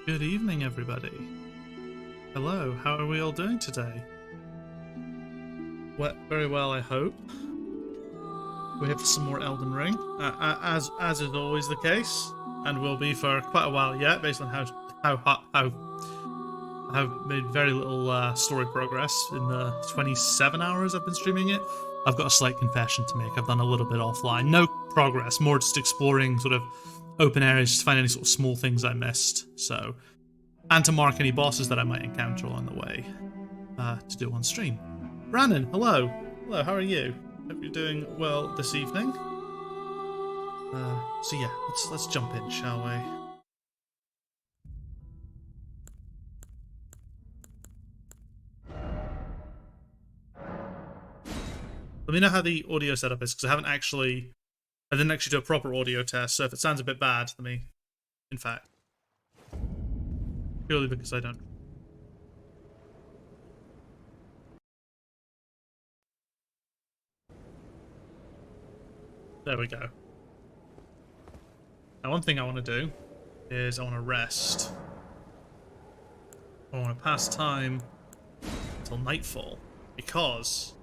Good evening, everybody. Hello, how are we all doing today? Well, very well, I hope. We're here for some more Elden Ring, as is always the case, and will be for quite a while yet, based on how I've made very little story progress in the 27 hours I've been streaming it. I've got a slight confession to make. I've done a little bit offline. No progress, more just exploring sort of open areas, just find any sort of small things I missed. So, and to mark any bosses that I might encounter along the way to do on stream. Brandon, hello. Hello, how are you? Hope you're doing well this evening. So yeah, let's jump in, shall we? Let me know how the audio setup is, because I didn't actually do a proper audio test, so if it sounds a bit bad, let me, in fact, purely because I don't. There we go. Now, one thing I want to do is I want to rest. I want to pass time until nightfall, because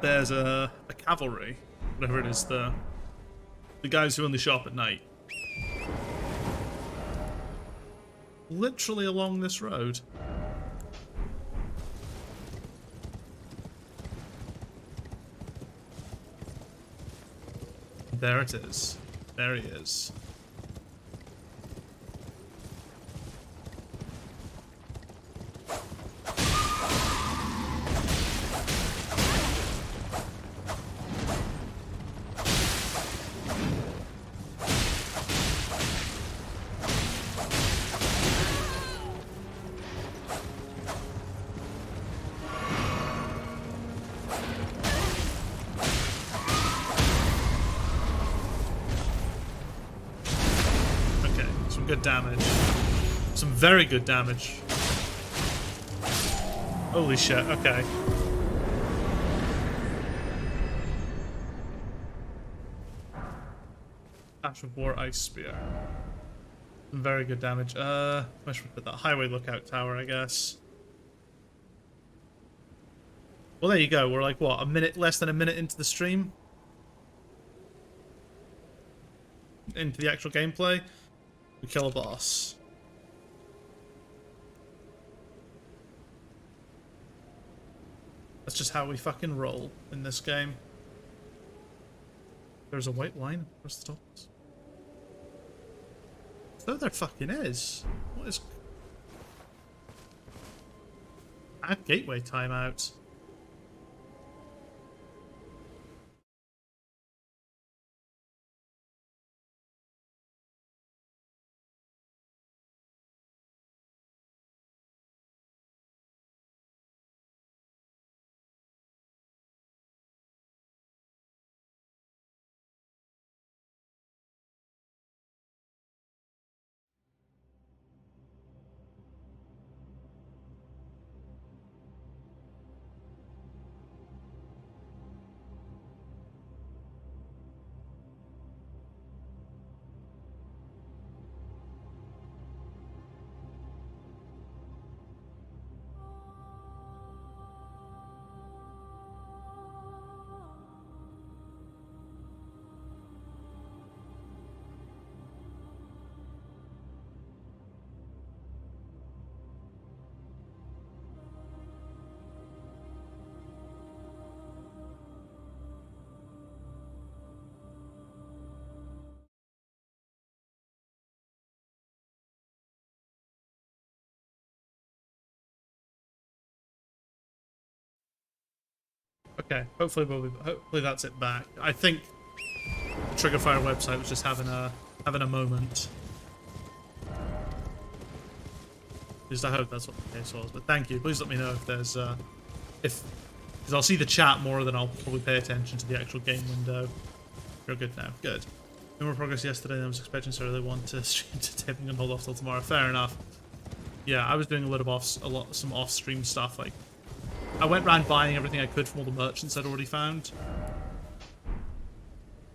there's a cavalry, whatever it is, the guys who only show up at night. Literally along this road. There it is. There he is. Good damage. Some very good damage. Holy shit, okay. Ash of War Ice Spear. Some very good damage. Where should we put that? Highway Lookout Tower, I guess. Well, there you go. We're like, what, less than a minute into the stream? Into the actual gameplay? We kill a boss. That's just how we fucking roll in this game. There's a white line across the top. So there fucking is. What is... Add gateway timeout. Okay, hopefully that's it back. I think the Triggerfire website was just having a moment. At least I hope that's what the case was. But thank you. Please let me know if there's because I'll see the chat more than I'll probably pay attention to the actual game window. You're good now. Good. No more progress yesterday than I was expecting, so I really want to stream to taping and hold off till tomorrow. Fair enough. Yeah, I was doing some off-stream stuff. Like, I went around buying everything I could from all the merchants I'd already found.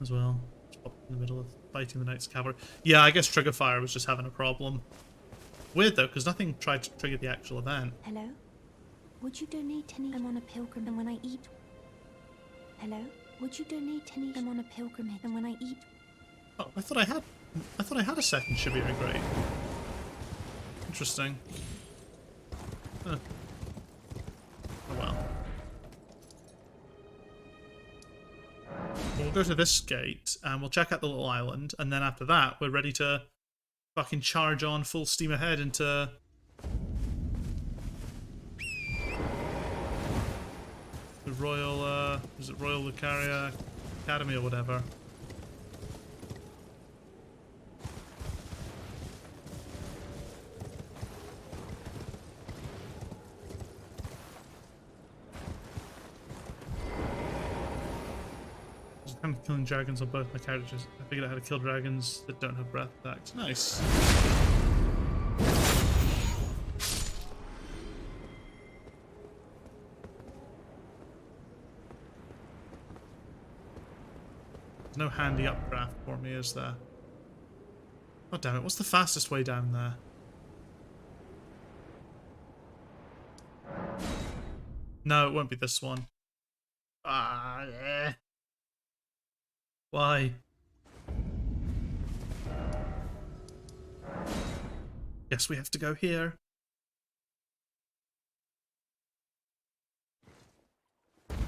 As well. Just popped in the middle of fighting the Knights Cavalry. Yeah, I guess Triggerfire was just having a problem. weird though, because nothing tried to trigger the actual event. Hello? Would you donate any? I'm on a pilgrimage, and when I eat. Hello? Would you donate any? I'm on a pilgrimage, and when I eat. Oh, I thought I had a second Shibiri Grate. Interesting. Huh. Oh well. We'll go to this gate and we'll check out the little island, and then after that we're ready to fucking charge on full steam ahead into the Royal, is it Royal Lucaria Academy or whatever? I'm killing dragons on both my characters. I figured out how to kill dragons that don't have breath attacks. Nice. There's no handy updraft for me, is there? Oh damn it, what's the fastest way down there? No, it won't be this one. Ah, yeah. Why? Guess we have to go here. And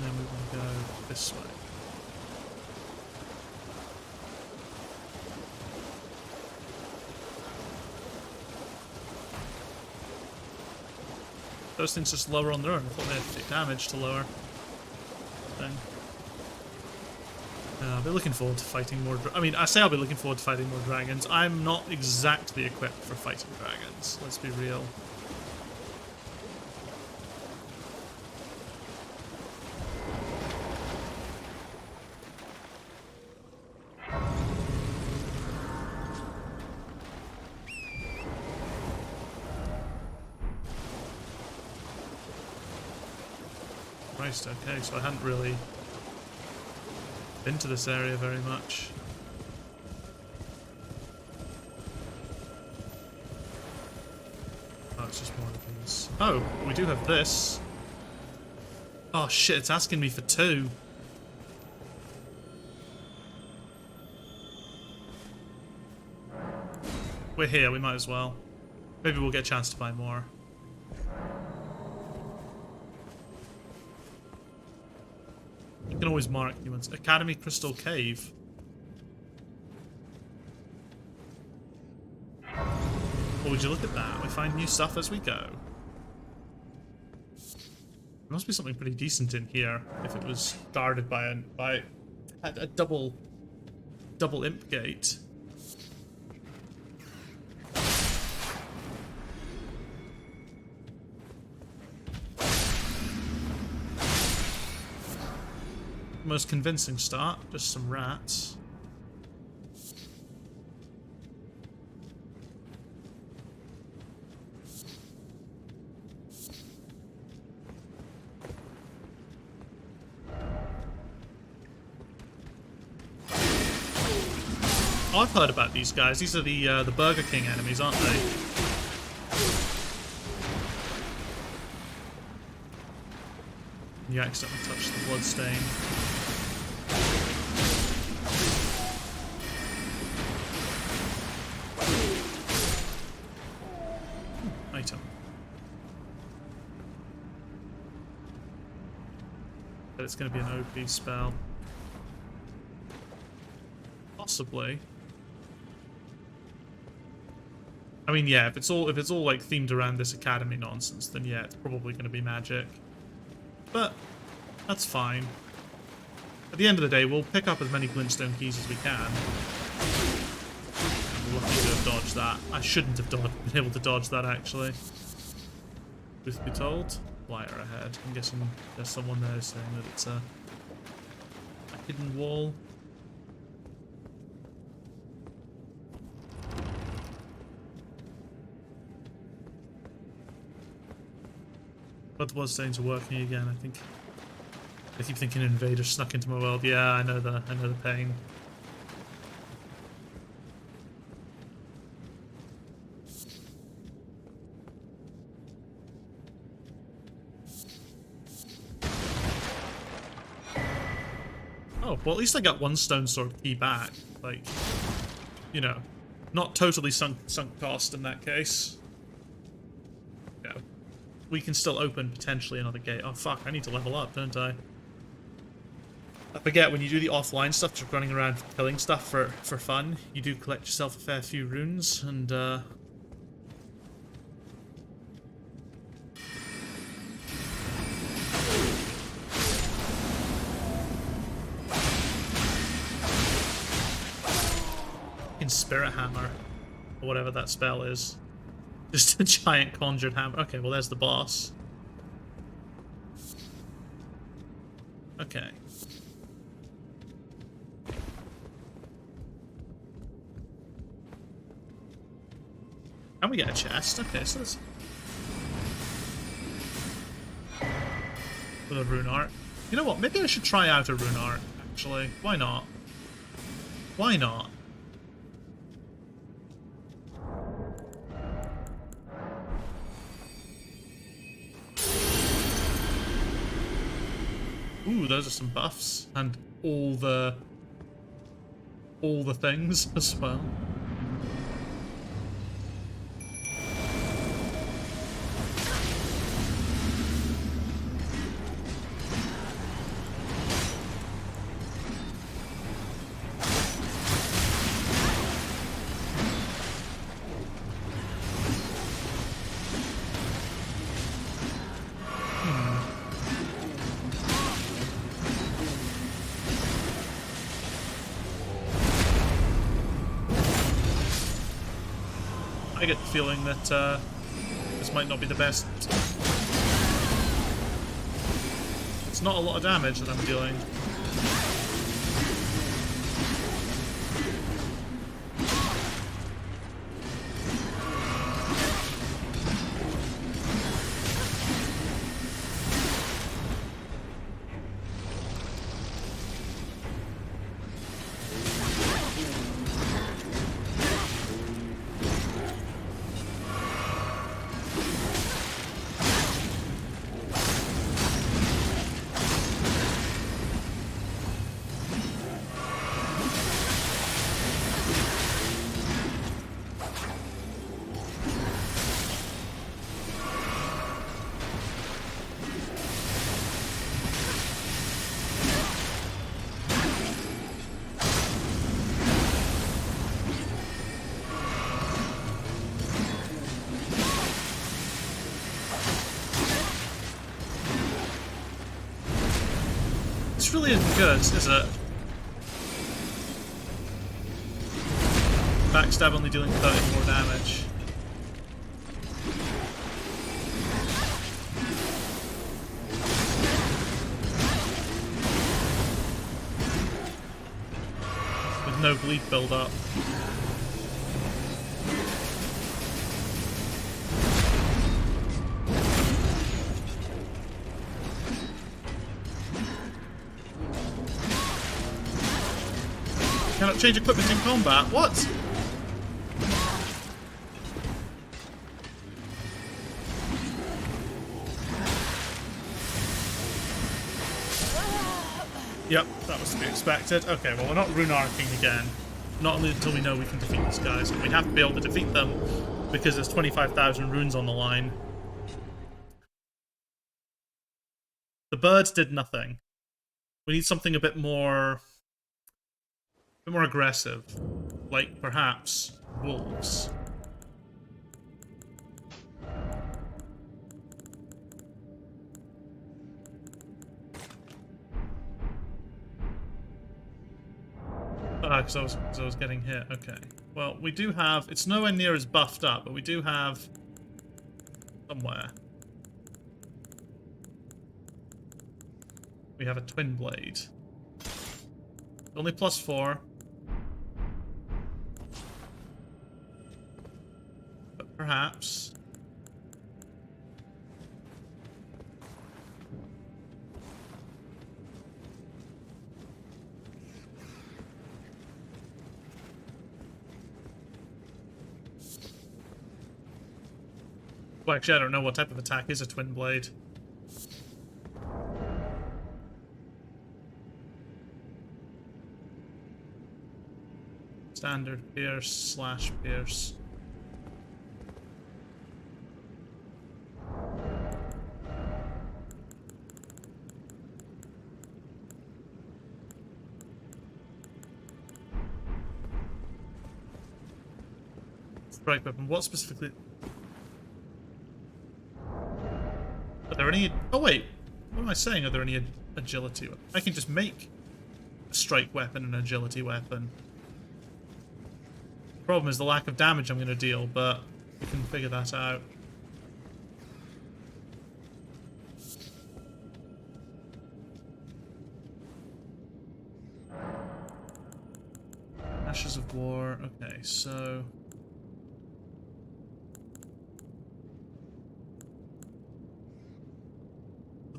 then we want to go this way. Those things just lower on their own. I thought they had to take damage to lower. Thing. I'll be looking forward to fighting more. I mean, I say I'll be looking forward to fighting more dragons. I'm not exactly equipped for fighting dragons. Let's be real. Christ, okay, so I hadn't really been to this area very much. Oh, it's just one of these. Oh, we do have this. Oh shit, it's asking me for 2. We're here, we might as well. Maybe we'll get a chance to buy more. You can always mark humans. Academy Crystal Cave. Well, would you look at that? We find new stuff as we go. There must be something pretty decent in here if it was guarded by a double imp gate. Most convincing start, just some rats. Oh, I've heard about these guys. These are the Burger King enemies, aren't they? You accidentally touched the bloodstain. Item. But it's going to be an OP spell. Possibly. I mean, yeah, if it's all like themed around this academy nonsense, then yeah, it's probably going to be magic. But that's fine. At the end of the day, we'll pick up as many glintstone keys as we can. I'm lucky to have dodged that. I shouldn't have been able to dodge that, actually. Truth be told, lighter ahead. I'm guessing there's someone there saying that it's a hidden wall. But the bloodstains are working again, I think. I keep thinking invaders snuck into my world. Yeah, I know the pain. Oh, well, at least I got one stone sword key back. Like, you know, not totally sunk cost in that case. Yeah. We can still open potentially another gate. Oh fuck, I need to level up, don't I? I forget, when you do the offline stuff, just running around killing stuff for fun, you do collect yourself a fair few runes, and in Spirit Hammer, or whatever that spell is. Just a giant conjured hammer. Okay, well there's the boss. Okay. And we get a chest. Okay, so that's... with a rune art. You know what? Maybe I should try out a rune art, actually. Why not? Why not? Ooh, those are some buffs. And all the things as well. I get the feeling that this might not be the best. It's not a lot of damage that I'm dealing. This really isn't good, is it? Backstab only dealing 30 more damage. With no bleed build up. Cannot change equipment in combat. What? Yep, that was to be expected. Okay, well, we're not rune arcing again. Not only until we know we can defeat these guys. We have to be able to defeat them because there's 25,000 runes on the line. The birds did nothing. We need something a bit more aggressive, like perhaps wolves. Because I was getting hit. Okay. Well, we do have... It's nowhere near as buffed up, but we do have... somewhere. We have a twin blade. Only +4. But perhaps... Well, actually, I don't know what type of attack is a twin blade. Standard pierce slash pierce. Strike weapon. What specifically? Are there any? Oh wait, what am I saying? Are there any agility? I can just make a strike weapon an agility weapon. The problem is the lack of damage I'm going to deal, but we can figure that out. Ashes of War. Okay, so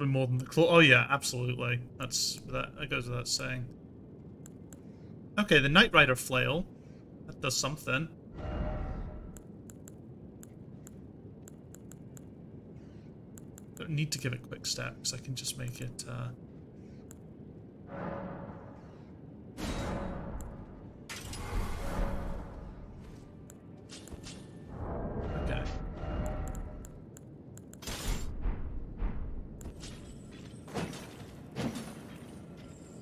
more than the claw. Oh yeah, absolutely. That goes without saying. Okay, the Knight Rider flail. That does something. Don't need to give it quick step because I can just make it. Okay.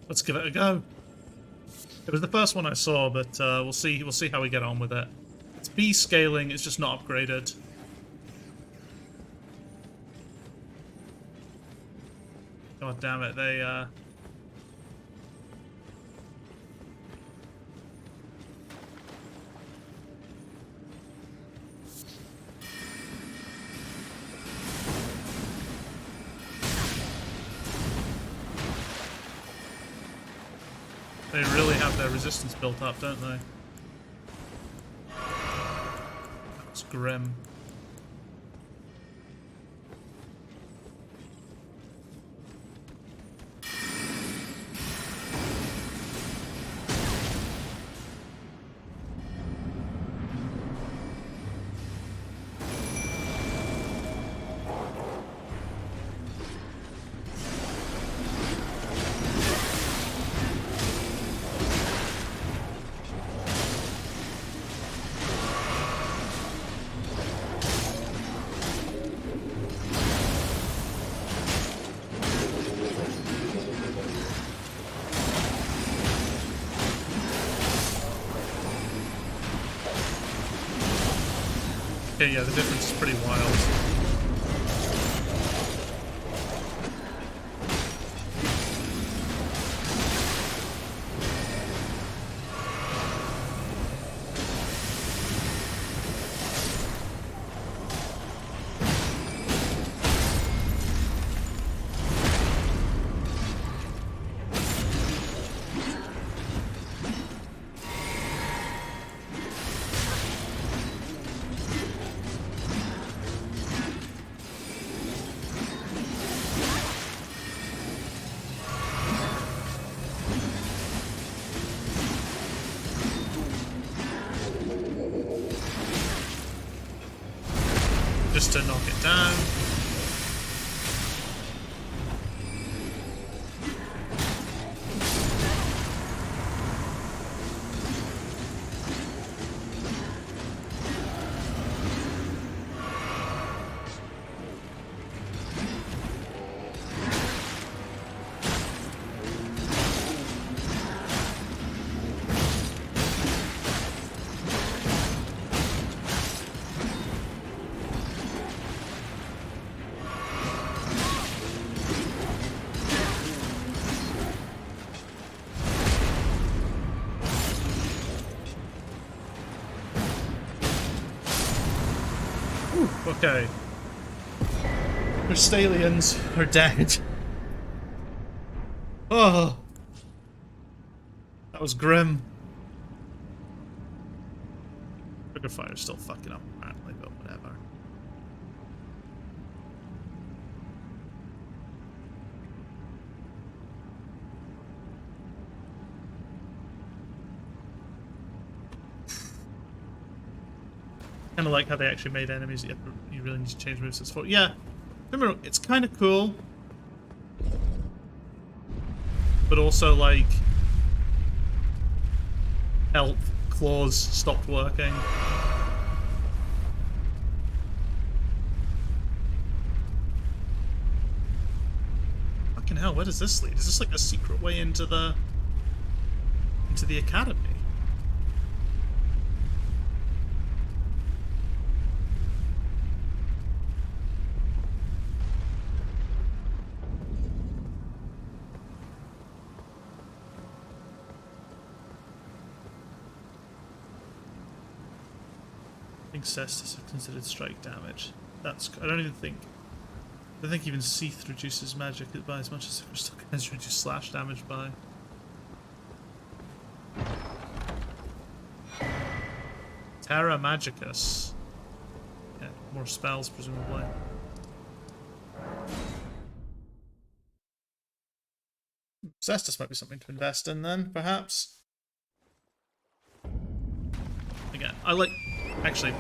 Let's give it a go. It was the first one I saw, but we'll see how we get on with it. It's B scaling, it's just not upgraded. God damn it, they really have their resistance built up, don't they? That's grim. Okay, yeah, the difference is pretty wild. Just to knock it down. Okay. Her stallions are dead. Oh. That was grim. Trigger fire's still fucking up apparently, but whatever. Kind of like how they actually made enemies. You really need to change movesets for. Yeah, remember, it's kind of cool, but also like health claws stopped working. Fucking hell, where does this lead? Is this like a secret way into the academy? I think Cestus is considered strike damage. That's I don't think even Seath reduces magic by as much as Crystal can reduce slash damage by. Terra Magicus. Yeah, more spells presumably. Cestus might be something to invest in then, perhaps. Again, I like... Actually,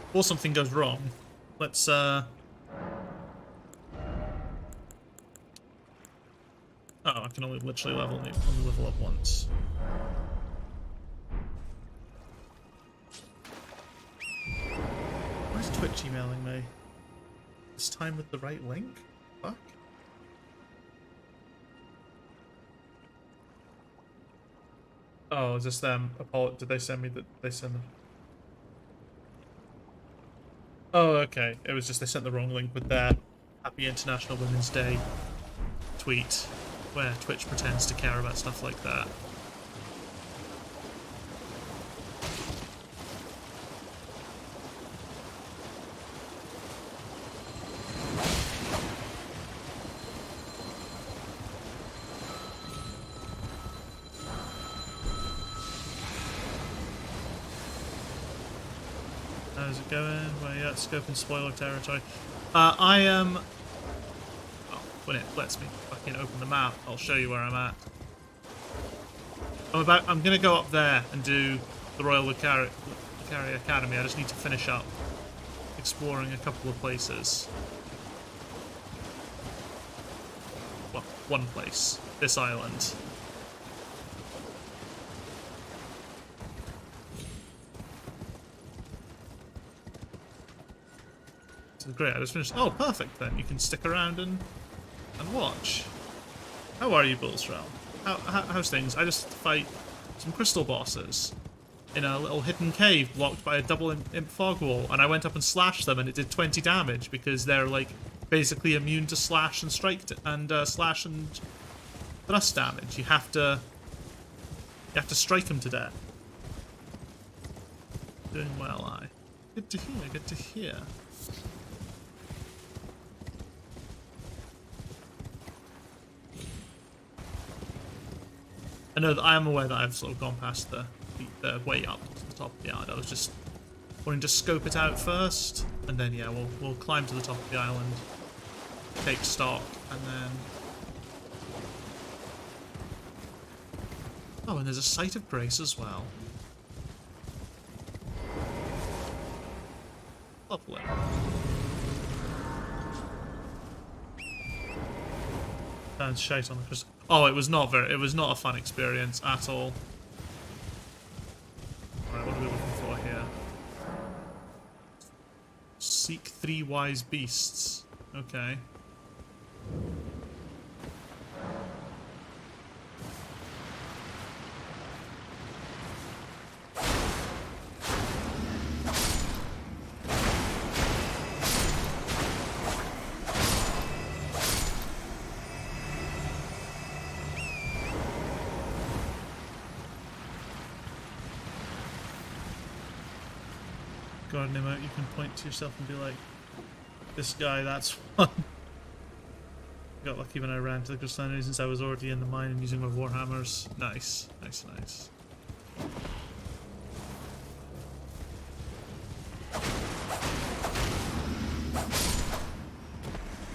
before something goes wrong, let's, Oh, I can only literally level up once. Why is Twitch emailing me? This time with the right link? Fuck. Oh, is this them? Did they send me that? They send them? Oh, okay. It was just they sent the wrong link with their Happy International Women's Day tweet, where Twitch pretends to care about stuff like that. How's it going? Well, yeah, scope and spoiler territory. I am... Oh, when it lets me fucking open the map, I'll show you where I'm at. I'm gonna go up there and do the Royal Lucaria Academy. I just need to finish up exploring a couple of places. Well, one place. This island. Great, I just finished. Oh, perfect then. You can stick around and watch. How are you, Bull's Realm? How's things? I just fight some crystal bosses in a little hidden cave blocked by a double imp fog wall, and I went up and slashed them, and it did 20 damage because they're like basically immune to slash and strike slash and thrust damage. You have to strike them to death. Doing well, I. Good to hear. Good to hear. I know that I am aware that I've sort of gone past the way up to the top of the island. I was just wanting to scope it out first, and then yeah, we'll climb to the top of the island, take stock, and then... Oh, and there's a Site of Grace as well. Lovely. Sounds shite on the crystal. Oh, it was not a fun experience at all. Alright, what are we looking for here? Seek 3 wise beasts. Okay. Garden emote, you can point to yourself and be like, this guy, that's one. Got lucky when I ran to the crystalline since I was already in the mine and using my warhammers. Nice, nice, nice.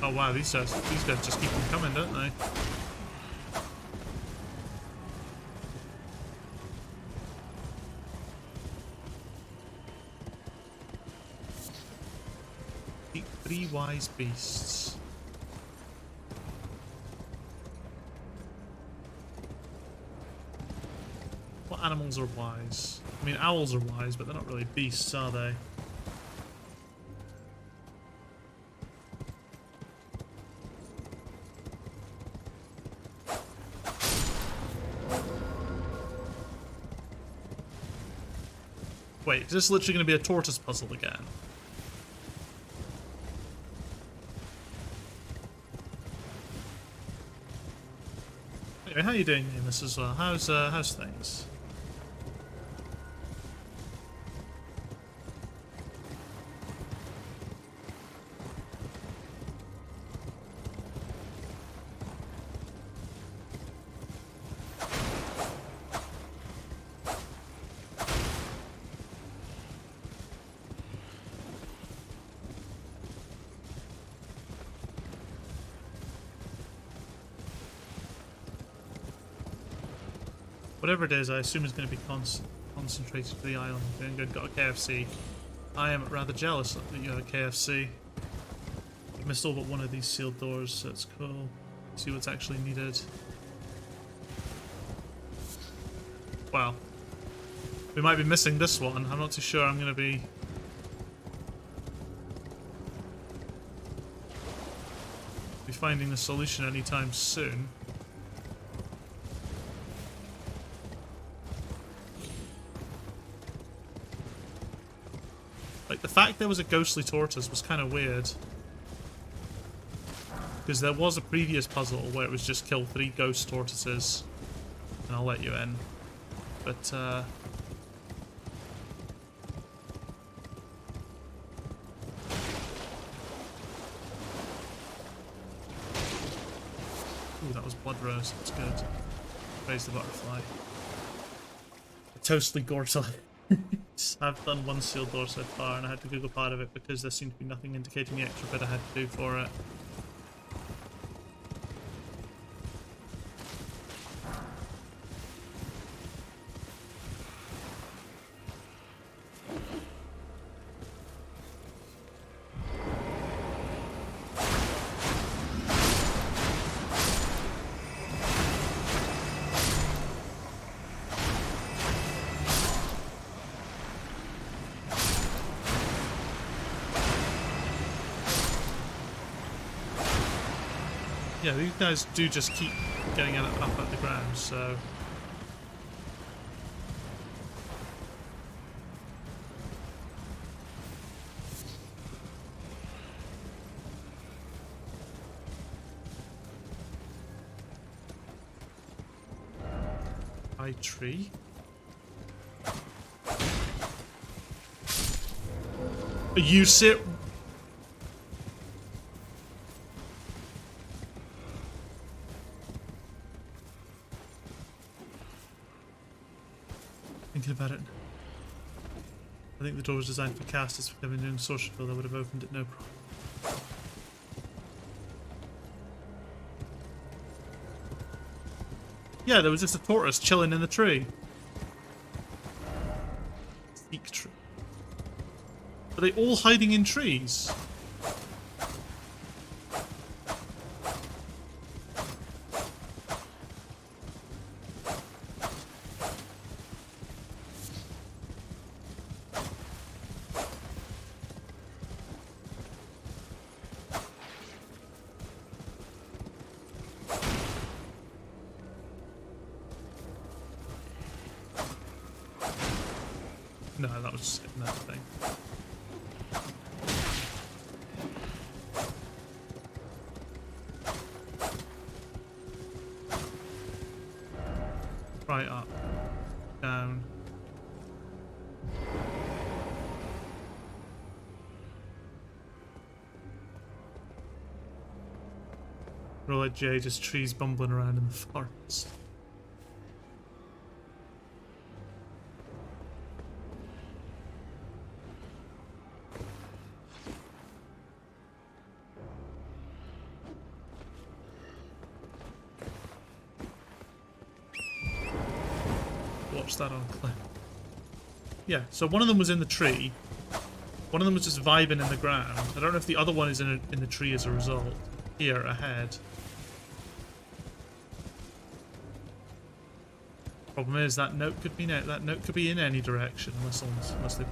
Oh wow, these guys just keep on coming, don't they? 3 wise beasts. What animals are wise? I mean, owls are wise, but they're not really beasts, are they? Wait, is this literally going to be a tortoise puzzle again? Anyway, how are you doing in this as well? How's things? Whatever it is, I assume it's going to be concentrated to the island. Doing good, got a KFC. I am rather jealous that you have a KFC. I've missed all but one of these sealed doors, so it's cool. See what's actually needed. Wow. We might be missing this one. I'm not too sure I'm going to be finding the solution anytime soon. Like, the fact there was a ghostly tortoise was kind of weird. Because there was a previous puzzle where it was just kill 3 ghost tortoises and I'll let you in. But, ooh, that was blood rose. That's good. Praise the butterfly. A toastly gortle. I've done 1 sealed door so far, and I had to Google part of it because there seemed to be nothing indicating the extra bit I had to do for it. Yeah, these guys do just keep getting up at the ground, so... High tree? You sit... Thinking about it. I think the door was designed for casters. If they've been doing social build, I would have opened it no problem. Yeah, there was just a tortoise chilling in the tree. Seek tree. Are they all hiding in trees? No, that was just another thing. Right up, down. Roll like Jay, just trees bumbling around in the forest. Watch that on clip. Yeah, so one of them was in the tree, One of them was just vibing in the ground. I don't know if the other one is in the tree as a result. Here, ahead. Problem is that note could be in any direction unless they.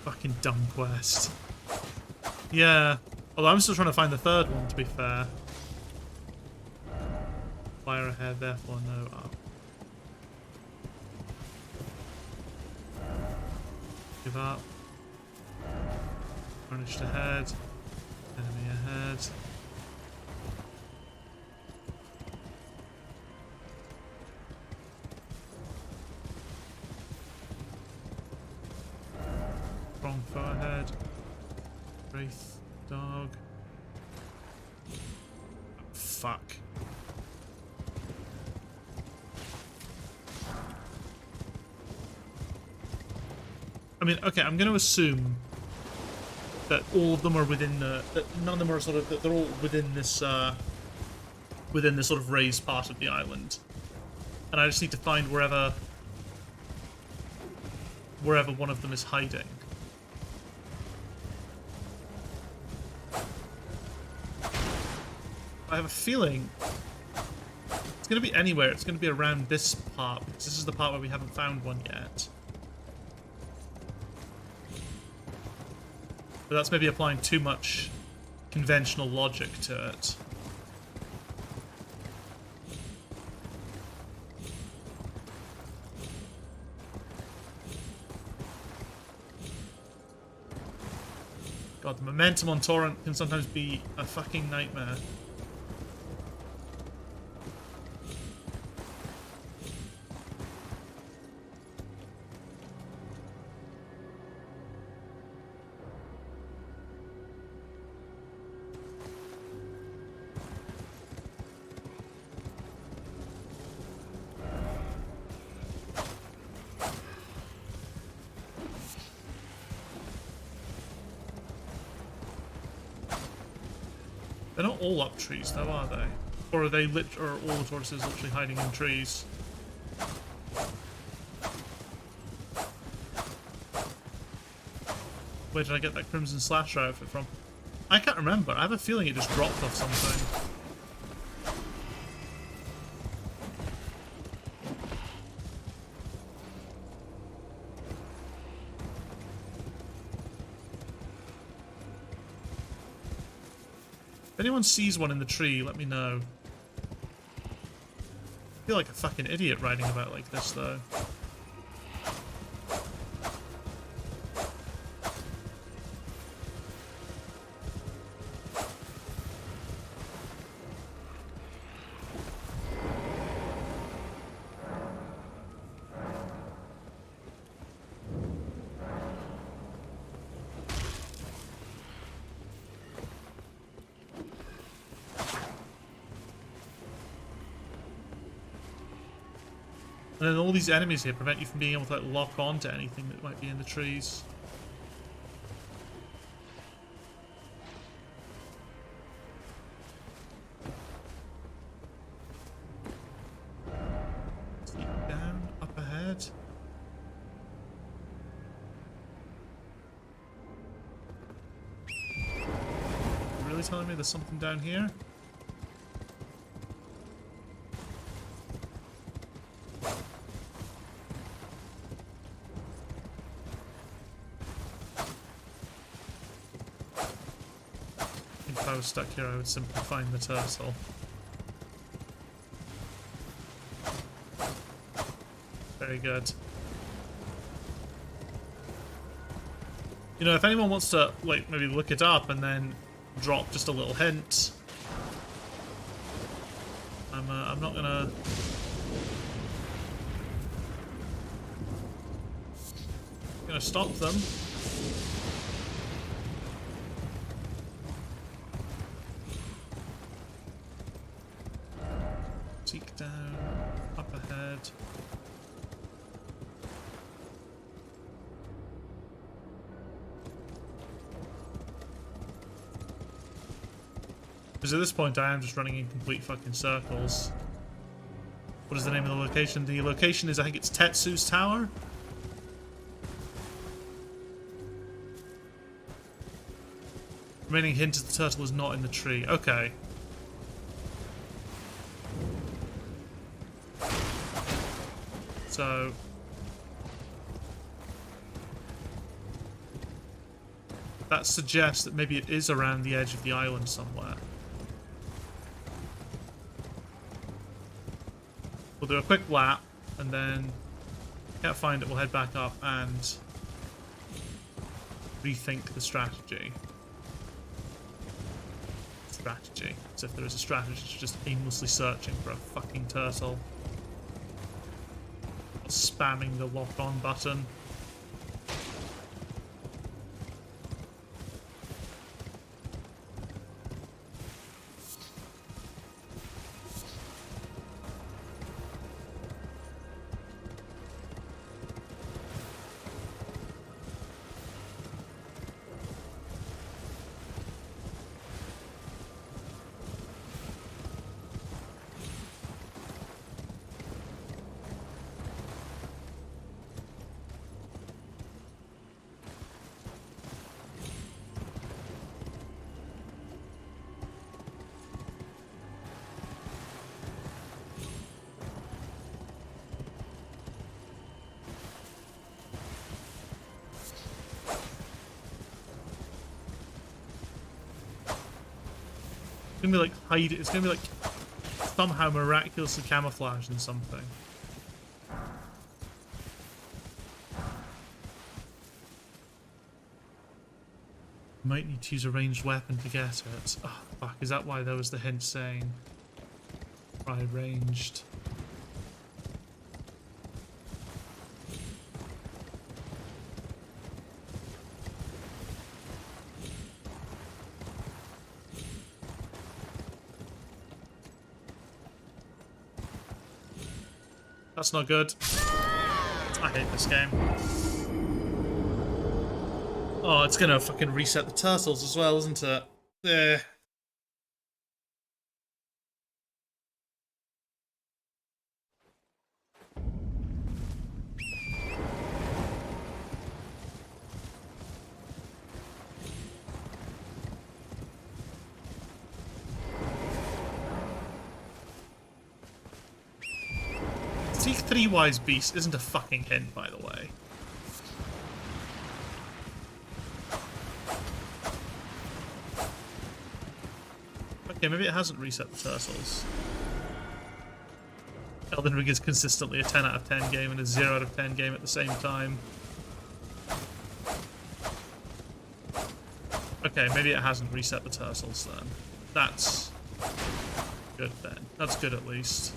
Fucking dumb quest. Yeah. Although I'm still trying to find the third one, to be fair. Fire ahead, therefore no up. Give up. Punished ahead. Enemy ahead. Strong foe ahead. Wraith dog. Fuck. I mean, okay, I'm going to assume that all of them are within the... that none of them are sort of... that they're all within this sort of raised part of the island. And I just need to find wherever one of them is hiding. I have a feeling it's going to be anywhere. It's going to be around this part, because this is the part where we haven't found one yet. But that's maybe applying too much conventional logic to it. God, the momentum on Torrent can sometimes be a fucking nightmare. They're not all up trees, though, are they? Or are they or are all the tortoises literally hiding in trees? Where did I get that Crimson Slasher outfit from? I can't remember. I have a feeling it just dropped off something. If anyone sees one in the tree, let me know. I feel like a fucking idiot riding about like this, though. And then all these enemies here prevent you from being able to like lock on to anything that might be in the trees. Keep down, up ahead. You're really telling me there's something down here? If I was stuck here, I would simply find the turtle. Very good. You know, if anyone wants to, like, maybe look it up and then drop just a little hint, I'm not gonna stop them. Seek down, up ahead. Because at this point I am just running in complete fucking circles. What is the name of the location? The location is, I think it's Tetsu's Tower? Remaining hint is the turtle is not in the tree. Okay. So... that suggests that maybe it is around the edge of the island somewhere. We'll do a quick lap, and then can't find it, we'll head back up and rethink the strategy. As if there is a strategy to just aimlessly searching for a fucking turtle. Spamming the lock on button. It's gonna be like hide. It's gonna be like somehow miraculously camouflaged in something. Might need to use a ranged weapon to get it. Oh, fuck, is that why there was the hint saying try ranged? That's not good. I hate this game. Oh, it's gonna fucking reset the turtles as well, isn't it? Eh. Seek three wise beasts isn't a fucking hint, by the way. Okay, maybe it hasn't reset the turtles. Elden Ring is consistently a 10 out of 10 game and a 0 out of 10 game at the same time. Okay, maybe it hasn't reset the turtles then. That's good then. That's good at least.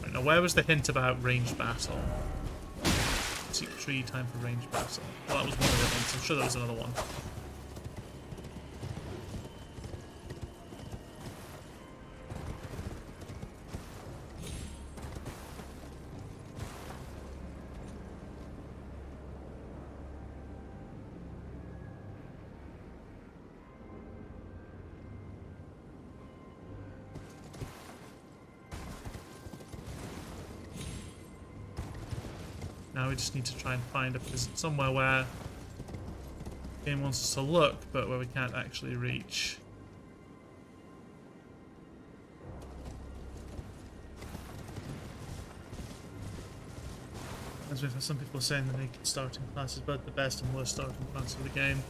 Right, now where was the hint about ranged battle? Seek tree, time for ranged battle. Well, that was one of the hints. I'm sure there was another one. Now we just need to try and find somewhere where the game wants us to look, but where we can't actually reach. As we've had some people saying that naked starting class is both the best and worst starting class of the game.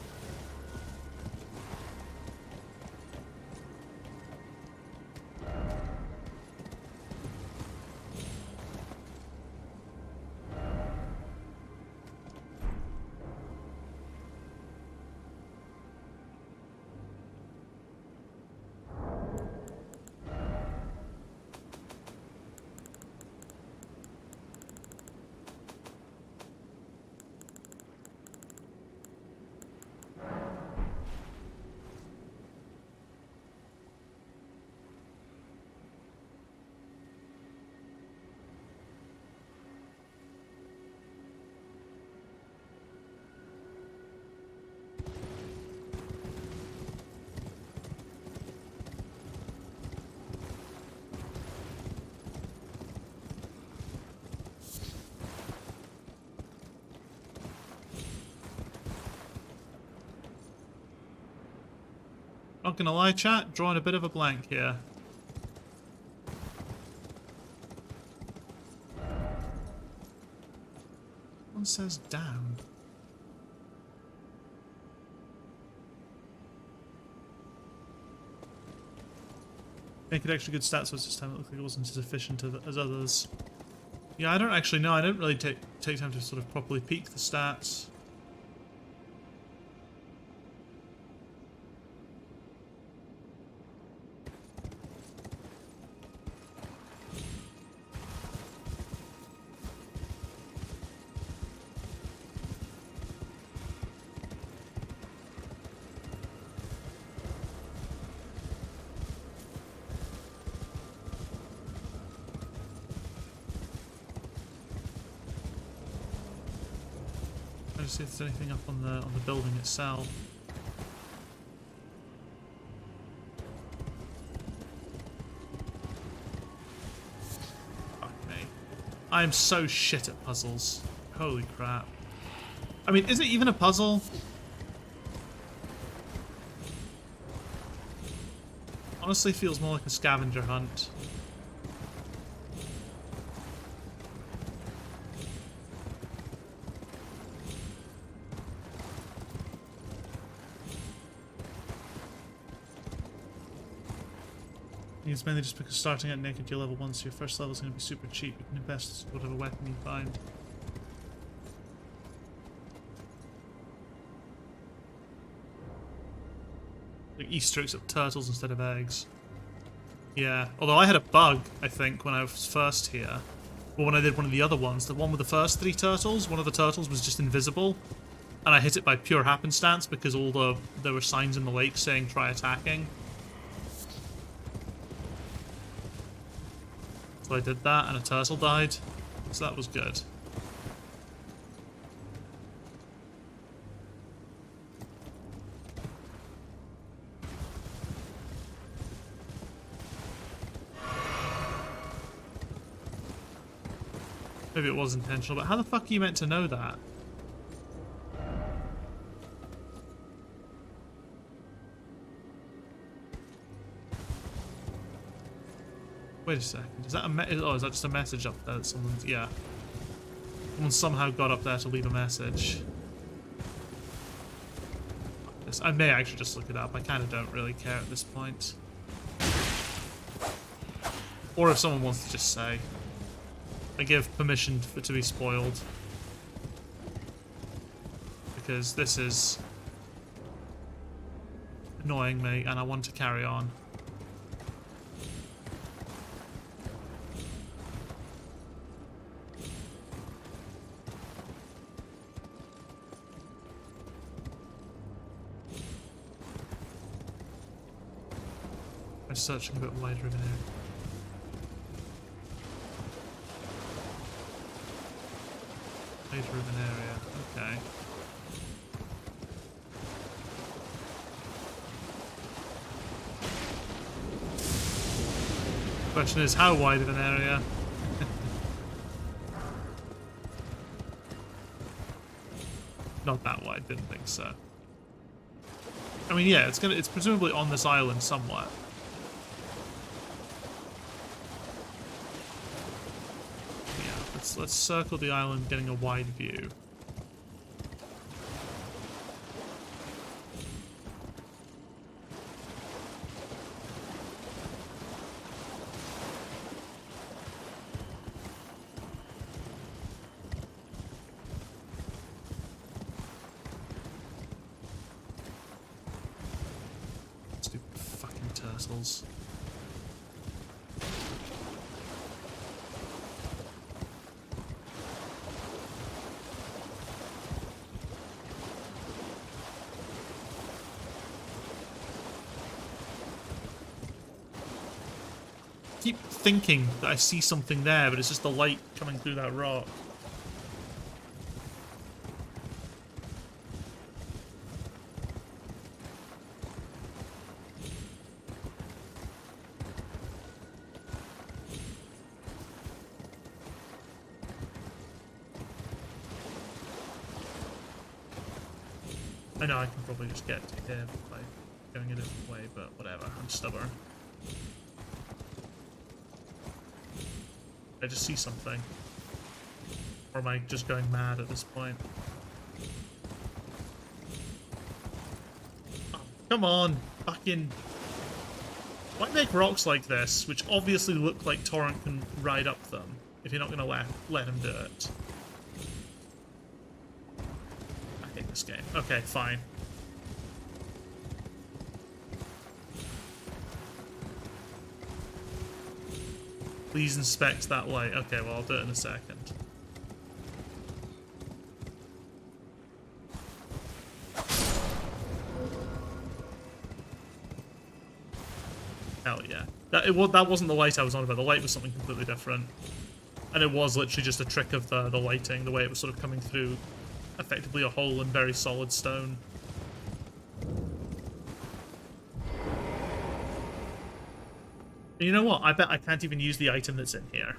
Not gonna lie, chat, drawing a bit of a blank here. One says down. Make it extra good stats was this time. It looked like it wasn't as efficient as others. Yeah, I don't actually know. I don't really take time to sort of properly peek the stats. See if there's anything up on the building itself. Fuck me. I am so shit at puzzles. Holy crap. I mean, is it even a puzzle? Honestly feels more like a scavenger hunt. It's mainly just because starting at naked, you're level 1, so your first level is going to be super cheap. You can invest in whatever weapon you find. Like Easter eggs of turtles instead of eggs. Yeah, although I had a bug, I think, when I was first here. Or when I did one of the other ones. The one with the first 3 turtles, one of the turtles was just invisible. And I hit it by pure happenstance because there were signs in the lake saying try attacking. So I did that, and a turtle died. So that was good. Maybe it was intentional, but how the fuck are you meant to know that? Wait a second. Is that is that just a message up there that someone's... Yeah. Someone somehow got up there to leave a message. I may actually just look it up. I kind of don't really care at this point. Or if someone wants to just say. I give permission for it to be spoiled. Because this is annoying me and I want to carry on. I'm searching a bit wider of an area. Wider of an area, okay. Question is, how wide of an area? Not that wide, didn't think so. I mean, yeah, it's presumably on this island somewhere. Let's circle the island, getting a wide view. Stupid fucking turtles. Keep thinking that I see something there, but it's just the light coming through that rock. I know I can probably just get to here by going a different way, but whatever. I'm stubborn. I just see something. Or am I just going mad at this point? Oh, come on! Fucking... Why make rocks like this, which obviously look like Torrent can ride up them, if you're not gonna let him do it? I hate this game. Okay, fine. Please inspect that light. Okay, well, I'll do it in a second. Hell yeah. That wasn't the light I was on about. The light was something completely different. And it was literally just a trick of the lighting, the way it was sort of coming through effectively a hole in very solid stone. You know what? I bet I can't even use the item that's in here.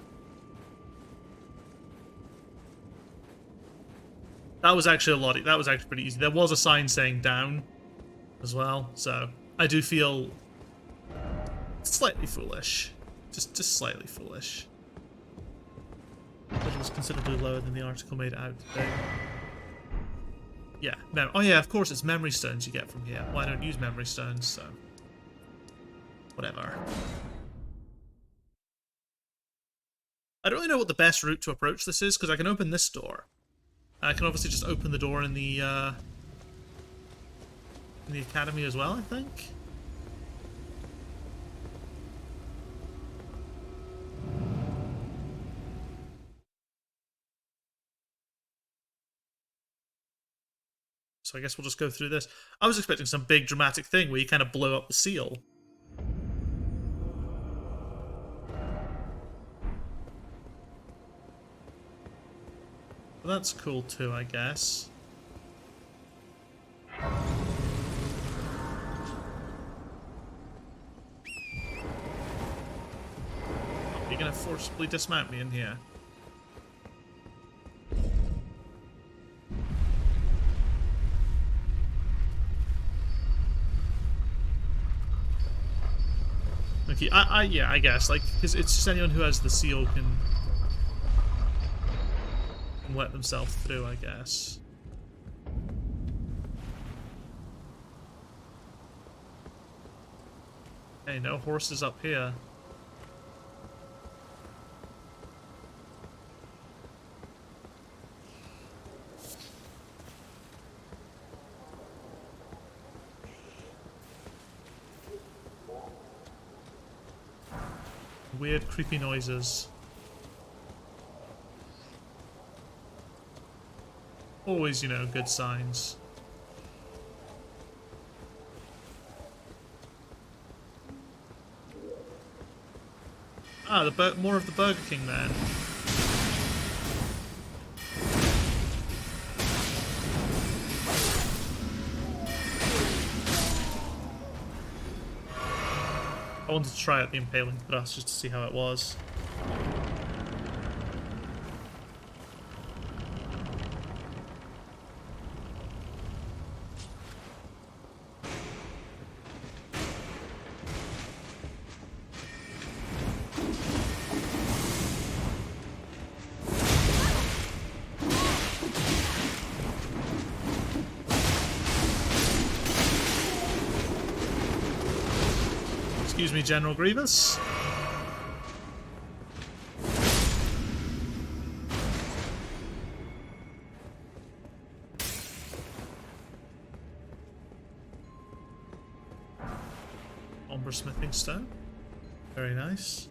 That was actually that was actually pretty easy. There was a sign saying down as well, so I do feel slightly foolish. Just slightly foolish. But it was considerably lower than the article made it out to be. Yeah, no. Oh yeah, of course it's memory stones you get from here. Well, I don't use memory stones, so... whatever. I don't really know what the best route to approach this is, because I can open this door. And I can obviously just open the door in the Academy as well, I think. So I guess we'll just go through this. I was expecting some big dramatic thing where you kind of blow up the seal. But that's cool too, I guess. You're gonna forcibly dismount me in here. Okay, yeah, I guess, like, because it's just anyone who has the seal can let themselves through, I guess. Hey, no horses up here. Weird, creepy noises. Always, you know, good signs. Ah, more of the Burger King man. I wanted to try out the impaling thrust just to see how it was. Excuse me, General Grievous. Ombre smithing stone. Very nice.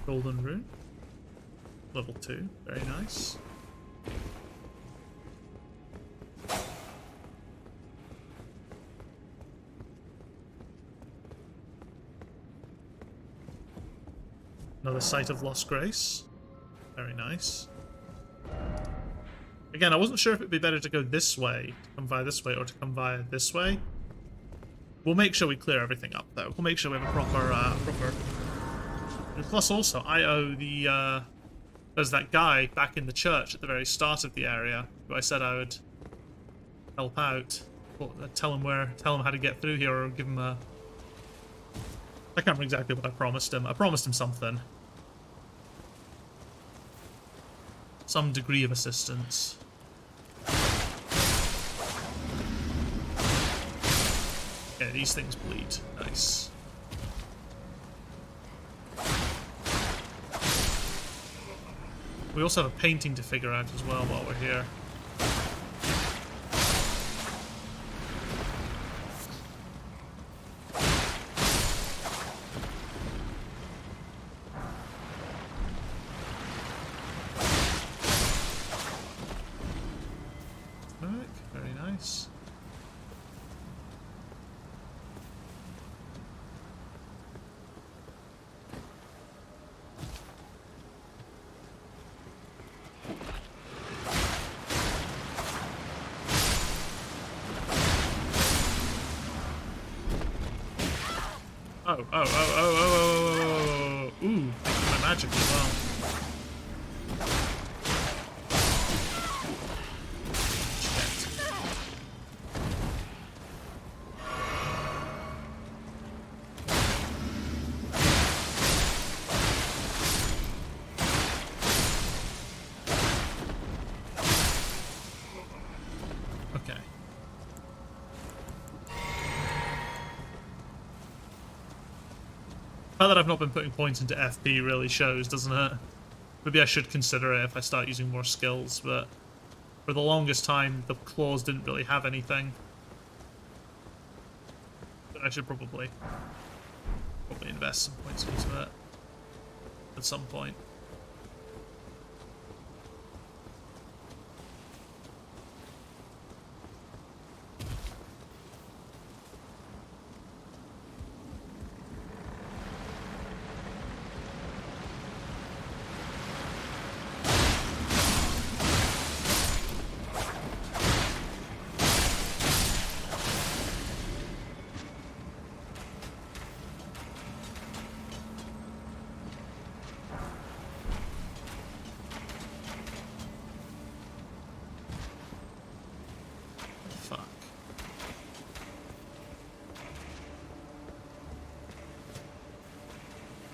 Golden rune. Level 2. Very nice. Another Site of Lost Grace. Very nice. Again, I wasn't sure if it'd be better to go this way, to come via this way, or to come via this way. We'll make sure we clear everything up, though. We'll make sure we have a proper... And plus, also, I owe the, there's that guy back in the church at the very start of the area, who I said I would help out. Tell him how to get through here, or give him a... I can't remember exactly what I promised him. I promised him something. Some degree of assistance. Okay, these things bleed. Nice. We also have a painting to figure out as well while we're here. Very nice. Oh. Ooh, my magic as well. Okay. The fact that I've not been putting points into FP really shows, doesn't it? Maybe I should consider it if I start using more skills, but for the longest time, the claws didn't really have anything. But I should probably invest some points into it at some point.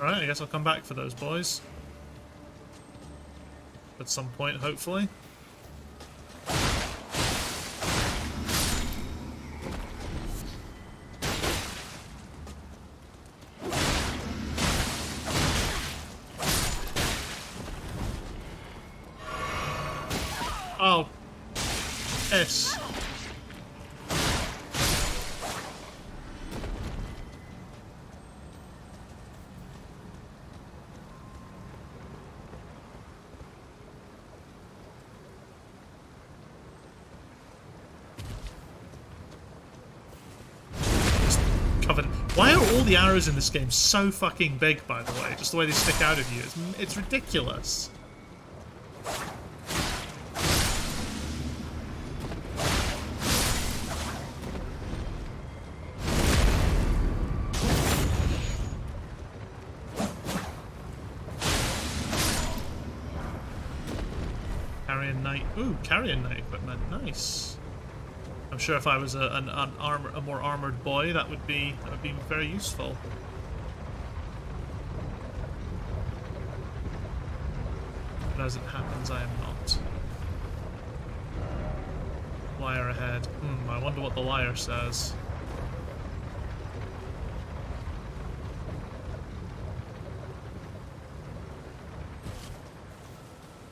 Alright, I guess I'll come back for those boys. At some point, hopefully. Oh. Yes. Why are all the arrows in this game so fucking big, by the way? Just the way they stick out of you. It's ridiculous. Carrion knight. Ooh, carrion knight equipment. Nice. I'm sure if I was a more armored boy, that would be very useful. But as it happens, I am not. Liar ahead. I wonder what the liar says.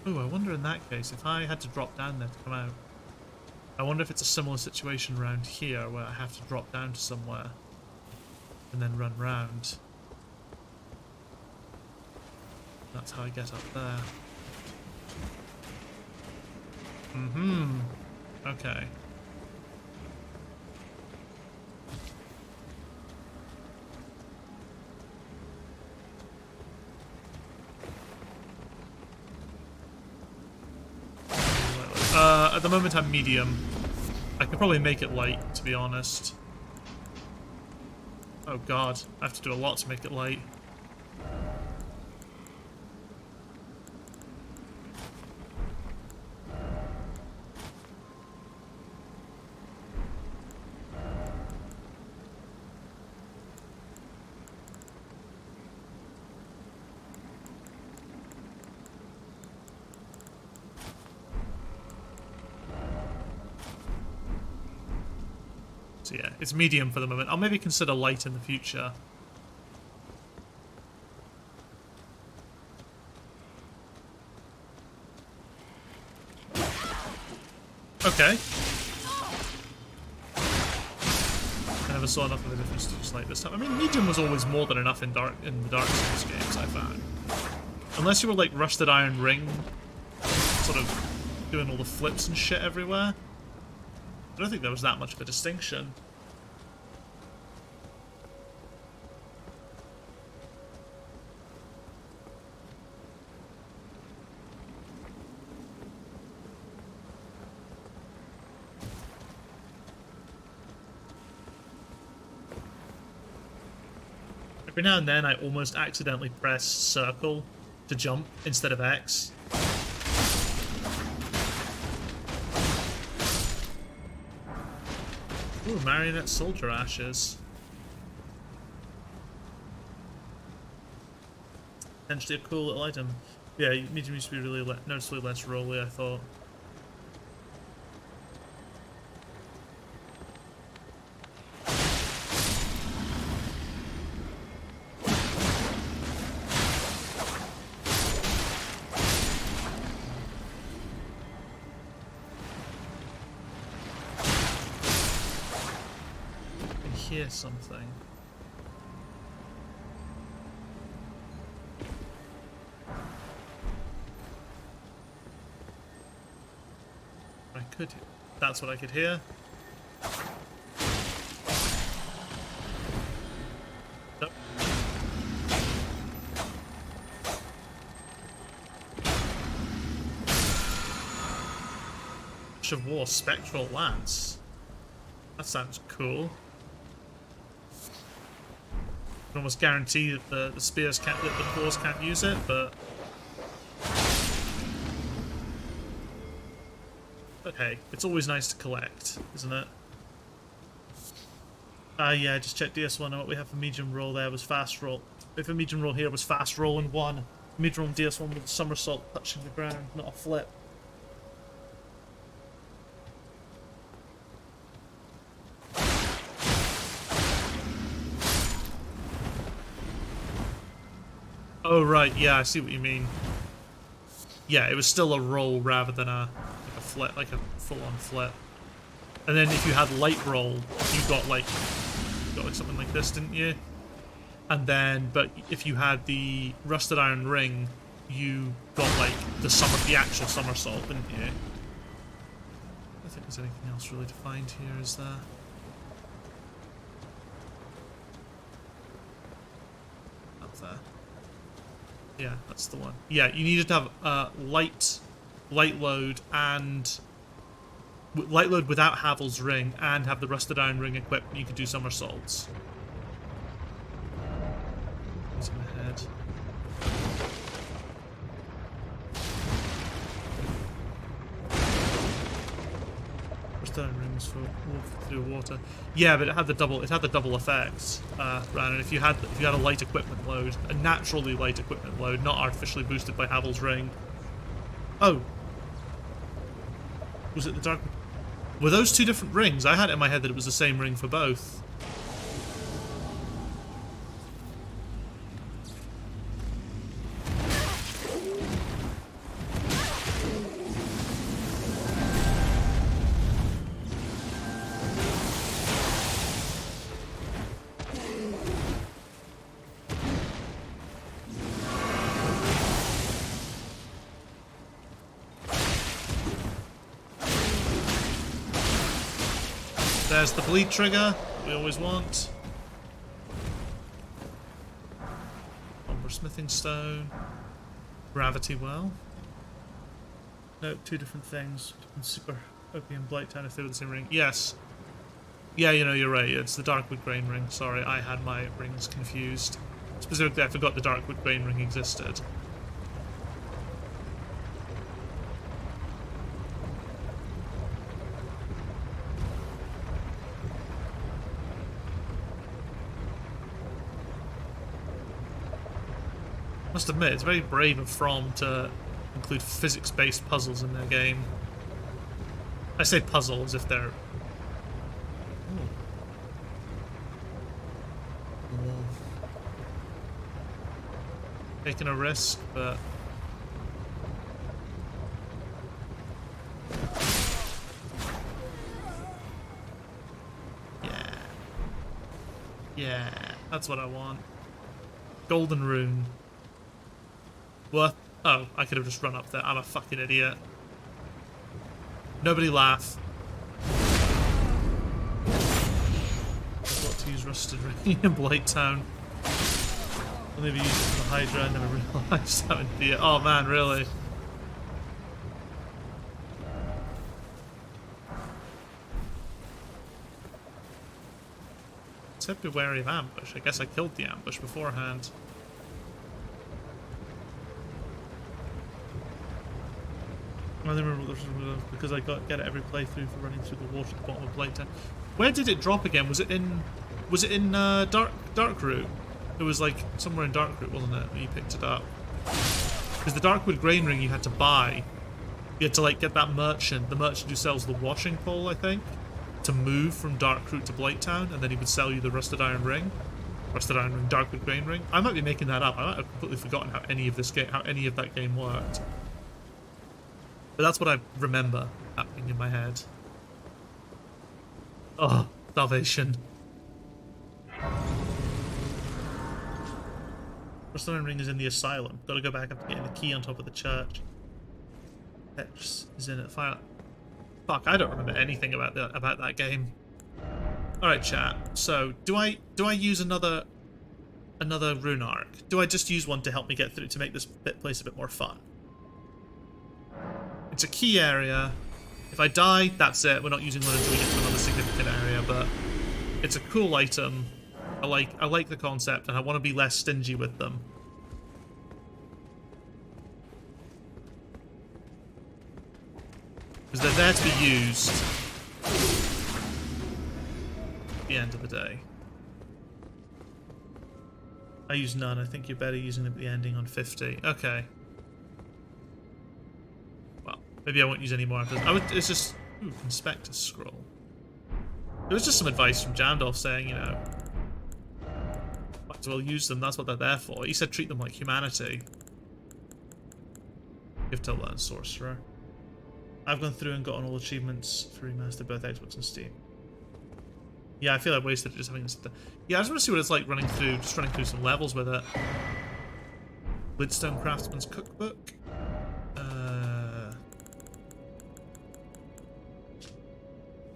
Ooh, I wonder in that case, if I had to drop down there to come out. I wonder if it's a similar situation around here where I have to drop down to somewhere and then run round. That's how I get up there. Okay. At the moment I'm medium. I could probably make it light, to be honest. Oh god, I have to do a lot to make it light. So yeah, it's medium for the moment. I'll maybe consider light in the future. Okay. I never saw enough of a difference to just like this time. I mean, medium was always more than enough in the Dark Souls games, I found. Unless you were like Rusted Iron Ring, sort of doing all the flips and shit everywhere. I don't think there was that much of a distinction. Every now and then I almost accidentally press circle to jump instead of X. Ooh, marionette soldier ashes. Potentially a cool little item. Yeah, medium used to be really noticeably less rolly, I thought. Hear something. I could. That's what I could hear. Nope. Ash of War Spectral Lance. That sounds cool. I can almost guarantee that the spears can't, that the claws can't use it, but hey, it's always nice to collect, isn't it? Yeah, I just checked DS1 and what we have for medium roll there was fast roll. If a medium roll here was fast roll and 1. Medium roll in DS1 with a somersault touching the ground, not a flip. Oh right, yeah, I see what you mean. Yeah, it was still a roll rather than a flip, like a full-on flip. And then if you had light roll, you got like something like this, didn't you? And then, but if you had the Rusted Iron Ring, you got like the actual somersault, didn't you? I don't think there's anything else really to find here, is there? Up there. Yeah, that's the one. Yeah, you needed to have light load and light load without Havel's ring and have the Rusted Iron Ring equipped. You could do somersaults. He's in the head. Rusted Iron Rings for to do water. Yeah, but it had the double effects, Ran. And if you had a light equipment load, a naturally light equipment load, not artificially boosted by Havel's ring. Oh, was it the dark? Were those two different rings? I had it in my head that it was the same ring for both. There's the bleed trigger we always want. Umber smithing stone. Gravity well. Nope, two different things. Super opium blight town if they were the same ring. Yes. Yeah, you know, you're right. It's the Darkwood Grain ring. Sorry, I had my rings confused. Specifically, I forgot the Darkwood Grain ring existed. Must admit, it's very brave of From to include physics-based puzzles in their game. I say puzzle as if they're... Ooh. taking a risk, but yeah. Yeah, that's what I want. Golden rune. What? Oh, I could have just run up there. I'm a fucking idiot. Nobody laugh. I've got to use Rusted Ring in Blighttown. I'll maybe use it for the Hydra. I never realised that would be it. Oh man, really? Except be wary of ambush. I guess I killed the ambush beforehand. I remember because I get it every playthrough for running through the water at the bottom of Blighttown. Where did it drop again? Was it in Darkroot? It was like somewhere in Darkroot, wasn't it? When you picked it up. Because the Darkwood Grain Ring you had to buy. You had to like get that merchant, the merchant who sells the washing pole, I think, to move from Darkroot to Blighttown, and then he would sell you the Rusted Iron Ring. Rusted Iron Ring, Darkwood Grain Ring. I might be making that up. I might have completely forgotten how any of that game worked. But that's what I remember happening in my head. Oh, salvation. Rusted Iron Ring is in the asylum. Gotta go back up to getting the key on top of the church. Petrus is in it. Fire. Fuck, I don't remember anything about that game. Alright, chat. So, do I use another rune arc? Do I just use one to help me get through to make this place a bit more fun? It's a key area. If I die, that's it. We're not using one until we get to another significant area, but it's a cool item. I like the concept, and I want to be less stingy with them. Because they're there to be used at the end of the day. I use none. I think you're better using them at the ending on 50. Okay. Well, maybe I won't use any more after this. It's just... Ooh, Conspectus Scroll. There was just some advice from Jandalf saying, you know, might as well use them. That's what they're there for. He said treat them like humanity. Give to learn Sorcerer. I've gone through and gotten all achievements for remastered both Xbox and Steam. Yeah, I feel I wasted it just having this. Yeah, I just want to see what it's like running through some levels with it. Lidstone Craftsman's Cookbook.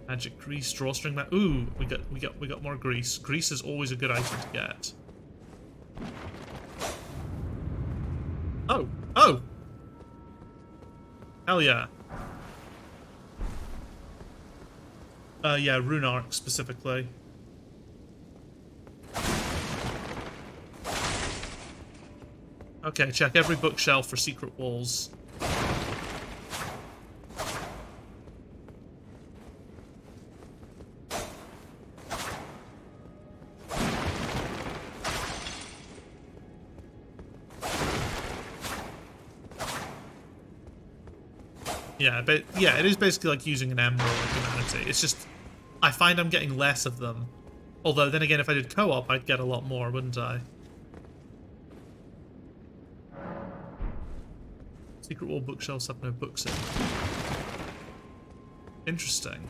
Magic grease, drawstring. Ooh, we got more grease. Grease is always a good item to get. Oh. Hell yeah. Yeah, rune arc specifically. Okay, check every bookshelf for secret walls. Yeah, but yeah, it is basically like using an emerald of humanity. It's just, I find I'm getting less of them. Although, then again, if I did co-op, I'd get a lot more, wouldn't I? Secret wall bookshelves have no books in. Interesting.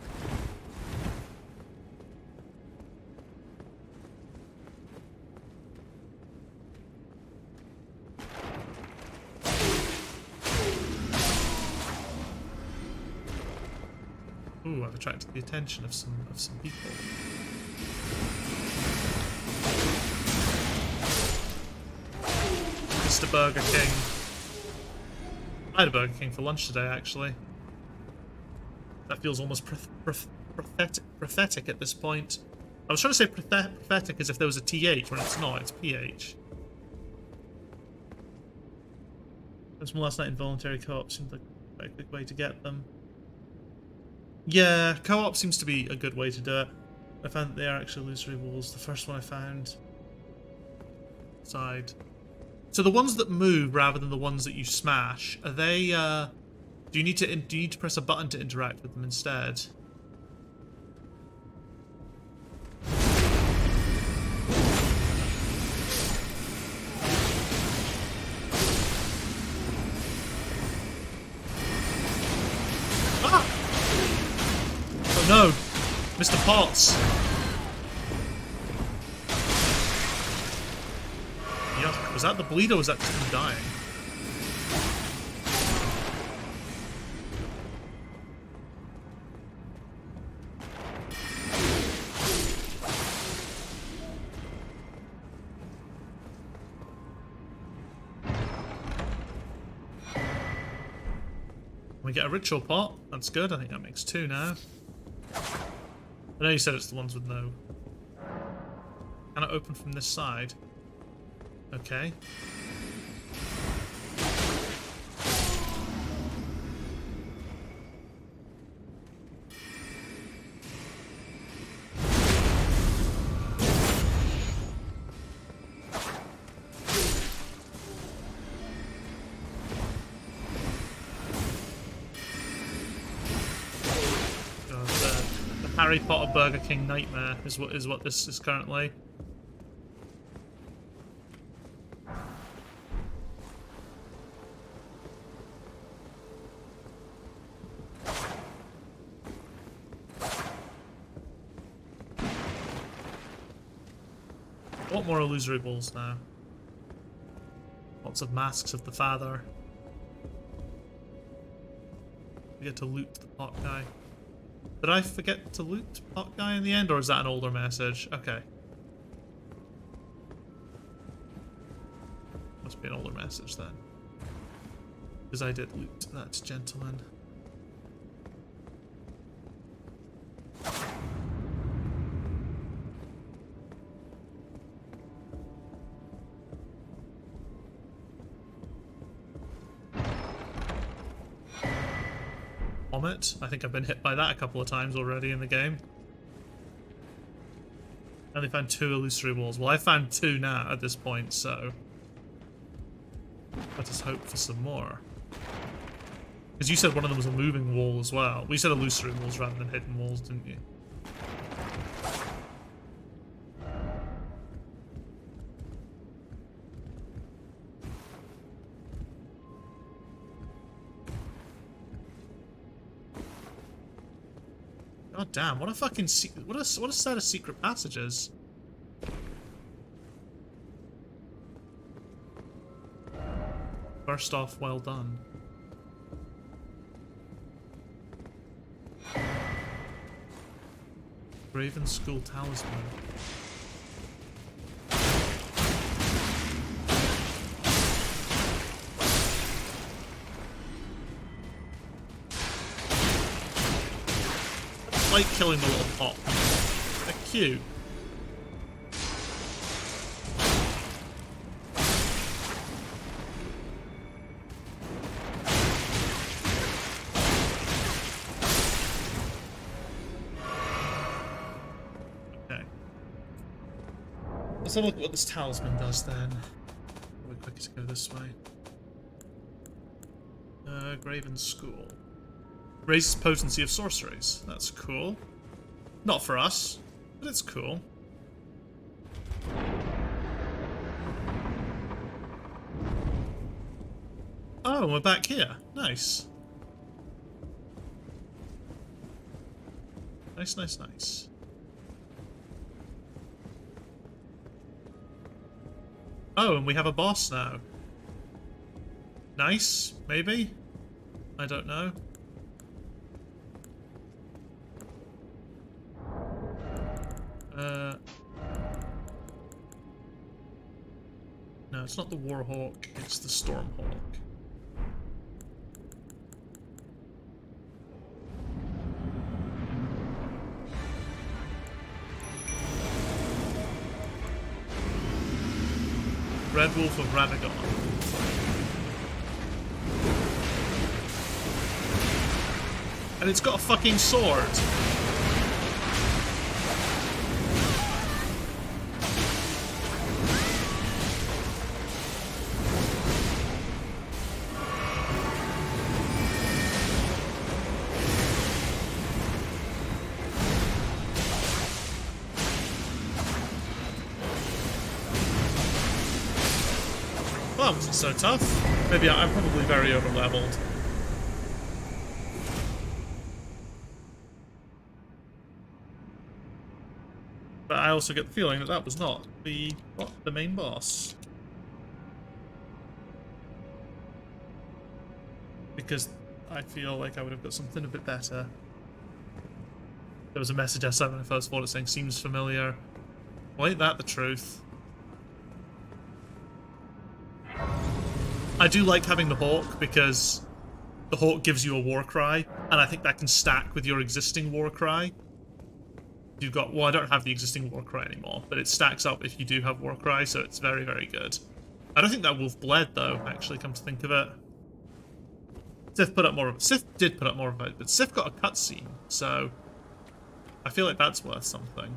Ooh, I've attracted the attention of some people. Mr. Burger King. I had a Burger King for lunch today, actually. That feels almost prophetic at this point. I was trying to say prophetic as if there was a TH, when it's not, it's PH. That's my last night involuntary co-op seemed like a good way to get them. Yeah, co-op seems to be a good way to do it. I found that they are actually illusory walls. The first one I found. Side. So the ones that move rather than the ones that you smash, are they, do you need to press a button to interact with them instead? Mr. Potts! Yeah, was that the bleed or was that just him dying? We get a ritual pot. That's good. I think that makes 2 now. I know you said it's the ones with no. Can it open from this side? Okay. Harry Potter Burger King nightmare is what this is currently. What more illusory balls now? Lots of masks of the father. We get to loot the pot guy. Did I forget to loot pot guy in the end, or is that an older message? Okay. Must be an older message then. Because I did loot that gentleman. Vomit. I think I've been hit by that a couple of times already in the game. I only found 2 illusory walls. Well, I found 2 now at this point, so let us hope for some more. Because you said one of them was a moving wall as well. Well, you said illusory walls rather than hidden walls, didn't you? God damn! What a fucking what a set of secret passages. First off, well done. Raven School Talisman. I like killing the little pop. They're cute. Okay. Let's have a look at what this talisman does then. Probably quicker to go this way. Graven School. Raises potency of sorceries. That's cool. Not for us, but it's cool. Oh, we're back here. Nice. Nice, nice, nice. Oh, and we have a boss now. Nice, maybe? I don't know. No, it's not the Warhawk, it's the Stormhawk. Red Wolf of Radagon. And it's got a fucking sword. Well, that wasn't so tough. Maybe I'm probably very over-leveled. But I also get the feeling that that was not the main boss. Because I feel like I would have got something a bit better. There was a message I sent when I first fought it saying, seems familiar. Well, ain't that the truth? I do like having the Hawk because the Hawk gives you a war cry, and I think that can stack with your existing war cry. You've got, well, I don't have the existing war cry anymore, but it stacks up if you do have war cry, so it's very, very good. I don't think that wolf bled though, actually, come to think of it. Sif put up more of it. Sif did put up more of it, but Sif got a cutscene, so I feel like that's worth something.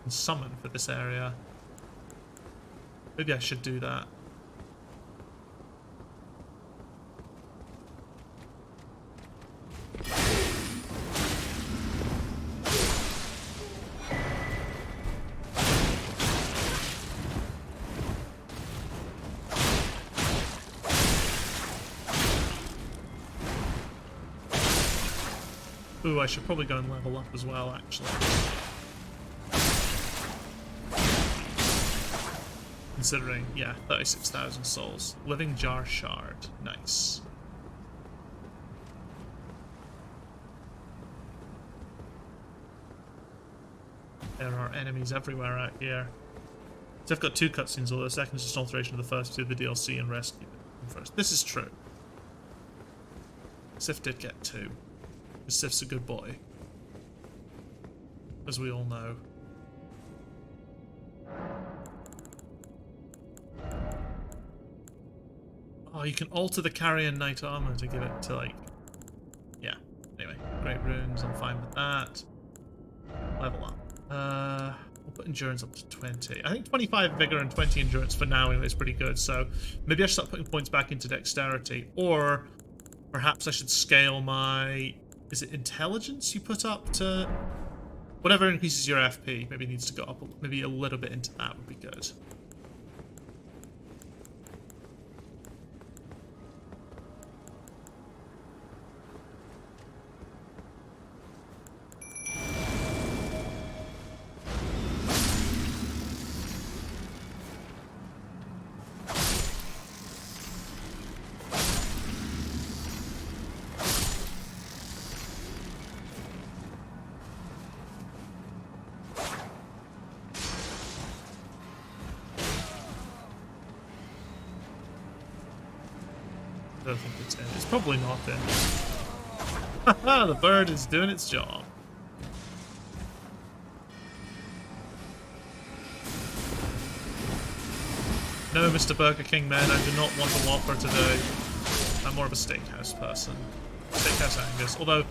And summon for this area. Maybe I should do that. Ooh, I should probably go and level up as well, actually. Considering, yeah, 36,000 souls. Living Jar Shard. Nice. There are enemies everywhere out here. So I've got 2 cutscenes, although the second is just an alteration of the first two, the DLC and rescue them first. This is true. Sif did get 2. Sif's a good boy. As we all know. Oh, you can alter the carrier knight armor to give it to, like... Yeah. Anyway, great runes, I'm fine with that. Level up. We'll put endurance up to 20. I think 25 vigor and 20 endurance for now anyway is pretty good, so maybe I should start putting points back into dexterity. Or perhaps I should scale my... Is it intelligence you put up to... Whatever increases your FP, maybe needs to go up maybe a little bit into that would be good. I don't think it's in. It's probably not in. Haha, the bird is doing its job. No, Mr. Burger King man, I do not want a Whopper today. I'm more of a steakhouse person. Steakhouse Angus. Although,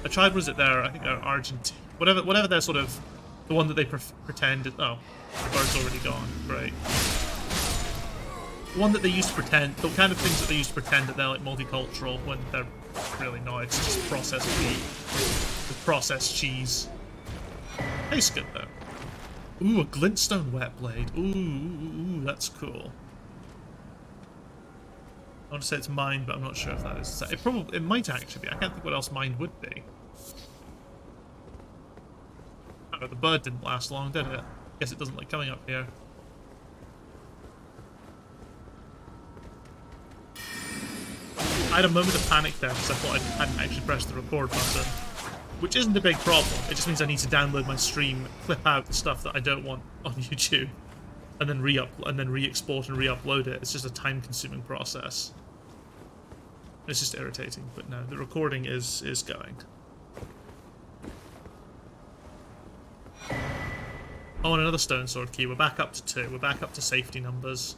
I tried, was it there? I think they're Argentine. Whatever they're sort of... The one that they pretend... Oh, the bird's already gone. Great. One that they used to pretend, the kind of things that they used to pretend that they're like multicultural when they're really not. It's just processed meat with processed cheese. Tastes good though. Ooh, a glintstone wet blade. Ooh, that's cool. I want to say it's mined, but I'm not sure if that is. It might actually be. I can't think what else mined would be. Oh, the bird didn't last long, did it? Guess it doesn't like coming up here. I had a moment of panic there because I thought I hadn't actually pressed the record button, which isn't a big problem. It just means I need to download my stream, clip out the stuff that I don't want on YouTube, and then re-export and re-upload it. It's just a time-consuming process. It's just irritating, but no, the recording is going. Oh, and another stone sword key. We're back up to 2. We're back up to safety numbers.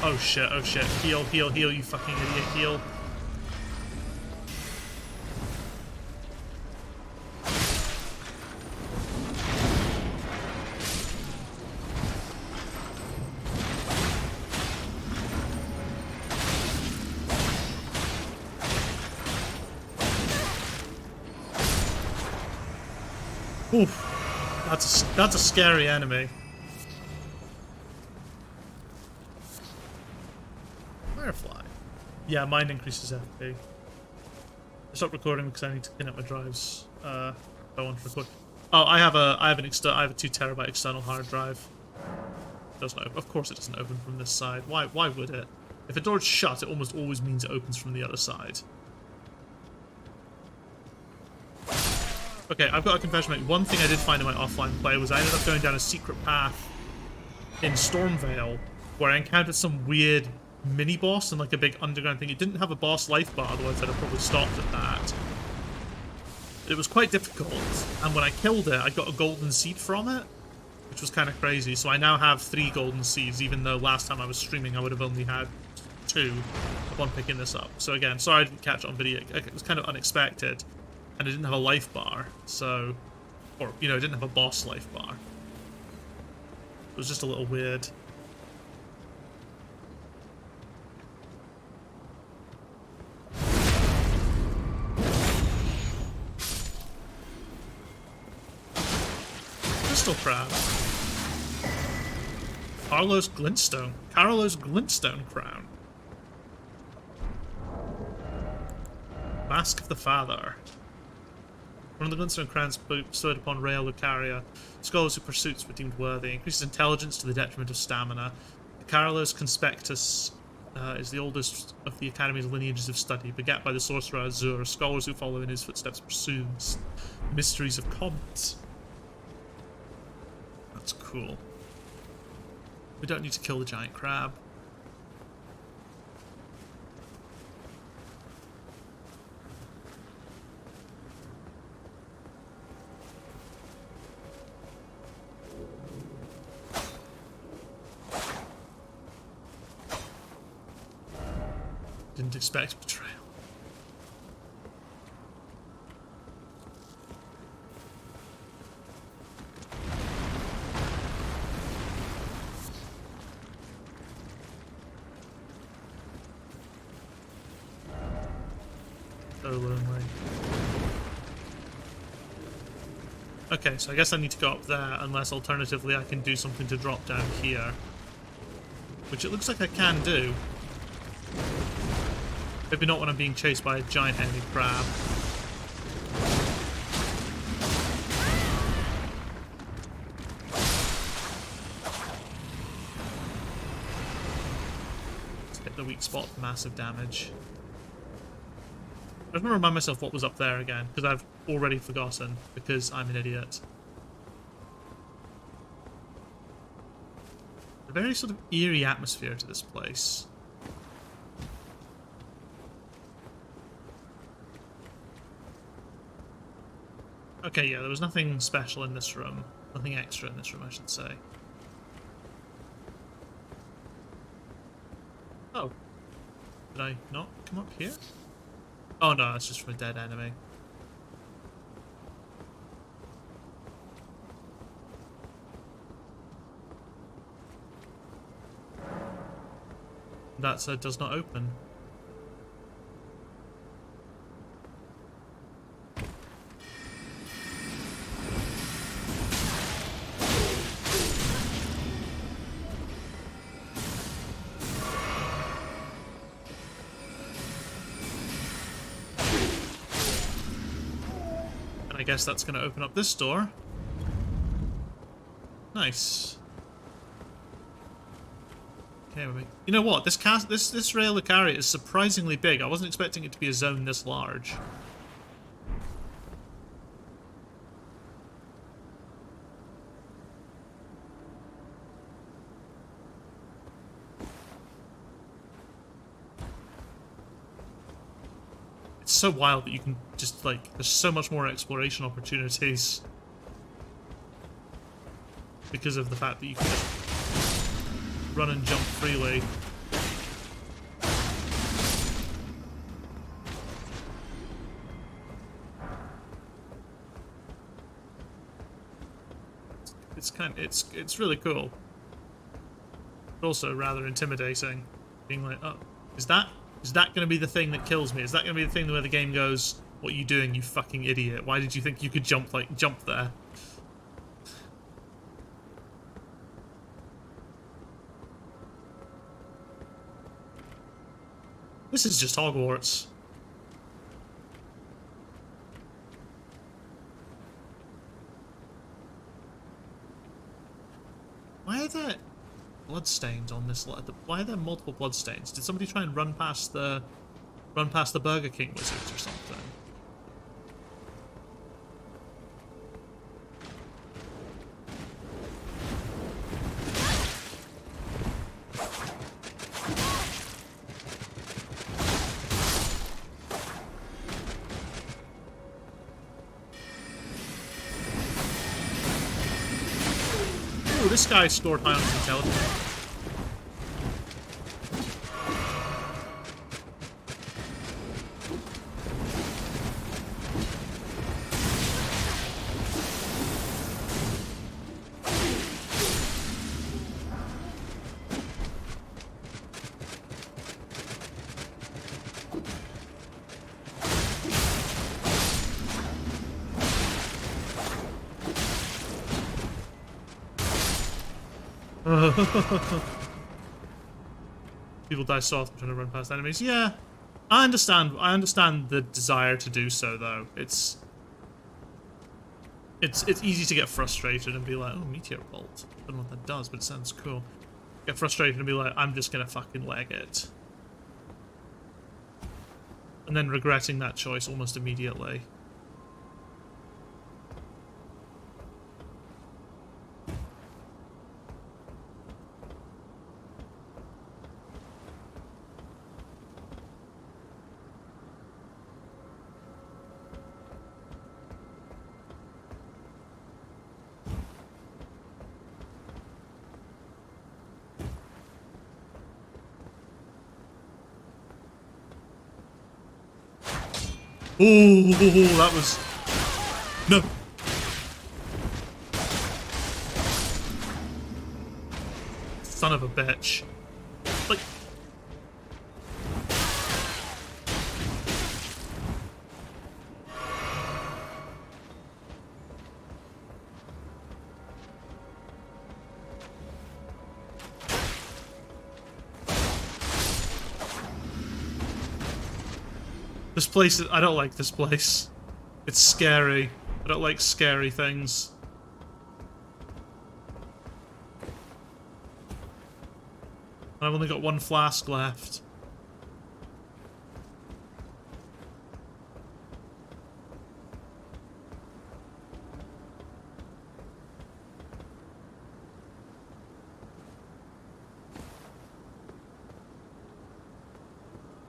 Oh shit, oh shit. Heal, heal, heal, you fucking idiot, heal. Oof. That's a scary enemy. Firefly. Yeah, mine increases FP. I stopped recording because I need to clean up my drives. I want to record. Oh, I have a 2 TB external hard drive. Doesn't open. Of course, it doesn't open from this side. Why would it? If a door's shut, it almost always means it opens from the other side. Okay, I've got a confession to make. One thing I did find in my offline play was I ended up going down a secret path in Stormvale where I encountered some weird mini-boss and like a big underground thing. It didn't have a boss life bar, otherwise I'd have probably stopped at that. It was quite difficult, and when I killed it, I got a golden seed from it, which was kind of crazy. So I now have 3 golden seeds, even though last time I was streaming I would have only had 2 upon picking this up. So again, sorry I didn't catch it on video. It was kind of unexpected, and it didn't have a life bar, so... Or, you know, it didn't have a boss life bar. It was just a little weird. Crystal crab. Carlos Glintstone crown. Mask of the Father. One of the Glintstone crowns bestowed upon Raya Lucaria. Scholars who pursuits were deemed worthy. Increases intelligence to the detriment of stamina. The Carolus Conspectus is the oldest of the Academy's lineages of study. Begat by the sorcerer Azur, scholars who follow in his footsteps pursue the mysteries of comets. That's cool. We don't need to kill the giant crab. Didn't expect betrayal. So lonely. Okay, so I guess I need to go up there, unless alternatively I can do something to drop down here. Which it looks like I can do. Maybe not when I'm being chased by a giant enemy crab. Let's hit the weak spot for massive damage. I just want to remind myself what was up there again, because I've already forgotten, because I'm an idiot. A very sort of eerie atmosphere to this place. Okay, yeah, there was nothing special in this room. Nothing extra in this room, I should say. Oh. Did I not come up here? Oh no, it's just from a dead enemy. That does not open. I guess that's going to open up this door. Nice. Okay, you know what? This Raya Lucaria is surprisingly big. I wasn't expecting it to be a zone this large. It's so wild that you can just, like, there's so much more exploration opportunities because of the fact that you can just run and jump freely. It's really cool, but also rather intimidating. Being like, oh, is that going to be the thing that kills me? Is that going to be the thing where the game goes, "What are you doing, you fucking idiot? Why did you think you could jump there?" This is just Hogwarts. Why are there bloodstains on this? Why are there multiple bloodstains? Did somebody try and run past the Burger King wizards or something? Ooh, this guy scored high on his intelligence. People die so often trying to run past enemies. Yeah, I understand. I understand the desire to do so, though. It's easy to get frustrated and be like, "Oh, meteor bolt. I don't know what that does, but it sounds cool." Get frustrated and be like, "I'm just gonna fucking leg it," and then regretting that choice almost immediately. Oh, that was... No! Son of a bitch. Like... This place, I don't like this place. It's scary. I don't like scary things. I've only got one flask left.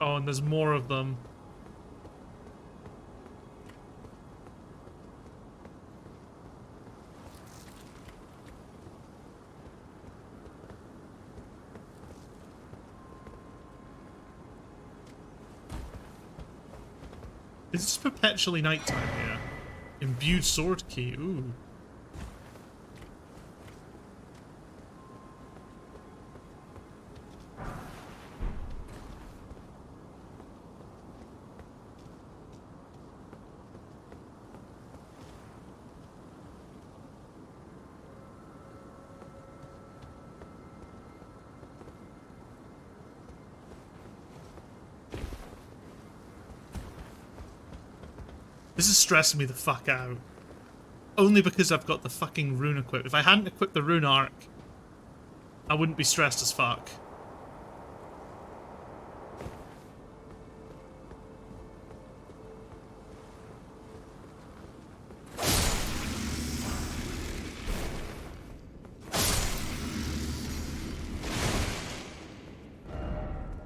Oh, and there's more of them. It's just perpetually nighttime here. Imbued sword key, ooh. This is stressing me the fuck out. Only because I've got the fucking rune equipped. If I hadn't equipped the rune arc, I wouldn't be stressed as fuck.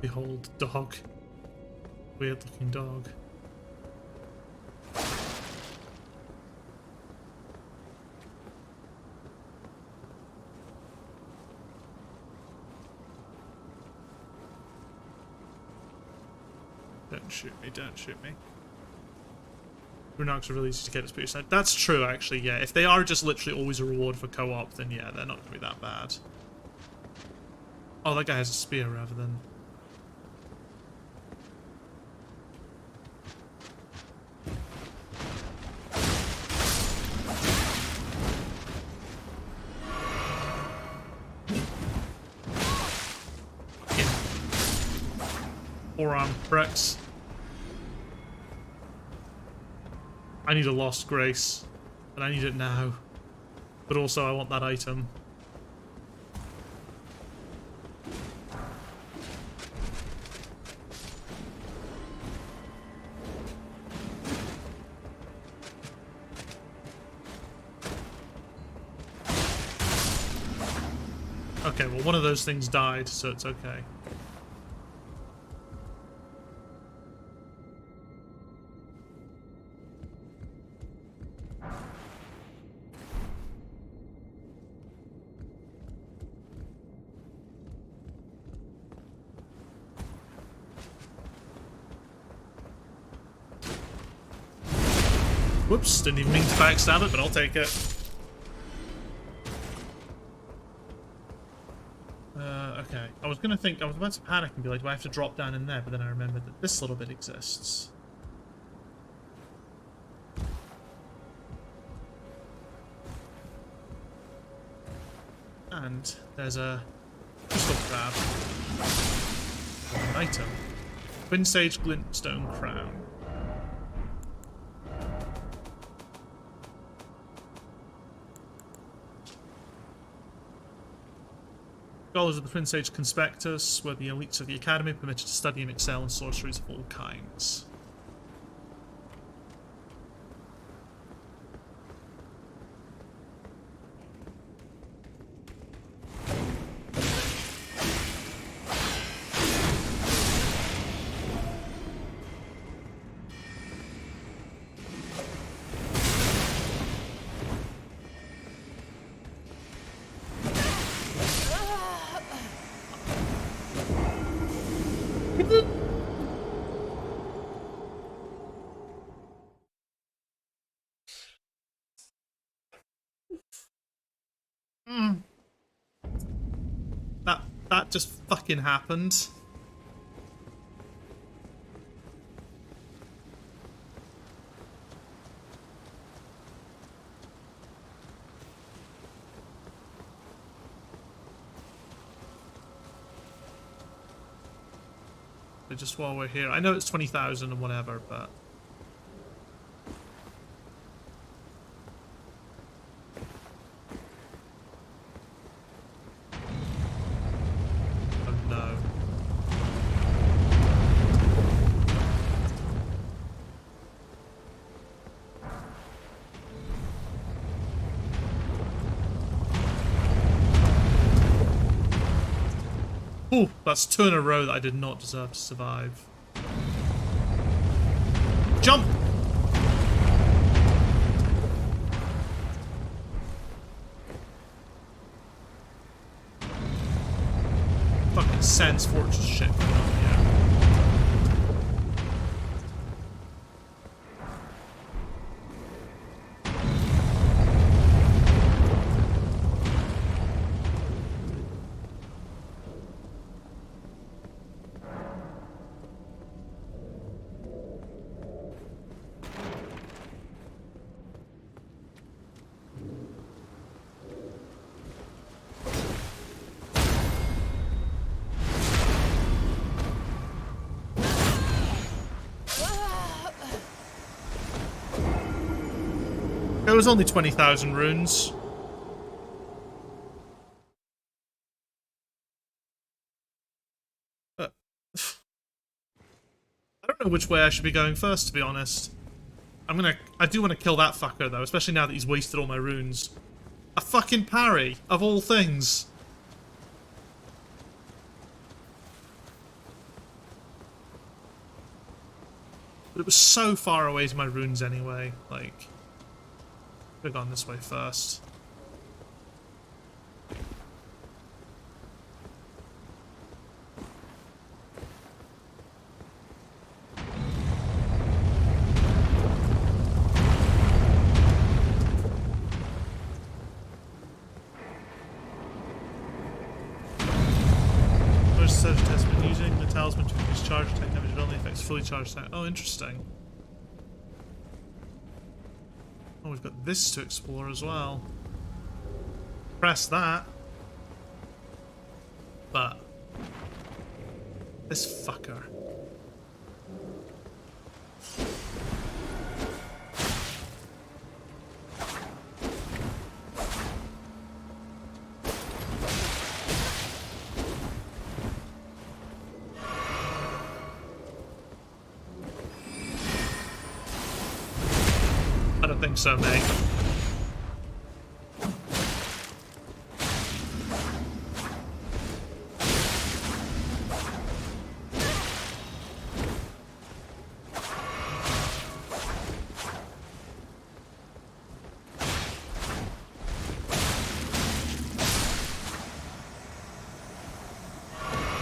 Behold, dog. Weird looking dog. Don't shoot me, don't shoot me. Rune arcs are really easy to get at speed side. That's true, actually, yeah. If they are just literally always a reward for co-op, then yeah, they're not going to be that bad. Oh, that guy has a spear rather than... Forearm bricks. I need a Lost Grace, and I need it now. But also I want that item. Okay, well one of those things died, so it's okay. Whoops, didn't even mean to backstab it, but I'll take it. Okay. I was about to panic and be like, do I have to drop down in there? But then I remembered that this little bit exists. And there's a crystal crab. An item. Twin Sage Glintstone Crown. Scholars of the Twin Sage Conspectus were the elites of the Academy, permitted to study and excel in sorceries of all kinds. That just fucking happened. So just while we're here, I know it's 20,000 and whatever, but ooh, that's 2 in a row that I did not deserve to survive. Jump! Fucking Sans Fortress shit going on here. It was only 20,000 runes. I don't know which way I should be going first, to be honest. I do want to kill that fucker, though, especially now that he's wasted all my runes. A fucking parry, of all things. But it was so far away to my runes anyway, like... Could have gone this way first. charged attack damage, it only affects fully charged attack. Oh, interesting. Oh, we've got this to explore as well. Press that. But this fucker. I don't think so, mate.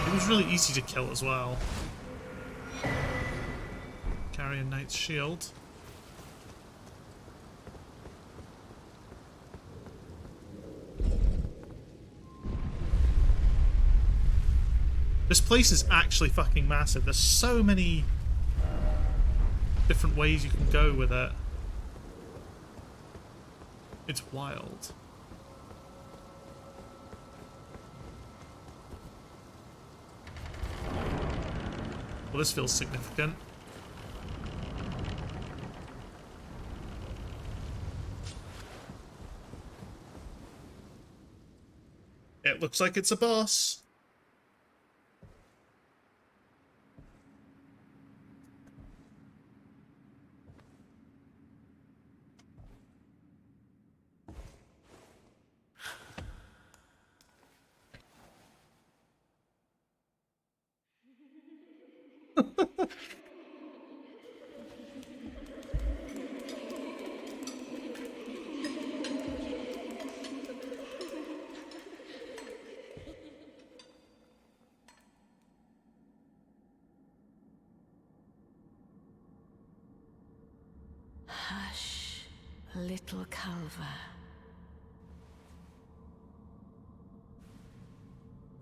It was really easy to kill as well. Carry a knight's shield. This place is actually fucking massive. There's so many different ways you can go with it. It's wild. Well, this feels significant. It looks like it's a boss. Hush, little Calva.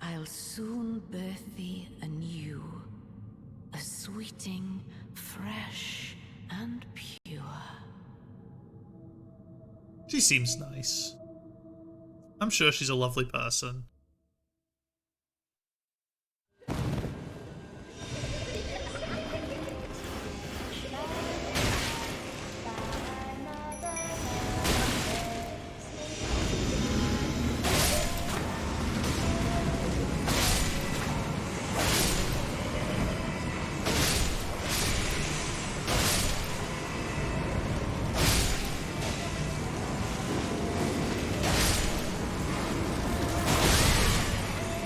I'll soon birth thee anew, a sweeting, fresh and pure. She seems nice. I'm sure she's a lovely person.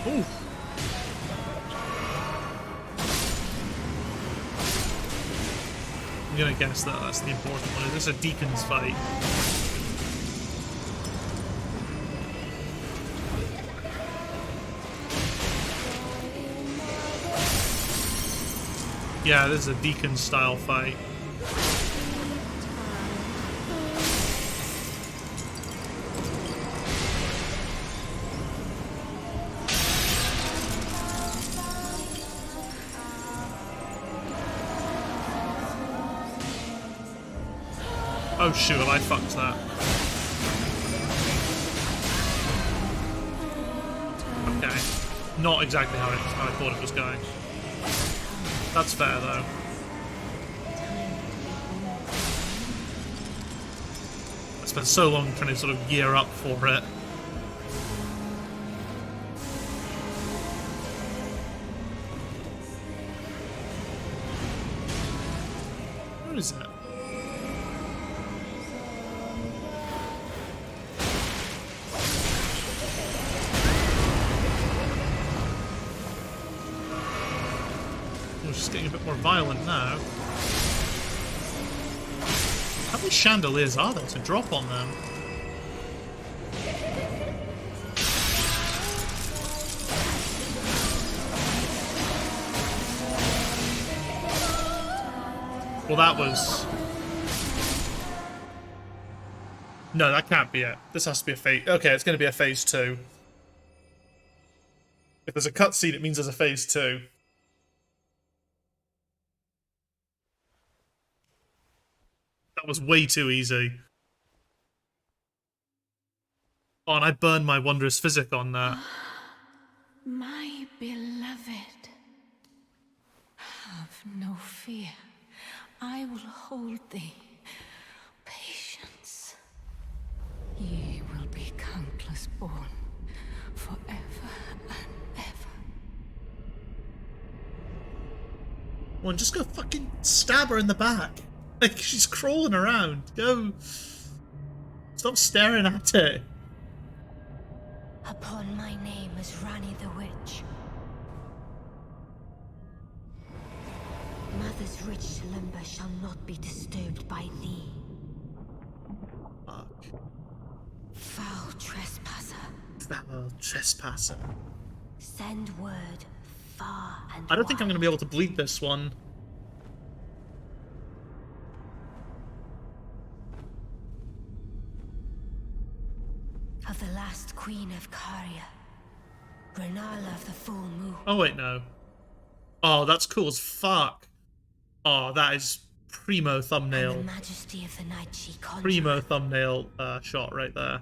Ooh. I'm gonna guess that that's the important one. Is this a deacon's fight? Yeah, this is a deacon style fight. Oh shoot, have I fucked that? Okay. Not exactly how I thought it was going. That's fair though. I spent so long trying to sort of gear up for it. Where is it? Just getting a bit more violent now. How many chandeliers are there to drop on them? Well, that was... No, that can't be it. This has to be a phase... Okay, it's going to be a phase 2. If there's a cutscene, it means there's a phase 2. That was way too easy. Oh, and I burned my wondrous physic on that. My beloved, have no fear. I will hold thee. Patience. Ye will be countless born, forever and ever. Well, just go fucking stab her in the back. Like, she's crawling around. Go. Stop staring at it. Upon my name as Rani the Witch. Mother's rich limber shall not be disturbed by thee. Fuck. Foul trespasser. Foul trespasser. Send word far and I don't think I'm wide. going to be able to bleed this one. Of the last queen of Caria, Renala of the full moon. Oh, wait, no. Oh, that's cool as fuck. Oh, that is primo And thumbnail. the majesty of the night she conjured. Primo thumbnail shot right there.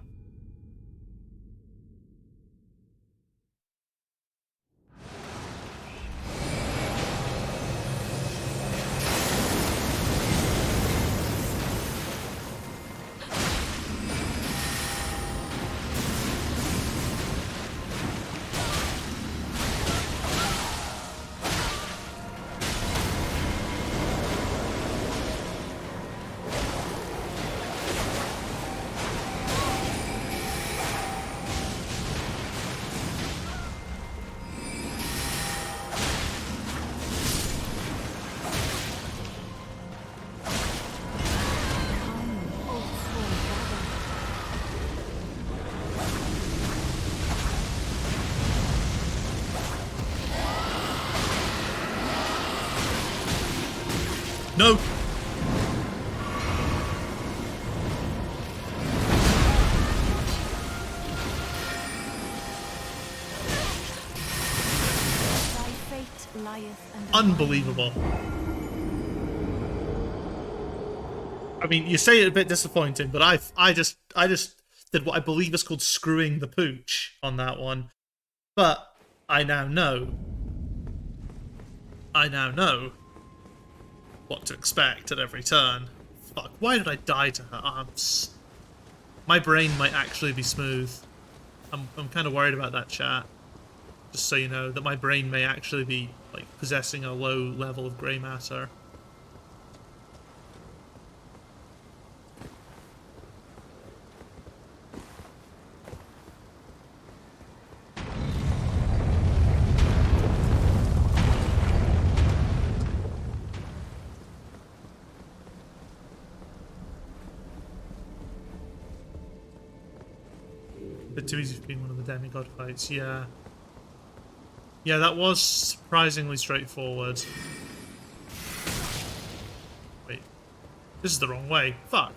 No! Thy fate lieth under Unbelievable. I mean, you say it a bit disappointing, but I just did what I believe is called screwing the pooch on that one. But I now know what to expect at every turn. Fuck, why did I die to her arms? My brain might actually be smooth. I'm kind of worried about that, chat. Just so you know, that my brain may actually be, like, possessing a low level of grey matter. Bit too easy for being one of the demigod fights, yeah. Yeah, that was surprisingly straightforward. Wait. This is the wrong way. Fuck.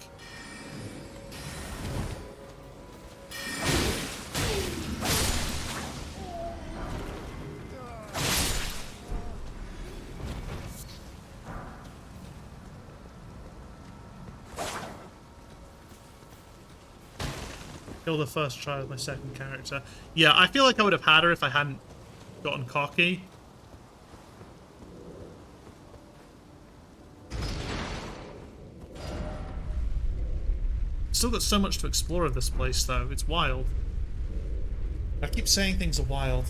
Kill the first try with my second character. Yeah, I feel like I would have had her if I hadn't gotten cocky. Still got so much to explore of this place, though. It's wild. I keep saying things are wild.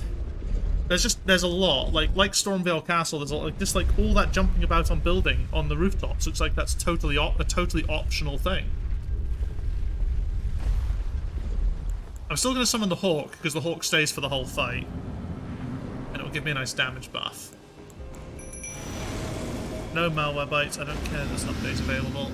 There's a lot. Like Stormvale Castle, there's just like all that jumping about on building on the rooftops. Looks like that's totally a totally optional thing. I'm still going to summon the Hawk, because the Hawk stays for the whole fight. And it'll give me a nice damage buff. No malware bites, I don't care, there's an update available.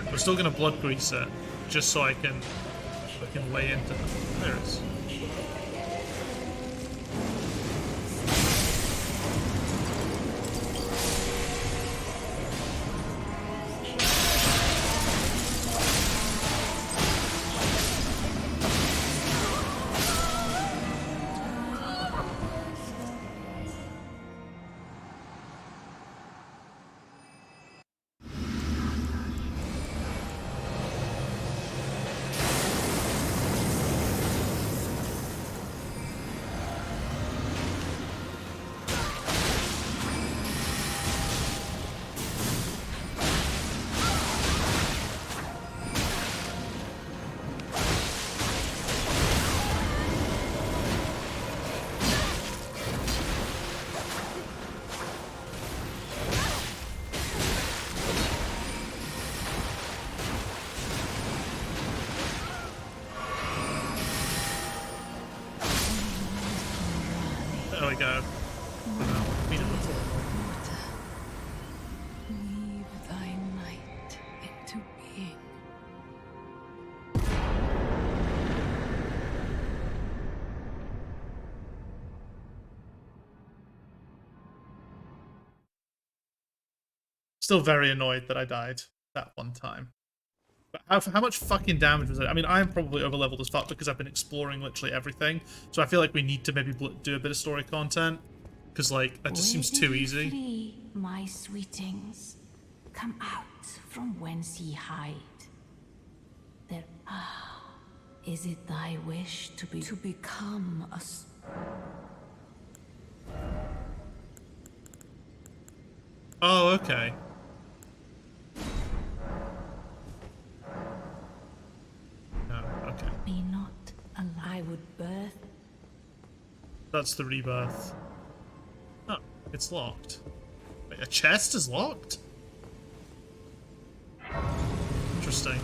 I'm still gonna blood grease it, just so I can lay into them. There it is. I go? Queen of the Fall. Weave thy might into being. Still very annoyed that I died that one time. But how much fucking damage was it? I mean, I am probably overleveled as fuck because I've been exploring literally everything. So I feel like we need to maybe do a bit of story content. Because, like, that just seems too easy. Flee, my sweetings. Come out from whence ye hide. There, is it thy wish to become a... Oh, okay. No, okay. Be not alive. I would birth. That's the rebirth. Oh, it's locked. Wait, a chest is locked? Interesting.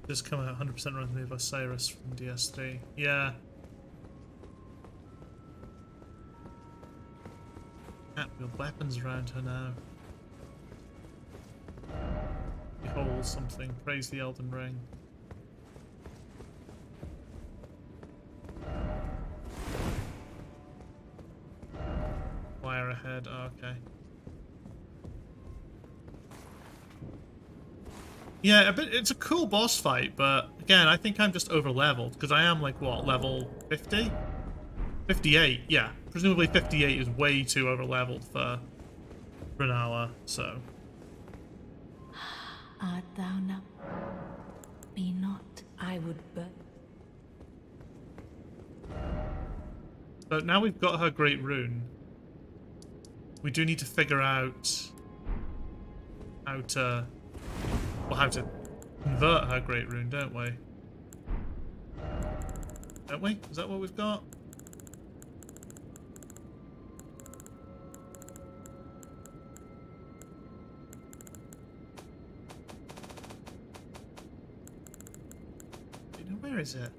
Just come out 100% runs me by Cyrus from DS3. Yeah. Can't wield weapons around her now. Behold something. Praise the Elden Ring. Wire ahead. Oh, okay. Yeah, it's a cool boss fight, but again, I think I'm just over leveled because I am like what, level 50? 58, yeah. Presumably 58 is way too over leveled for an hour, so. Art thou not? Be not, I would birth. So now we've got her great rune. We do need to figure out how to convert her great rune, don't we? Don't we? Is that what we've got? You know, where is it?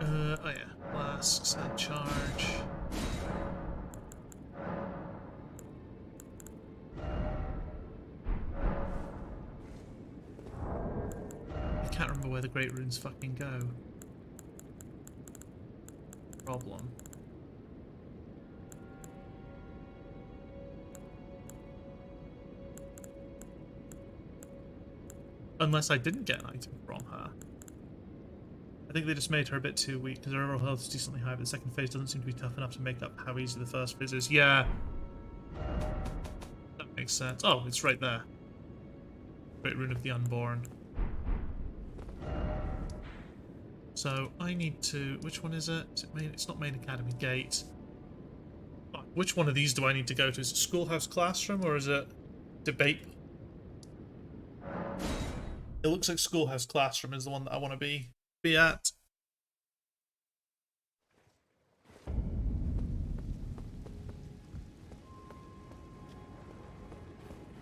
Oh yeah, flasks and charge. I can't remember where the great runes fucking go. Problem. Unless I didn't get an item from her. I think they just made her a bit too weak because her overall health is decently high, but the second phase doesn't seem to be tough enough to make up how easy the first phase is. Yeah. That makes sense. Oh, it's right there. Great Rune of the Unborn. So I need to... Which one is it? Is it main? It's not Main Academy Gate. Oh, which one of these do I need to go to? Is it Schoolhouse Classroom or is it Debate? It looks like Schoolhouse Classroom is the one that I want to be at.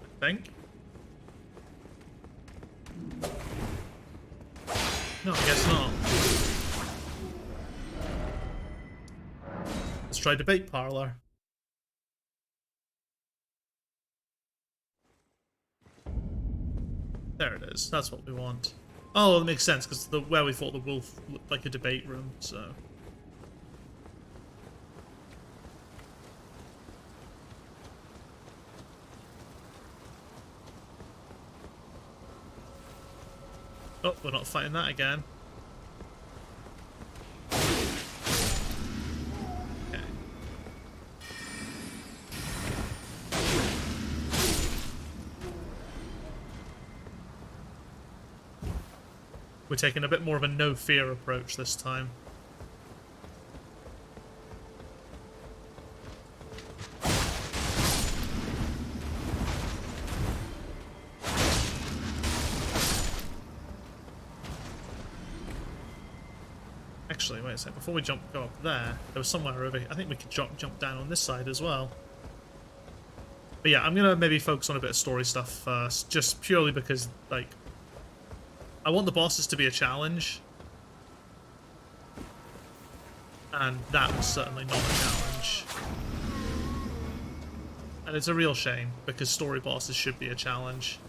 I think. No, I guess not. Let's try Debate Parlor. There it is. That's what we want. Oh, that makes sense, because where we thought the wolf looked like a debate room, so... Oh, we're not fighting that again. Okay. We're taking a bit more of a no-fear approach this time. Actually, wait a second. Before we go up there was somewhere over here. I think we could jump down on this side as well. But yeah, I'm gonna maybe focus on a bit of story stuff first, just purely because, like, I want the bosses to be a challenge. And that was certainly not a challenge. And it's a real shame, because story bosses should be a challenge.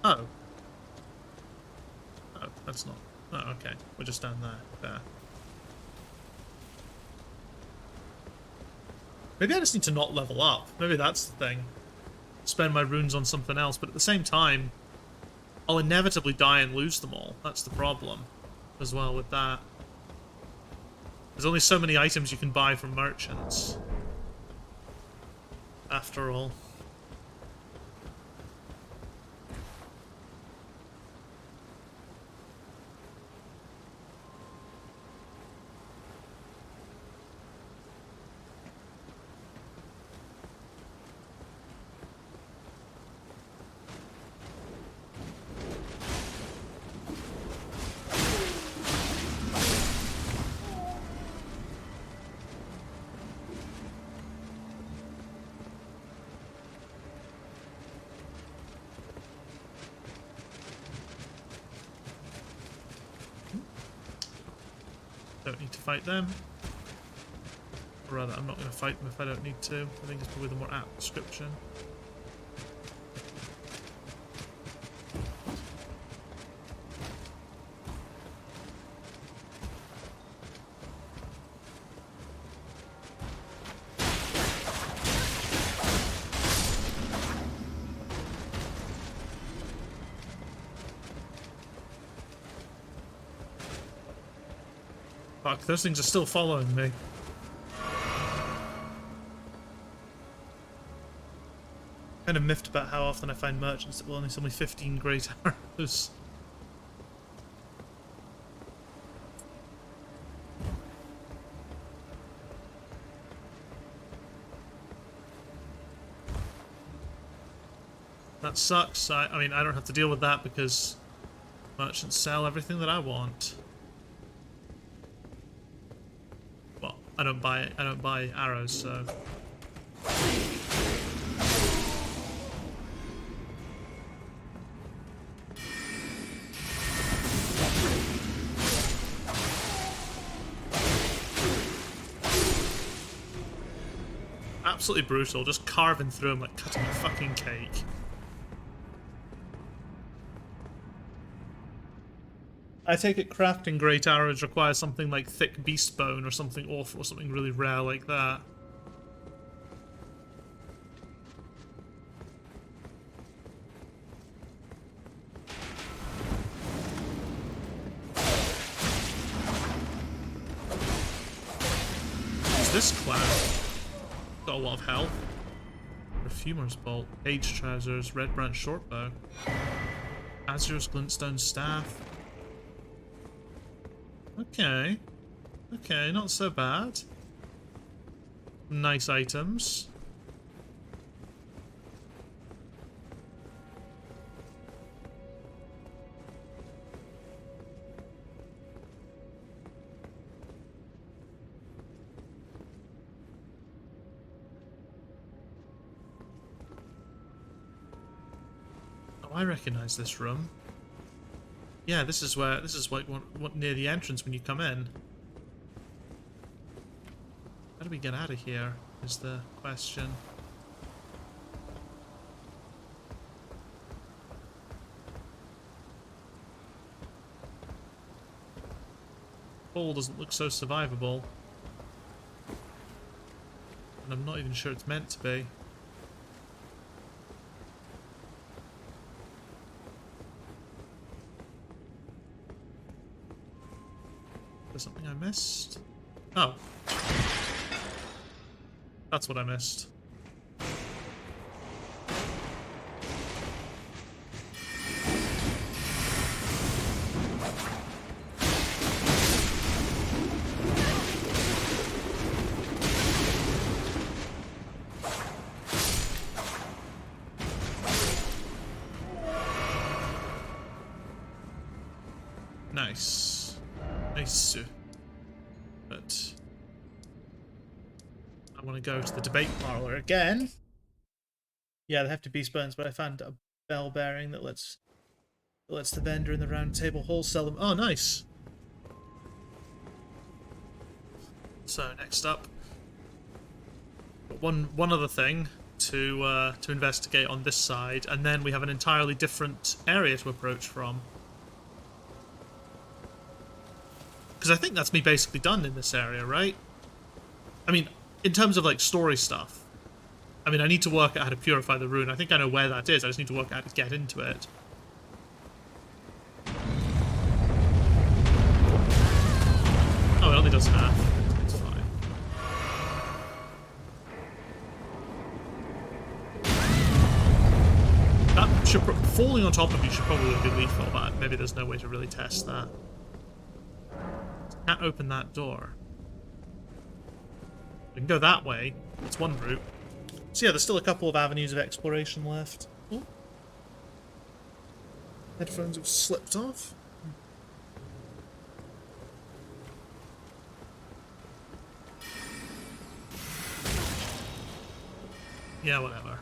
Oh. Oh, that's not... Oh, okay. We're just down there. Maybe I just need to not level up. Maybe that's the thing. Spend my runes on something else, but at the same time, I'll inevitably die and lose them all. That's the problem as well with that. There's only so many items you can buy from merchants, after all. Don't need to fight them. Or rather, I'm not going to fight them if I don't need to. I think it's probably the more apt description. Fuck, those things are still following me. Kind of miffed about how often I find merchants that will only sell me 15 great arrows. That sucks. I mean, I don't have to deal with that because merchants sell everything that I want. Well, I don't buy arrows, so. Absolutely brutal, just carving through them like cutting a fucking cake. I take it crafting great arrows requires something like thick beast bone or something awful, or something really rare like that. Who's this clown? Got a lot of health. Perfumer's bolt, page trousers, red branch shortbow, Azur's glintstone staff. Okay. Okay, not so bad. Nice items. Oh, I recognize this room. Yeah, this is like what near the entrance when you come in. How do we get out of here is the question. Hall doesn't look so survivable. And I'm not even sure it's meant to be. There's something I missed? Oh. That's what I missed. Nice. Nice. But I want to go to the debate parlor again. Yeah, they have to beast bones, but I found a bell bearing that lets the vendor in the round table hall sell them. Oh, nice. So next up, one other thing to investigate on this side, and then we have an entirely different area to approach from. Because I think that's me basically done in this area, right? I mean, in terms of like story stuff. I mean, I need to work out how to purify the rune. I think I know where that is. I just need to work out how to get into it. Oh, it only does half. It's fine. That should falling on top of you should probably be lethal, but maybe there's no way to really test that. Can't open that door. We can go that way. That's one route. So yeah, there's still a couple of avenues of exploration left. Oh. Headphones have slipped off. Yeah, whatever.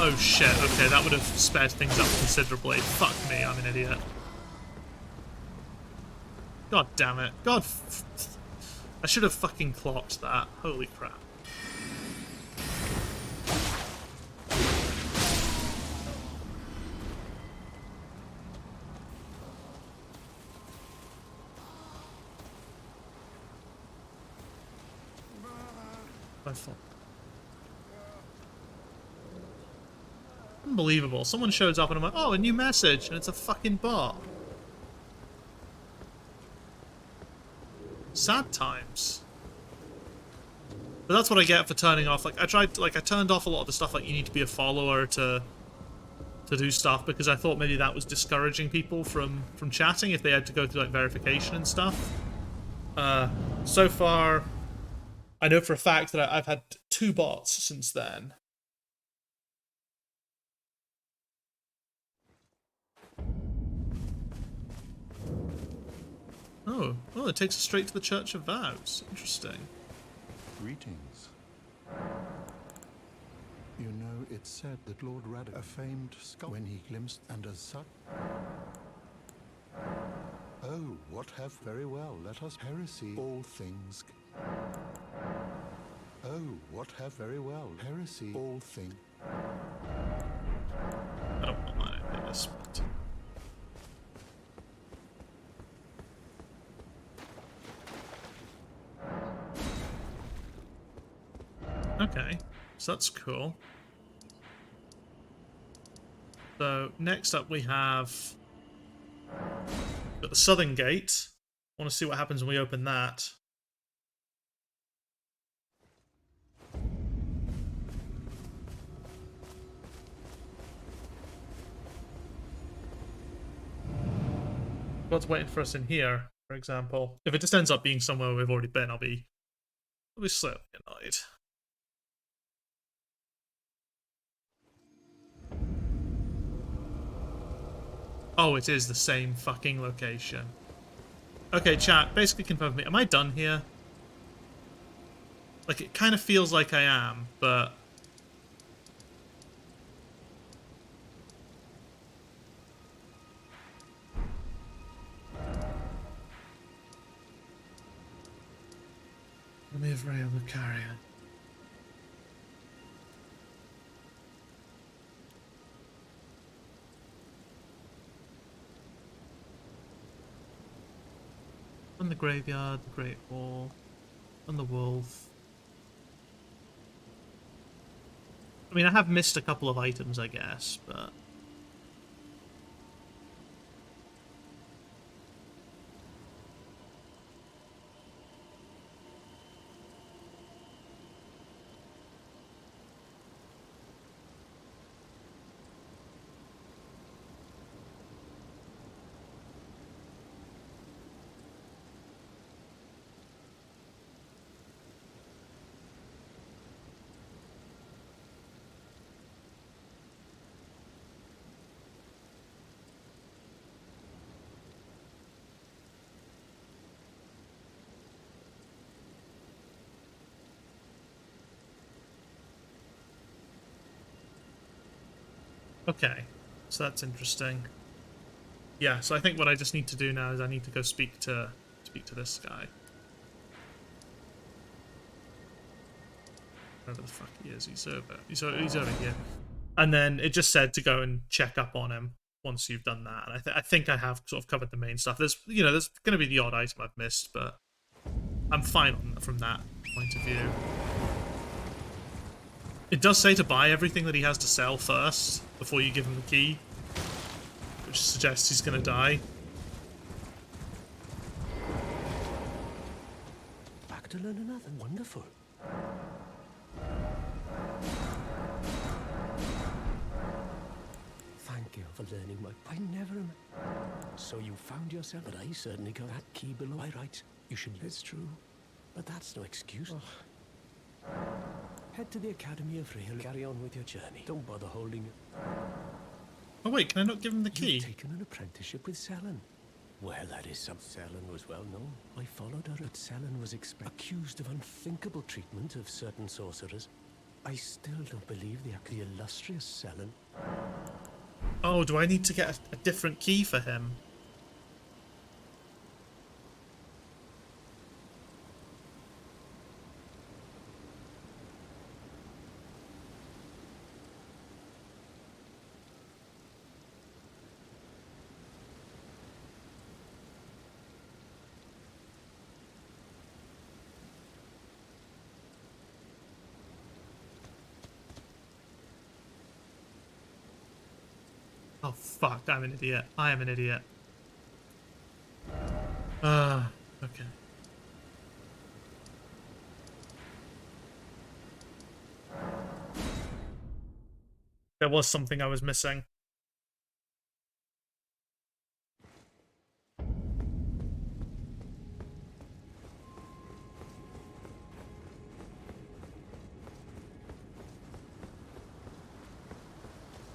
Oh shit, okay, that would have sped things up considerably. Fuck me, I'm an idiot. God damn it. God, I should have fucking clocked that. Holy crap. My fault. Unbelievable. Someone shows up and I'm like, oh, a new message, and it's a fucking bot. Sad times. But that's what I get for turning off. Like, I turned off a lot of the stuff like you need to be a follower to do stuff because I thought maybe that was discouraging people from chatting if they had to go through like verification and stuff. So far, I know for a fact that I've had 2 bots since then. Oh, it takes us straight to the Church of Vows. Interesting. Greetings. You know, it's said that Lord Radek, a famed sculptor, when he glimpsed, and as such... Oh, what have... Very well, let us heresy all things... Oh, what have... Very well, heresy all things... I don't want mine in this, but... Okay, so that's cool. So next up we have got the southern gate. I want to see what happens when we open that. What's waiting for us in here, for example? If it just ends up being somewhere we've already been, I'll be slightly annoyed. Oh, it is the same fucking location. Okay, chat, basically confirm for me. Am I done here? Like, it kind of feels like I am, but... Academy of Raya Lucaria. On the graveyard, the Great Wall, on the wolf. I mean, I have missed a couple of items, I guess, but... Okay, so that's interesting. Yeah, so I think what I just need to do now is I need to go speak to this guy. Wherever the fuck he is, he's over here. And then it just said to go and check up on him once you've done that. And I think I have sort of covered the main stuff. There's there's going to be the odd item I've missed, but I'm fine from that point of view. It does say to buy everything that he has to sell first before you give him the key, which suggests he's going to die. Back to learn another. Wonderful. Thank you for learning my... I never... So you found yourself, but I certainly got that key below. By right, you should... It's true, but that's no excuse. Oh. Head to the Academy of Raya Lucaria. Carry on with your journey. Don't bother holding it. Oh wait, can I not give him the key? You've taken an apprenticeship with Selen. Well, that is some... Selen was well known. I followed her, but Selen was accused of unthinkable treatment of certain sorcerers. I still don't believe the illustrious Selen. Oh, do I need to get a different key for him? Oh fuck, I'm an idiot. I am an idiot. Okay. There was something I was missing.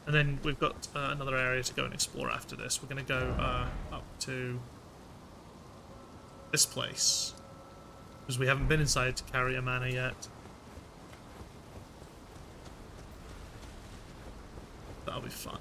And then we've got another area to go and explore after this. We're going to go up to this place, because we haven't been inside to carry a mana yet. That'll be fun.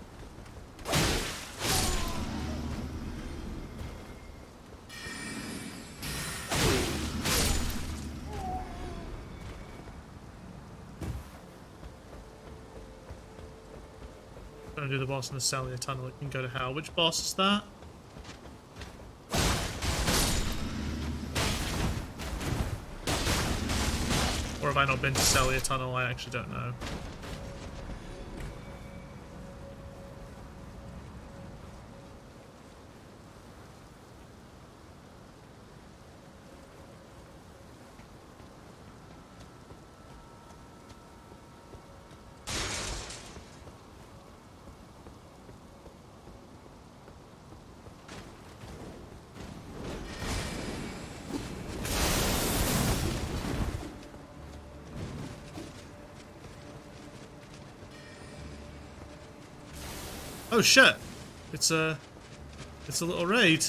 Don't do the boss in the cellular tunnel, it can go to hell. Which boss is that? Or have I not been to cellular tunnel? I actually don't know. Oh shit! It's a little raid.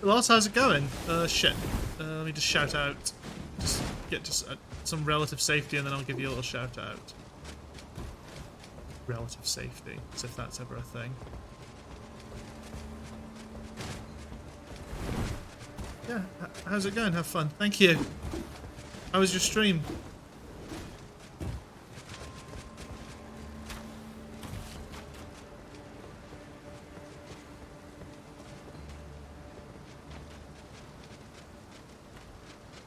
Lars, how's it going? Shit. Let me just shout out. Just get some relative safety, and then I'll give you a little shout out. Relative safety, as if that's ever a thing. Yeah, how's it going? Have fun. Thank you. How was your stream?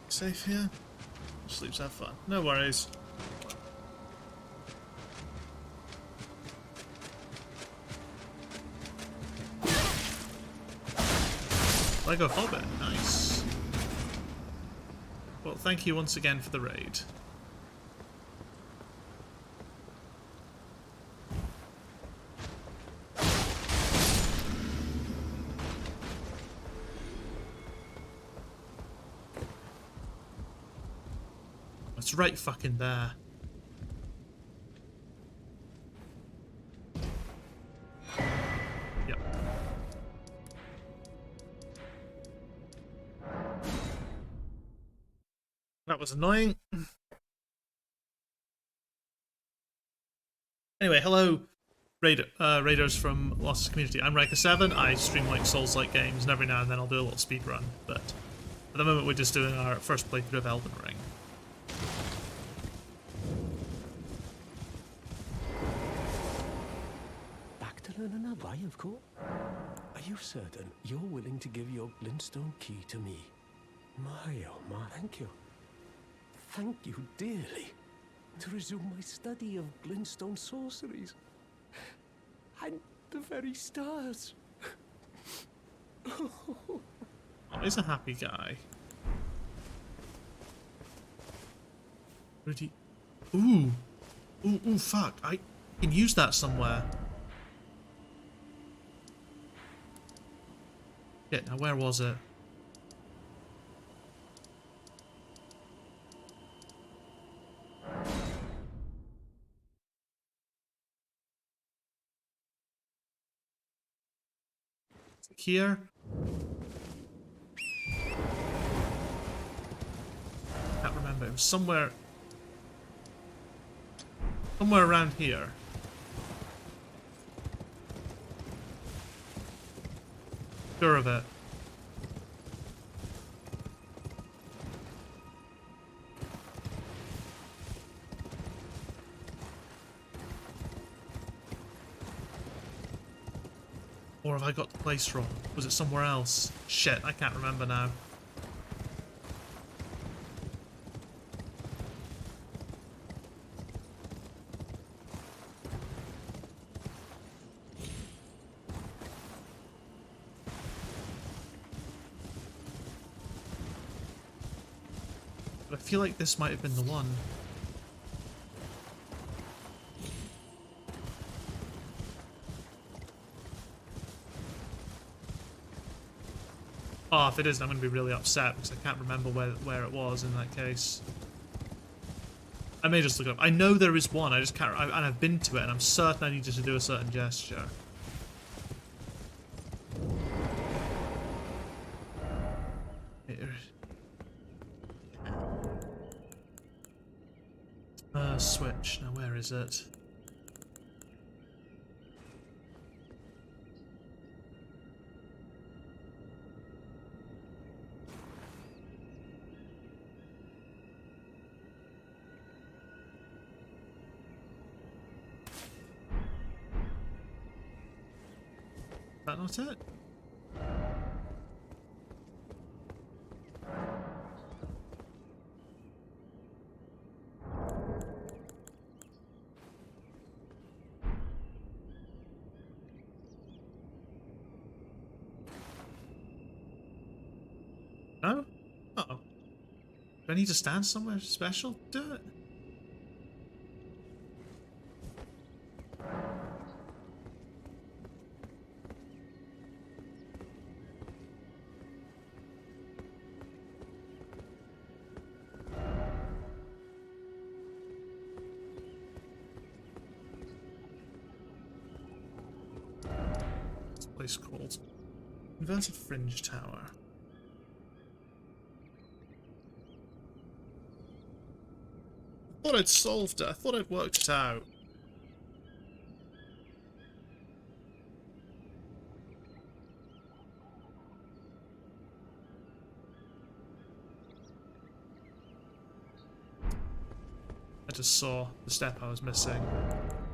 Safe here? Sleeps, have fun. No worries. Lego Hobbit, nice. Well, thank you once again for the raid. It's right fucking there. Yep. That was annoying. Anyway, Anyway, hello, raiders from Lost Community. I'm Riker7. I stream like Souls-like games, and every now and then I'll do a little speed run. But at the moment, we're just doing our first playthrough of Elden Ring. Back to learn another, why, of course. Are you certain you're willing to give your glintstone key to me? My, oh my, thank you. Thank you dearly. To resume my study of glintstone sorceries. And the very stars. Oh, he's a happy guy. Pretty. Ooh. Ooh, fuck. I can use that somewhere. Yeah, now where was it? Here? Can't remember. It was somewhere around here. Sure of it. Or have I got the place wrong? Was it somewhere else? Shit, I can't remember now. But I feel like this might have been the one. Oh, if it isn't, I'm going to be really upset because I can't remember where it was in that case. I may just look it up. I know there is one, I just can't... and I've been to it, and I'm certain I needed to do a certain gesture. Switch. Now, where is it? Is that not it? No? Uh-oh. Do I need to stand somewhere special to do it? What's the place called? Inverted Fringe Tower. I thought I'd solved it. I thought I'd worked it out. I just saw the step I was missing,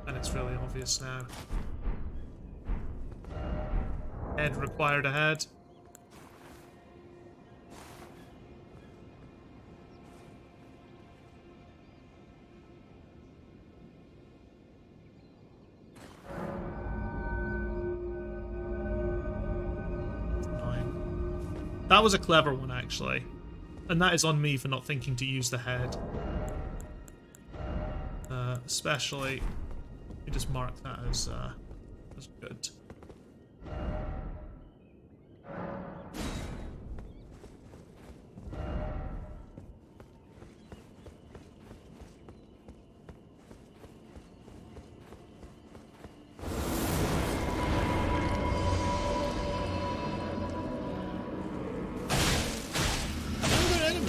and it's really obvious now. Head required a head. That was a clever one, actually. And that is on me for not thinking to use the head. Especially... Let me just mark that as good.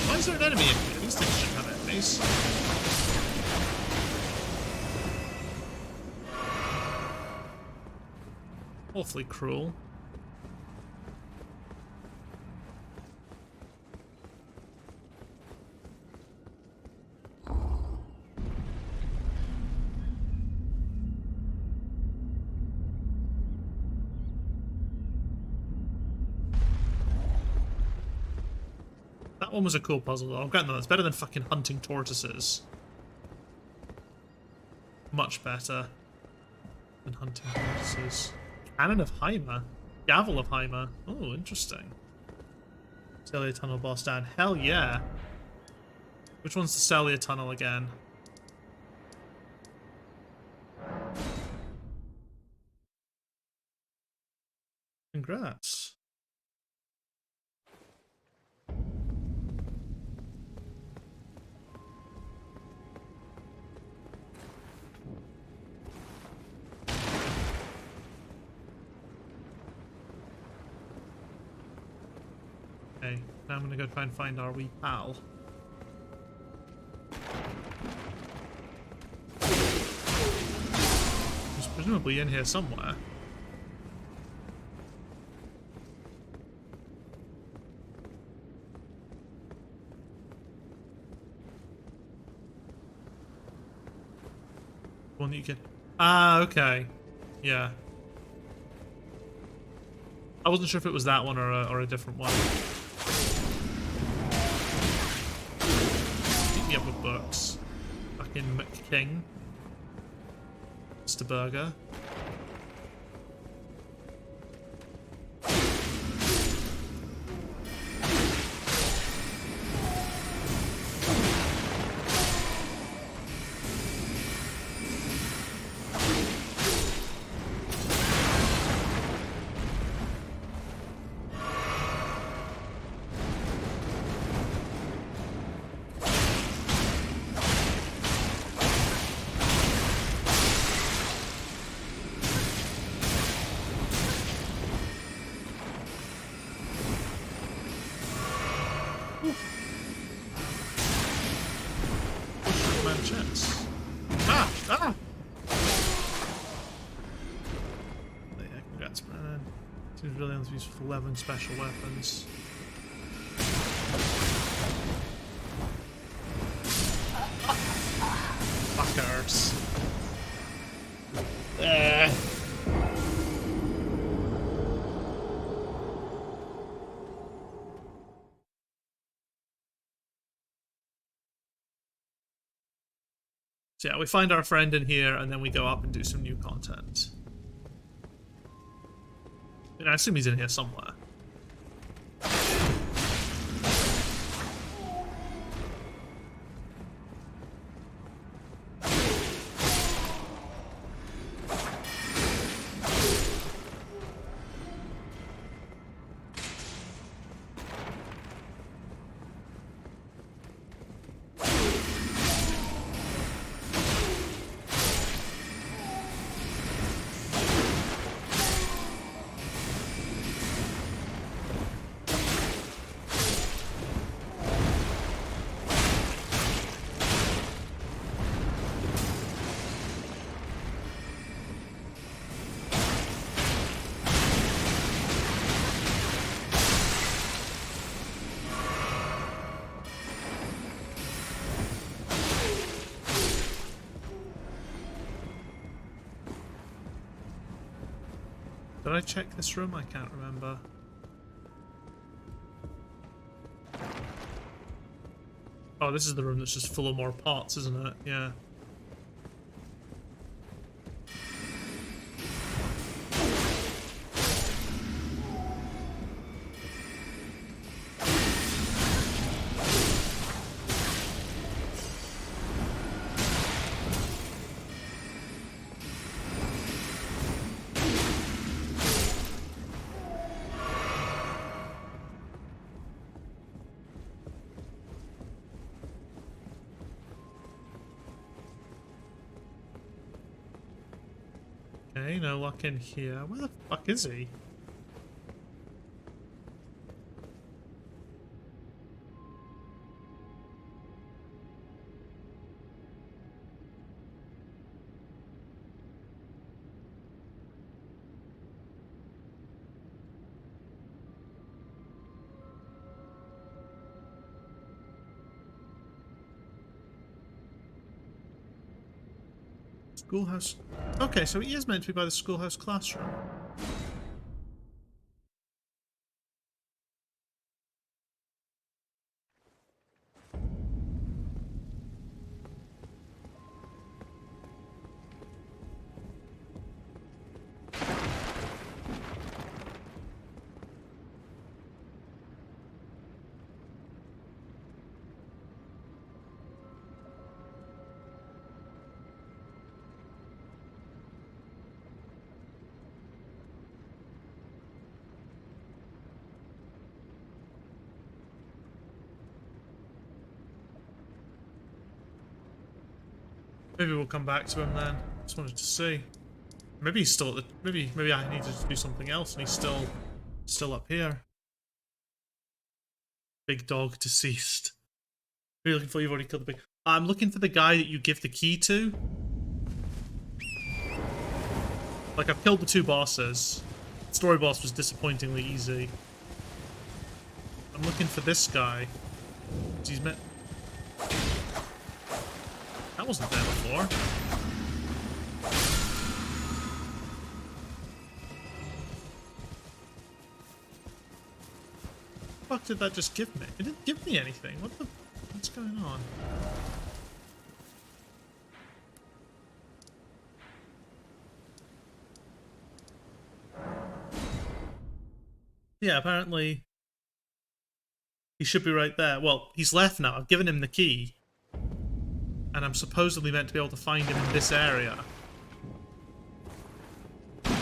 Why is there an enemy in here? These things shouldn't have enemies. Awfully cruel. That one was a cool puzzle though. I'm getting that. It's better than fucking hunting tortoises. Much better than hunting tortoises. Cannon of Hyma. Gavel of Hyma. Oh, interesting. Celia Tunnel boss down. Hell yeah. Which one's the Celia Tunnel again? Congrats. Okay, now I'm gonna go try and find our wee pal. He's presumably in here somewhere. One that you can... Ah, okay. Yeah. I wasn't sure if it was that one or a different one. Keep me up with books. Fucking McKing. Mr. Burger. Chance. Ah! Ah! But yeah, congrats, Brennan. Seems really used for 11 special weapons. Fuckers. So yeah, we find our friend in here, and then we go up and do some new content. And I assume he's in here somewhere. Did I check this room? I can't remember. Oh, this is the room that's just full of more parts, isn't it? Yeah. Okay, no luck in here. Where the fuck is he? Schoolhouse. Okay, so he is meant to be by the schoolhouse classroom. Maybe we'll come back to him then. Just wanted to see. Maybe he's still at the. Maybe I needed to do something else, and he's still up here. Big dog deceased. Who are you looking for? You've already killed the big. I'm looking for the guy that you give the key to. Like, I've killed the 2 bosses. The story boss was disappointingly easy. I'm looking for this guy. He's met. That wasn't there before. What the fuck did that just give me? It didn't give me anything. What's going on? Yeah, apparently he should be right there. Well, he's left now. I've given him the key. And I'm supposedly meant to be able to find him in this area. I've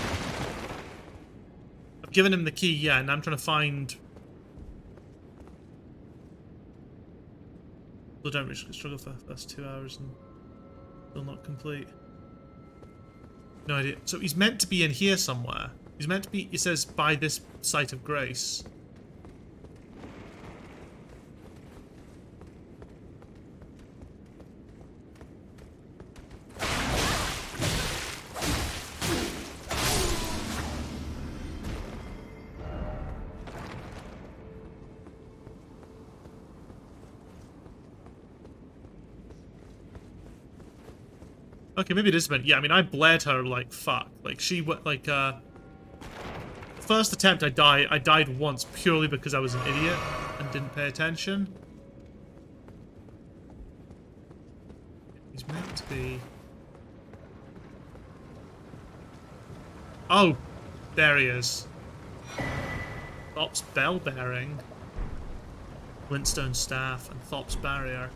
given him the key, yeah, and I'm trying to find... Still don't really struggle for the first 2 hours and still not complete. No idea. So he's meant to be in here somewhere. He's meant to be, it says, by this site of grace. Okay, maybe it is meant. Yeah, I mean, I bled her like fuck. Like, she went, like, first attempt I died once purely because I was an idiot and didn't pay attention. He's meant to be... Oh! There he is. Thop's bell bearing. Glintstone staff and Thop's barrier.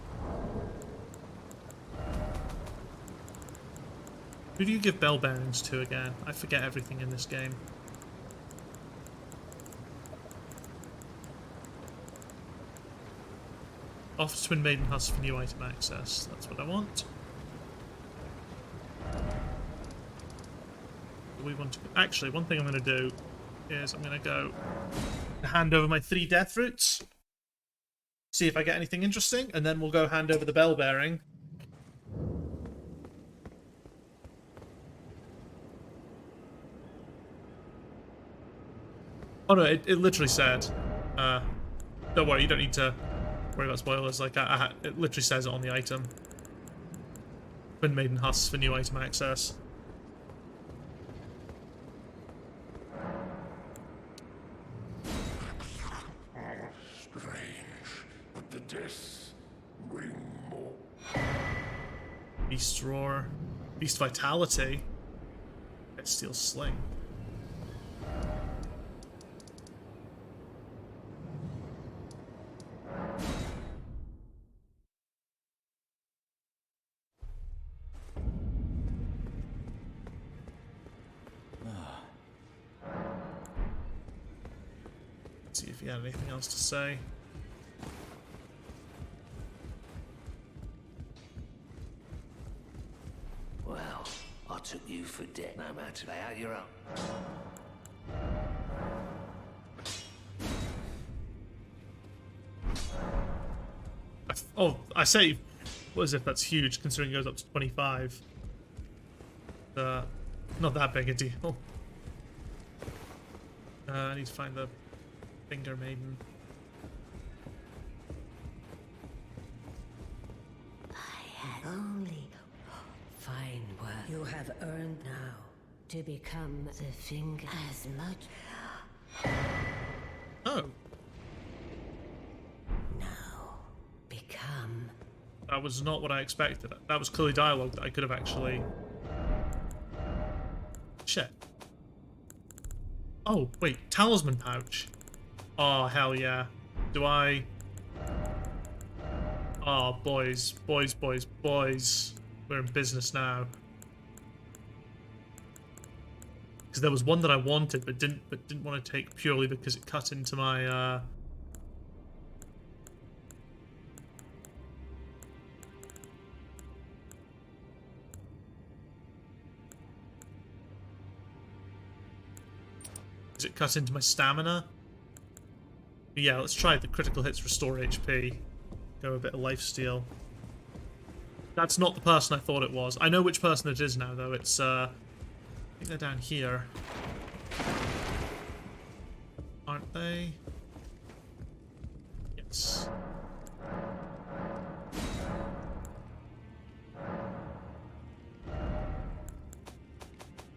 Who do you give bell bearings to again? I forget everything in this game. Off Twin Maiden Husk for new item access. That's what I want. We want to... Actually, one thing I'm going to do is I'm going to go hand over my 3 death roots. See if I get anything interesting, and then we'll go hand over the bell bearing. Oh no, it literally said, don't worry, you don't need to worry about spoilers, like, it literally says it on the item. Twin Maiden Husks for new item access. Strange, but the deaths bring more. Beast Roar. Beast Vitality. Steel Sling. See if he had anything else to say. Well, I took you for dead. No matter, lay out your own. Oh, I say, what as if that's huge considering it goes up to 25. Not that big a deal. I need to find the Finger Maiden. Only fine work. You have earned now to become the finger as much. Oh, Now, become. that was not what I expected. That was clearly dialogue that I could have actually... Shit. Oh, wait. Talisman pouch. Oh, hell yeah. Do I... Oh, boys. Boys, boys, boys. We're in business now. Because there was one that I wanted, but didn't want to take purely because it cut into my, Because it cut into my stamina. But yeah, let's try the critical hits restore HP. Go a bit of lifesteal. That's not the person I thought it was. I know which person it is now, though. It's, I think they're down here. Aren't they? Yes.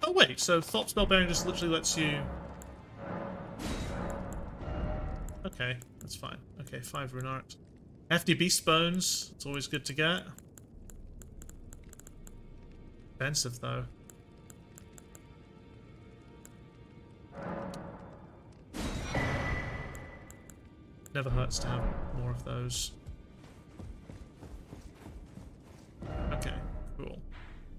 Oh wait, so Thought Spellbearing just literally lets you... Okay, that's fine. Okay, 5 rune art. Hefty beast bones, it's always good to get. Expensive though. Never hurts to have more of those. Okay, cool.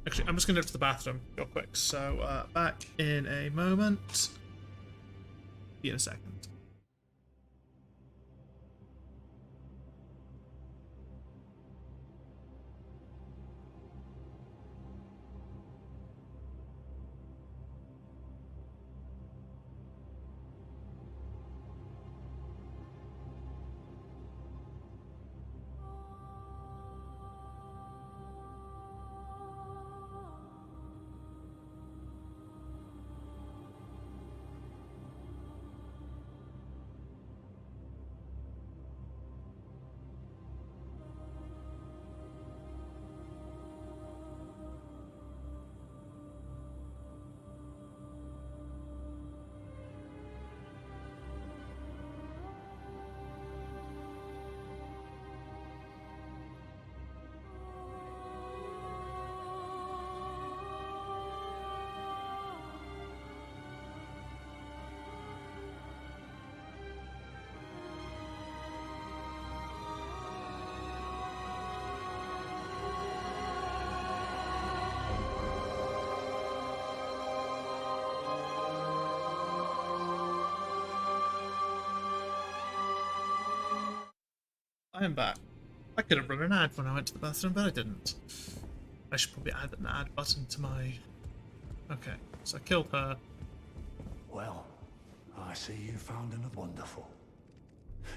Actually, I'm just gonna go to the bathroom real quick, so back in a moment. See you in a second. I am back. I could have run an ad when I went to the bathroom, but I didn't. I should probably add an ad button to my... Okay, so I killed her. Well, I see you found another wonderful.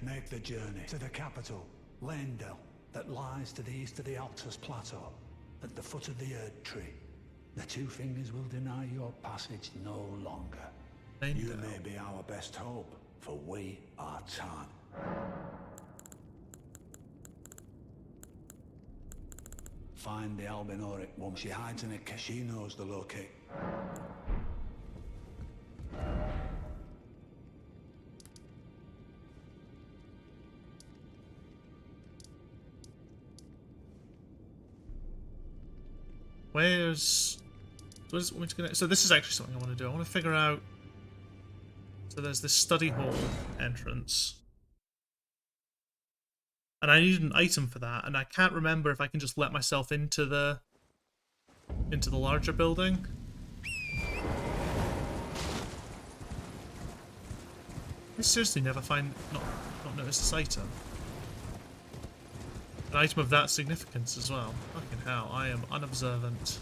Make the journey to the capital, Leyndell, that lies to the east of the Altus Plateau, at the foot of the Erd Tree. The Two Fingers will deny your passage no longer. Leyndell. You may be our best hope, for we are Tarn. Find the Albinoric woman. She hides in a cave. She knows the locate. Where's... What is it want me to get? So this is actually something I want to do. I want to figure out... So there's this study hall entrance. And I need an item for that, and I can't remember if I can just let myself into the larger building. I seriously never not notice this item. An item of that significance as well. Fucking hell, I am unobservant.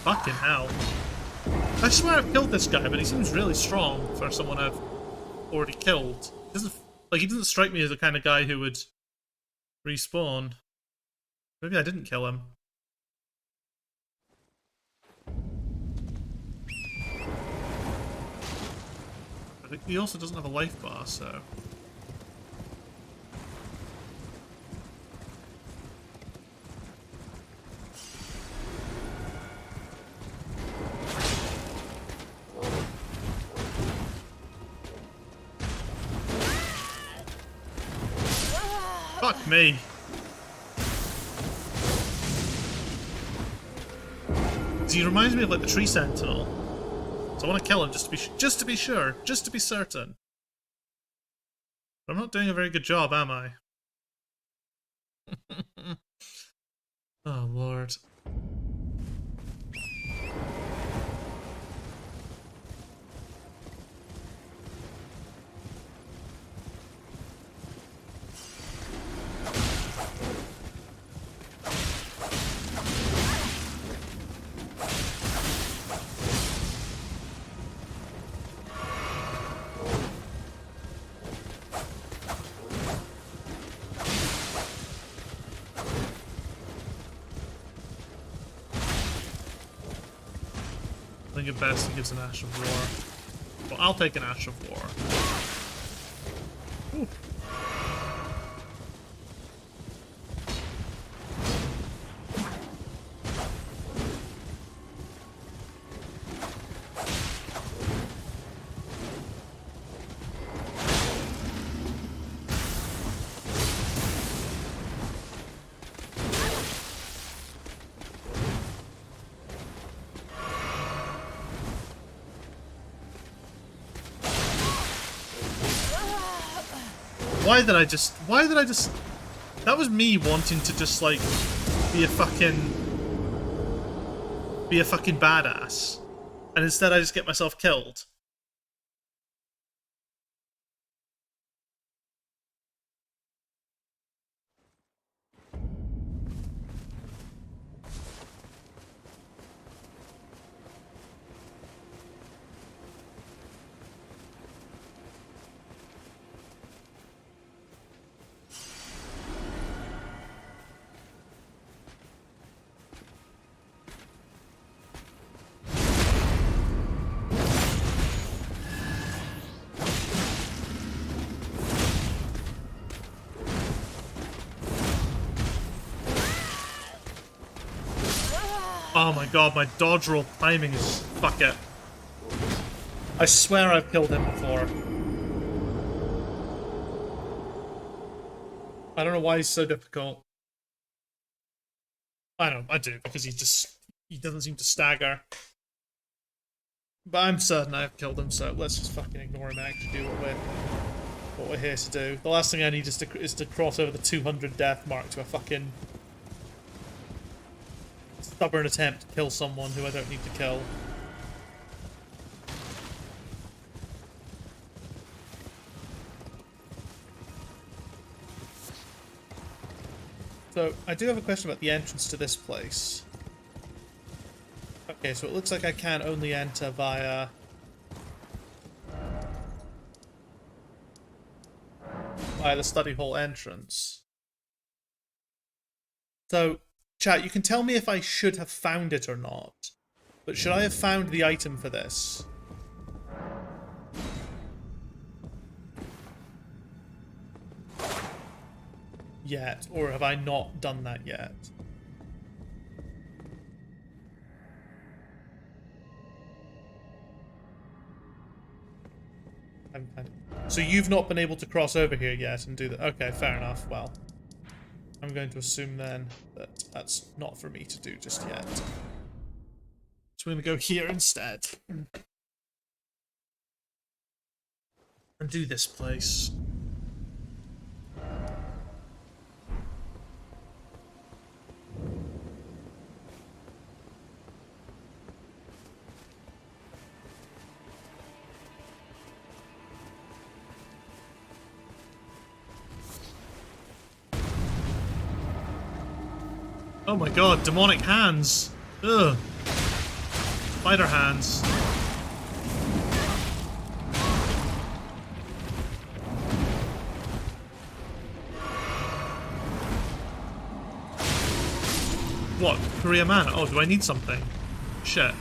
Fucking hell. I swear I've killed this guy, but he seems really strong for someone I've already killed. He doesn't Like, he doesn't strike me as the kind of guy who would respawn. Maybe I didn't kill him. But he also doesn't have a life bar, so... Fuck me. He reminds me of like the tree sentinel. So I want to kill him just to be sure, just to be certain. But I'm not doing a very good job, am I? Oh lord. I think at best he gives an Ash of War. Well, I'll take an Ash of War. Ooh. Why did I just... That was me wanting to just, like, be a fucking badass. And instead I just get myself killed. Oh my god, my dodge roll timing is... Fuck it. I swear I've killed him before. I don't know why he's so difficult. I do, because he doesn't seem to stagger. But I'm certain I've killed him, so let's just fucking ignore him and actually do what we're here to do. The last thing I need is to cross over the 200 death mark to a fucking stubborn attempt to kill someone who I don't need to kill. So, I do have a question about the entrance to this place. Okay, so it looks like I can only enter via... the study hall entrance. So, chat, you can tell me if I should have found it or not. But should I have found the item for this? Yet, or have I not done that yet? So you've not been able to cross over here yet and do that? Okay, fair enough. Well, I'm going to assume then that that's not for me to do just yet. So we're going to go here instead. And do this place. Oh my god, demonic hands! Ugh. Spider hands. What? Korea mana? Oh, do I need something? Shit.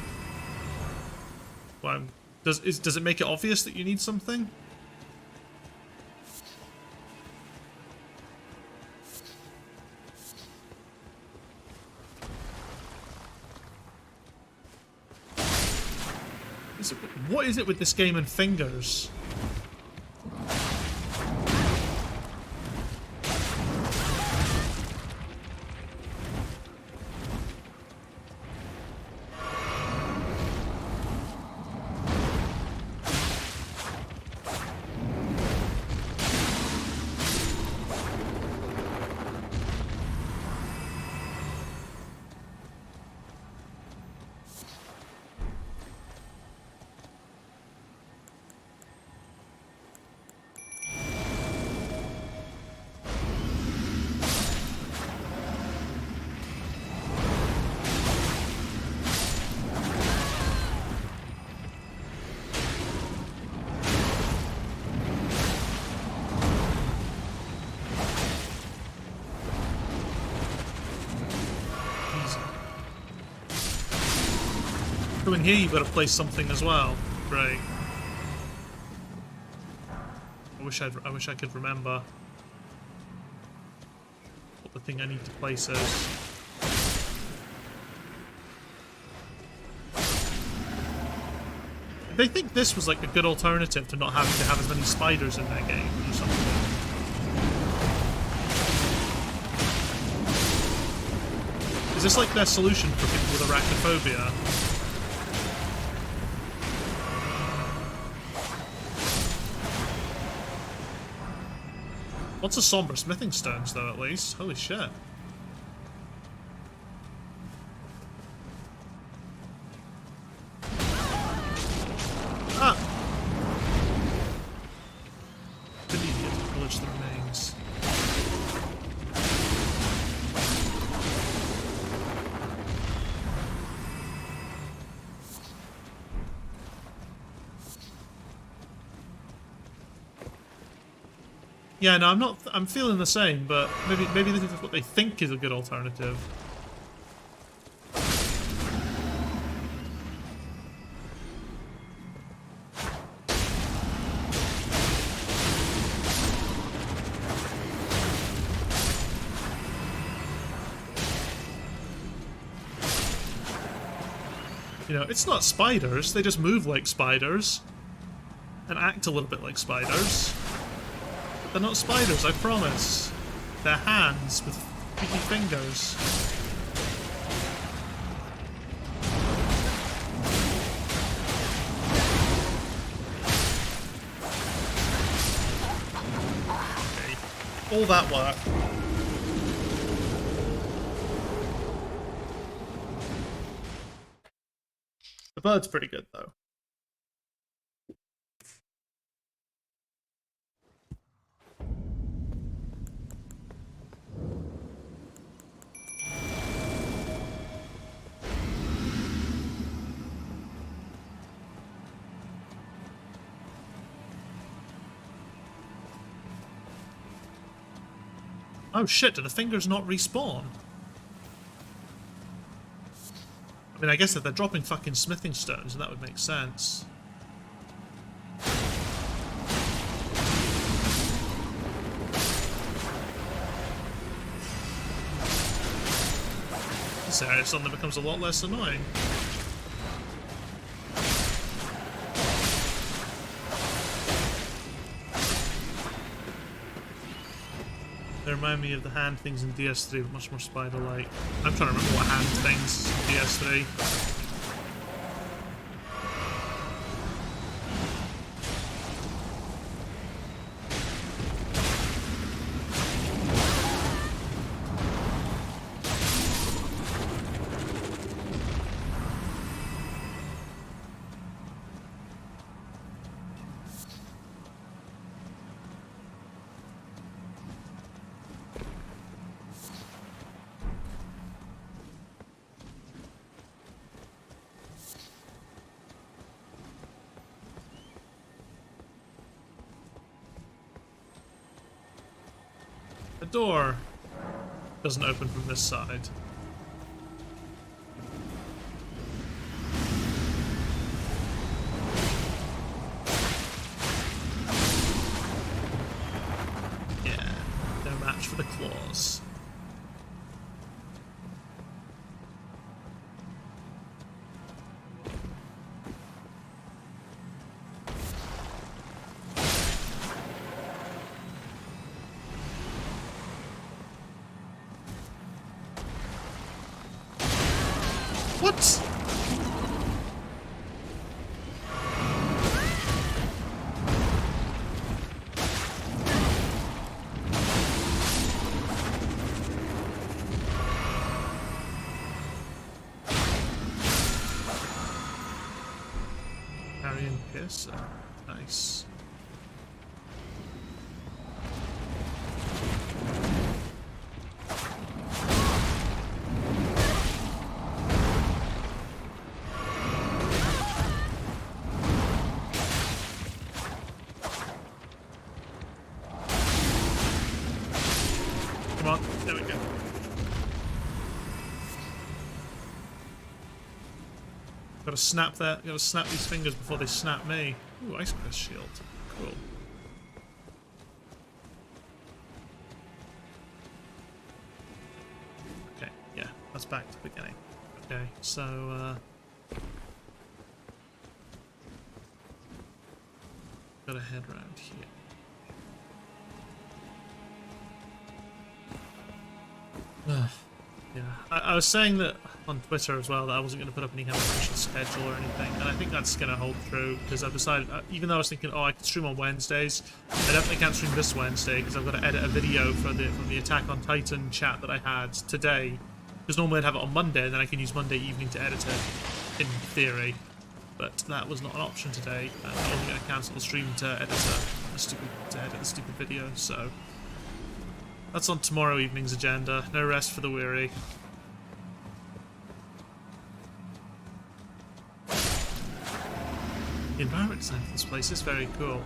Well, does it make it obvious that you need something? What is it with this game and fingers? So in here you've got to place something as well. Great. I wish I could remember what the thing I need to place is. They think this was like a good alternative to not having to have as many spiders in their game or something. Is this like their solution for people with arachnophobia? Lots of somber smithing stones, though, at least. Holy shit. Ah! Good idiot to pillage the remains. Yeah, no, I'm feeling the same, but maybe this is what they think is a good alternative. You know, it's not spiders, they just move like spiders. And act a little bit like spiders. They're not spiders, I promise. They're hands with sticky fingers. Okay. All that work. The bird's pretty good, though. Oh shit, do the fingers not respawn? I mean, I guess that they're dropping fucking smithing stones, and that would make sense. This area suddenly becomes a lot less annoying. They remind me of the hand things in DS3, but much more spider-like. I'm trying to remember what hand things in DS3. The door doesn't open from this side. was. What? Carrion Piercer. Nice. Come on, there we go. Gotta snap that. Gotta snap these fingers before they snap me. Ooh, Ice Crest Shield. Cool. Okay, yeah, that's back to the beginning. Okay, so gotta head round here. Yeah, I was saying that on Twitter as well that I wasn't going to put up any kind of official schedule or anything, and I think that's going to hold true because I've decided, even though I was thinking, oh, I could stream on Wednesdays, I definitely can't stream this Wednesday because I've got to edit a video from the Attack on Titan chat that I had today. Because normally I'd have it on Monday, and then I can use Monday evening to edit it, in theory. But that was not an option today, and I'm only going to cancel the stream to edit the stupid video. So that's on tomorrow evening's agenda. No rest for the weary. The environment design for this place is very cool.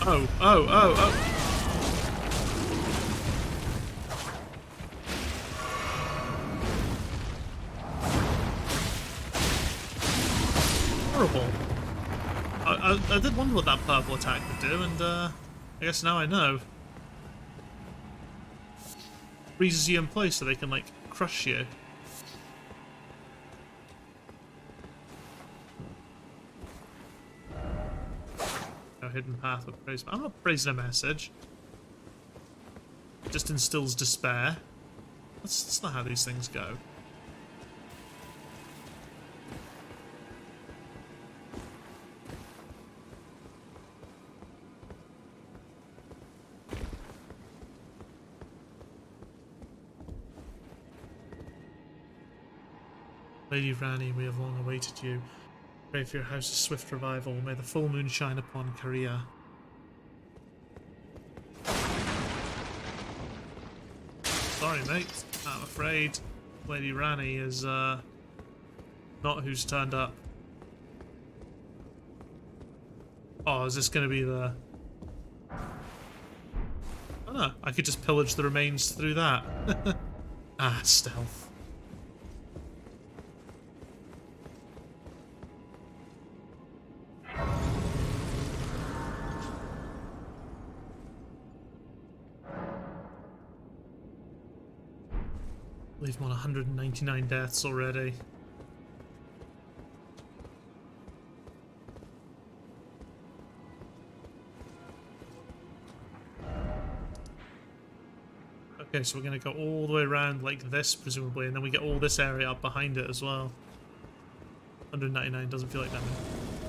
Oh. Horrible. I did wonder what that purple attack would do, and I guess now I know. Freezes you in place so they can, like, crush you. No hidden path of praise. I'm not praising a message. It just instills despair. That's not how these things go. Lady Rani, we have long awaited you. Pray for your house's swift revival. May the full moon shine upon Korea. Sorry, mate. I'm afraid Lady Rani is not who's turned up. Oh, is this going to be the... Oh no, I could just pillage the remains through that. Ah, stealth. I believe I'm on 199 deaths already. Okay, so we're going to go all the way around like this, presumably, and then we get all this area up behind it as well. 199 doesn't feel like that many.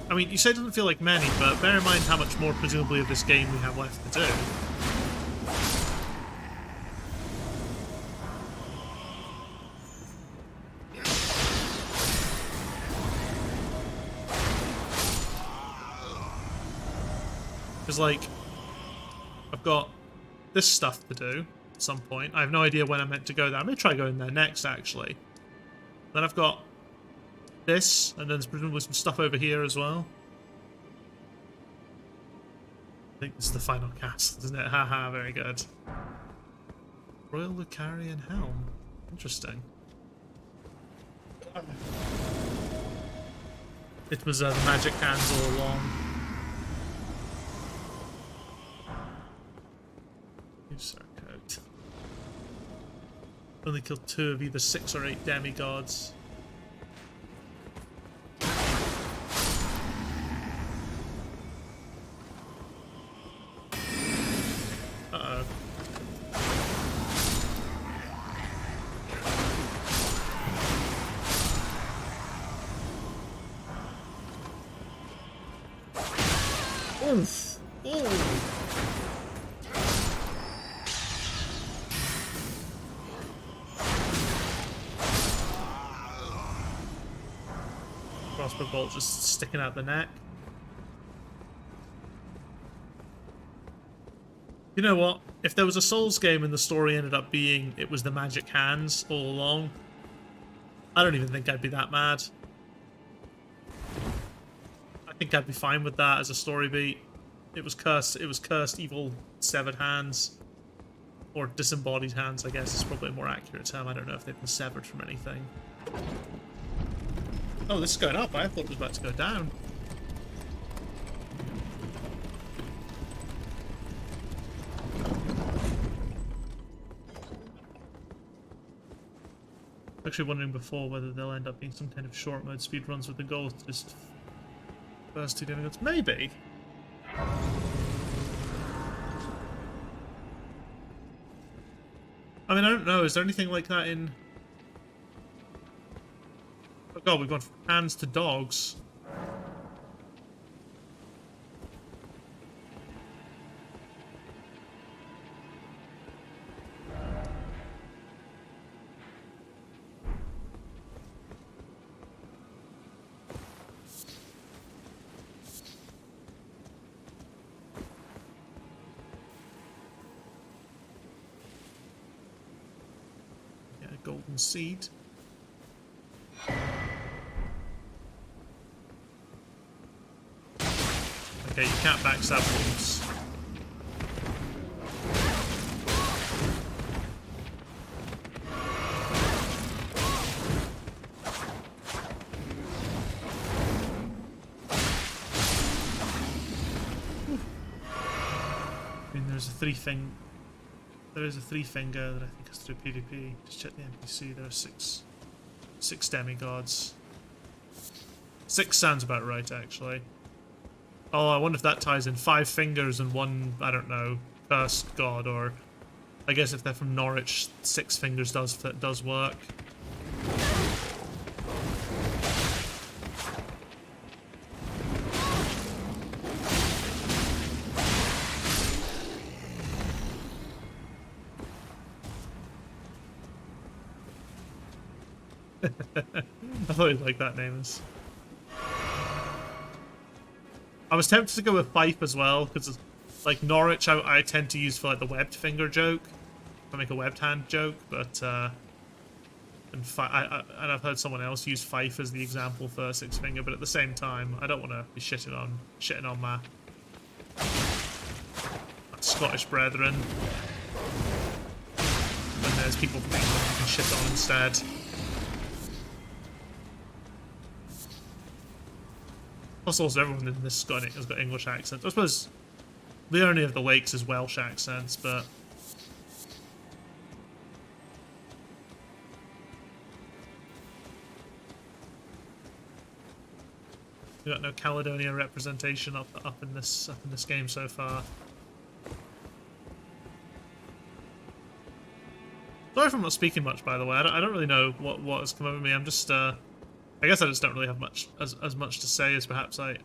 I mean, you say it doesn't feel like many, but bear in mind how much more, presumably, of this game we have left to do. Because, like, I've got this stuff to do at some point. I have no idea when I'm meant to go there. I'm going to try going there next, actually. Then I've got this, and then there's presumably some stuff over here as well. I think this is the final cast, isn't it? Haha, very good. Royal Lucarian Helm. Interesting. It was the magic hands all along. User code. Only killed 2 of either 6 or 8 demigods. Uh-oh. Oof. Ooh. Crossbow bolt just sticking out the neck. You know what? If there was a Souls game and the story ended up being it was the magic hands all along, I don't even think I'd be that mad. I think I'd be fine with that as a story beat. It was cursed evil severed hands. Or disembodied hands, I guess is probably a more accurate term. I don't know if they've been severed from anything. Oh, this is going up. I thought it was about to go down. Actually wondering before whether they'll end up being some kind of short mode speedruns with the goal to just first 2 demigods. Maybe. I mean, I don't know. Is there anything like that in... Oh god, we've gone from hands to dogs. Yeah, golden seed. Okay, you can't backstab wolves. I mean, there's a 3 There is a 3-finger that I think is through PvP. Just check the NPC. There are 6 demigods. 6 sounds about right, actually. Oh, I wonder if that ties in 5 fingers and 1, I don't know, cursed god, or I guess if they're from Norwich, 6 fingers does work. I thought you'd like that, Namus. I was tempted to go with Fife as well, because like Norwich I tend to use for like the webbed finger joke. I make a webbed hand joke, but and I've heard someone else use Fife as the example for 6 finger, but at the same time, I don't want to be shitting on my Scottish brethren when there's people from England you can shit on instead. Plus, also everyone in this has got English accents. I suppose the only of the Lakes is Welsh accents, but we got no Caledonia representation up in this game so far. Sorry if I'm not speaking much, by the way. I don't really know what has come over me. I'm just I guess I just don't really have as much to say as perhaps I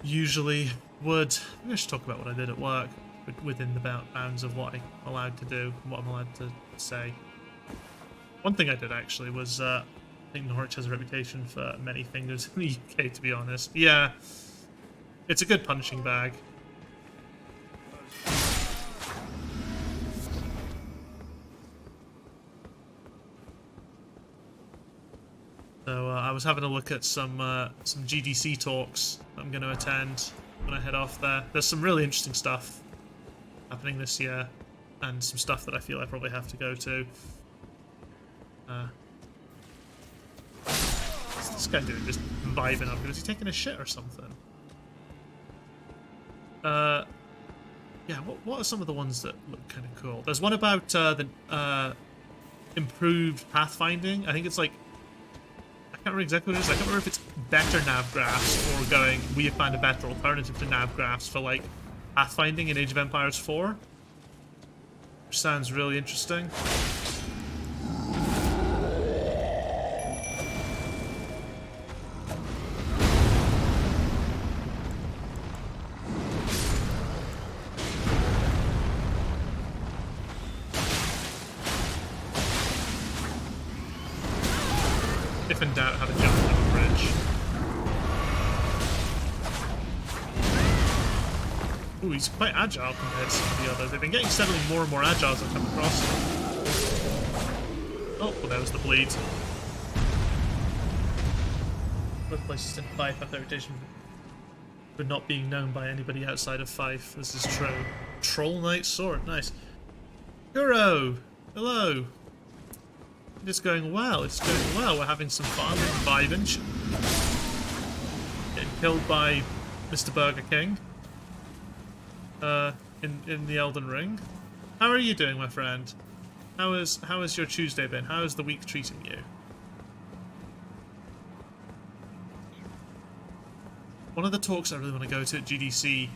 usually would. Maybe I should talk about what I did at work within the bounds of what I'm allowed to do and what I'm allowed to say. One thing I did actually was I think Norwich has a reputation for many fingers in the UK, to be honest. Yeah, it's a good punching bag. So I was having a look at some GDC talks that I'm going to attend when I head off there. There's some really interesting stuff happening this year, and some stuff that I feel I probably have to go to. What's this guy doing? Just vibing up? Is he taking a shit or something? Yeah, what are some of the ones that look kind of cool? There's one about the improved pathfinding. I think it's like, I can't remember exactly what it is. I can't remember if it's better nav graphs or going, we have found a better alternative to nav graphs for like pathfinding in Age of Empires 4. Which sounds really interesting. If in doubt, how to jump on a bridge. Ooh, he's quite agile compared to some of the others. They've been getting steadily more and more agile as I've come across them. Oh, well, there was the bleed. Both places in Fife have their reputation for not being known by anybody outside of Fife. This is true. Troll Knight Sword, nice. Kuro! Hello! It's going well, it's going well. We're having some fun in 5-inch. Getting killed by Mr. Burger King. In the Elden Ring. How are you doing, my friend? How has your Tuesday been? How is the week treating you? One of the talks I really want to go to at GDC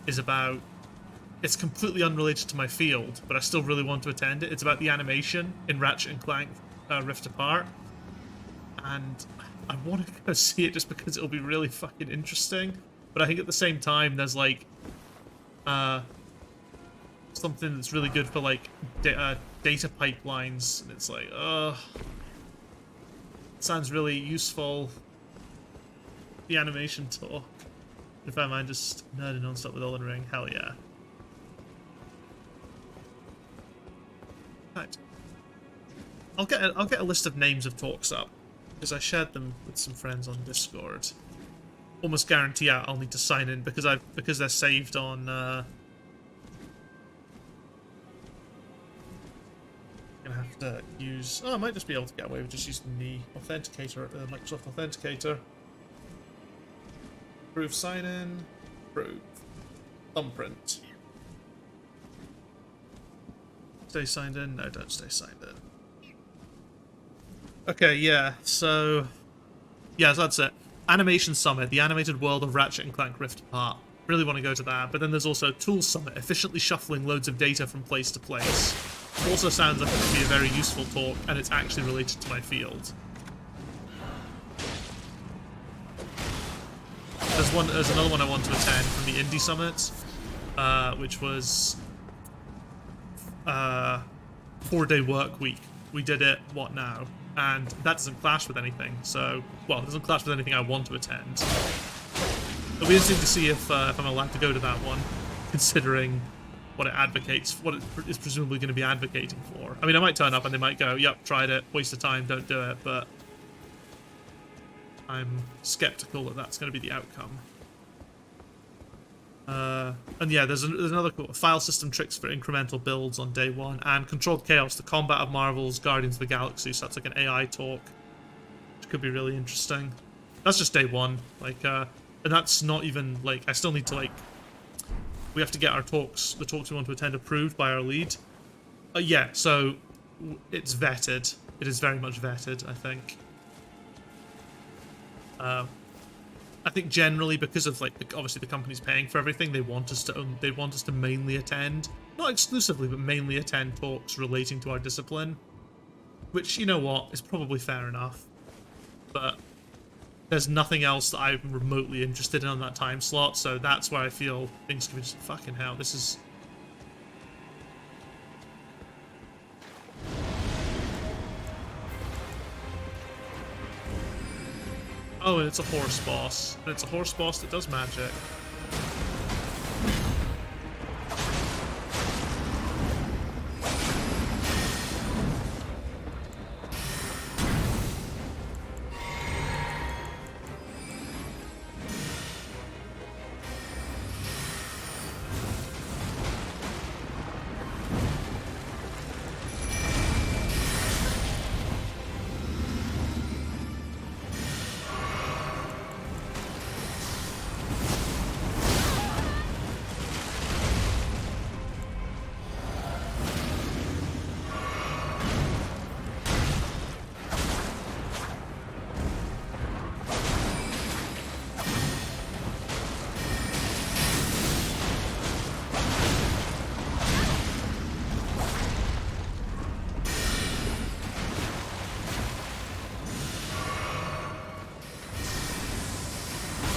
is about... It's completely unrelated to my field, but I still really want to attend it. It's about the animation in Ratchet and Clank Rift Apart. And I want to go see it just because it'll be really fucking interesting. But I think at the same time, there's like... something that's really good for like data pipelines, and it's like, it sounds really useful. The animation talk. If I mind just nerding non-stop with Elden Ring, hell yeah. Right. I'll get a list of names of talks up because I shared them with some friends on Discord. Almost guarantee I'll need to sign in because they're saved on. Gonna have to use. Oh, I might just be able to get away with just using the authenticator, Microsoft Authenticator. Prove sign in. Prove. Thumbprint. Stay signed in? No, don't stay signed in. Okay, yeah, so... Yeah, so that's it. Animation Summit, the animated world of Ratchet and Clank Rift Apart. Really want to go to that, but then there's also Tools Summit, efficiently shuffling loads of data from place to place. Also sounds like it could be a very useful talk, and it's actually related to my field. There's another one I want to attend from the Indie Summit, which was 4-day work week. We did it, what now? And that doesn't clash with anything, so... Well, it doesn't clash with anything I want to attend. It'll be interesting to see if I'm allowed to go to that one, considering what it advocates, what it is presumably going to be advocating for. I mean, I might turn up and they might go, yep, tried it, waste of time, don't do it, but... I'm skeptical that that's going to be the outcome. And yeah, there's another cool file system tricks for incremental builds on day 1, and Controlled Chaos, the combat of Marvel's Guardians of the Galaxy, so that's like an AI talk, which could be really interesting. That's just day 1, like, and that's not even, like, I still need to, like, we have to get our talks, the talks we want to attend, approved by our lead. Yeah, so it's vetted. It is very much vetted, I think. I think generally because of like obviously the company's paying for everything, they want us to mainly attend, not exclusively, but mainly attend talks relating to our discipline. Which, you know what, is probably fair enough. But there's nothing else that I'm remotely interested in on that time slot, so that's where I feel things can be just fucking hell. This is. Oh, and it's a horse boss. And it's a horse boss that does magic.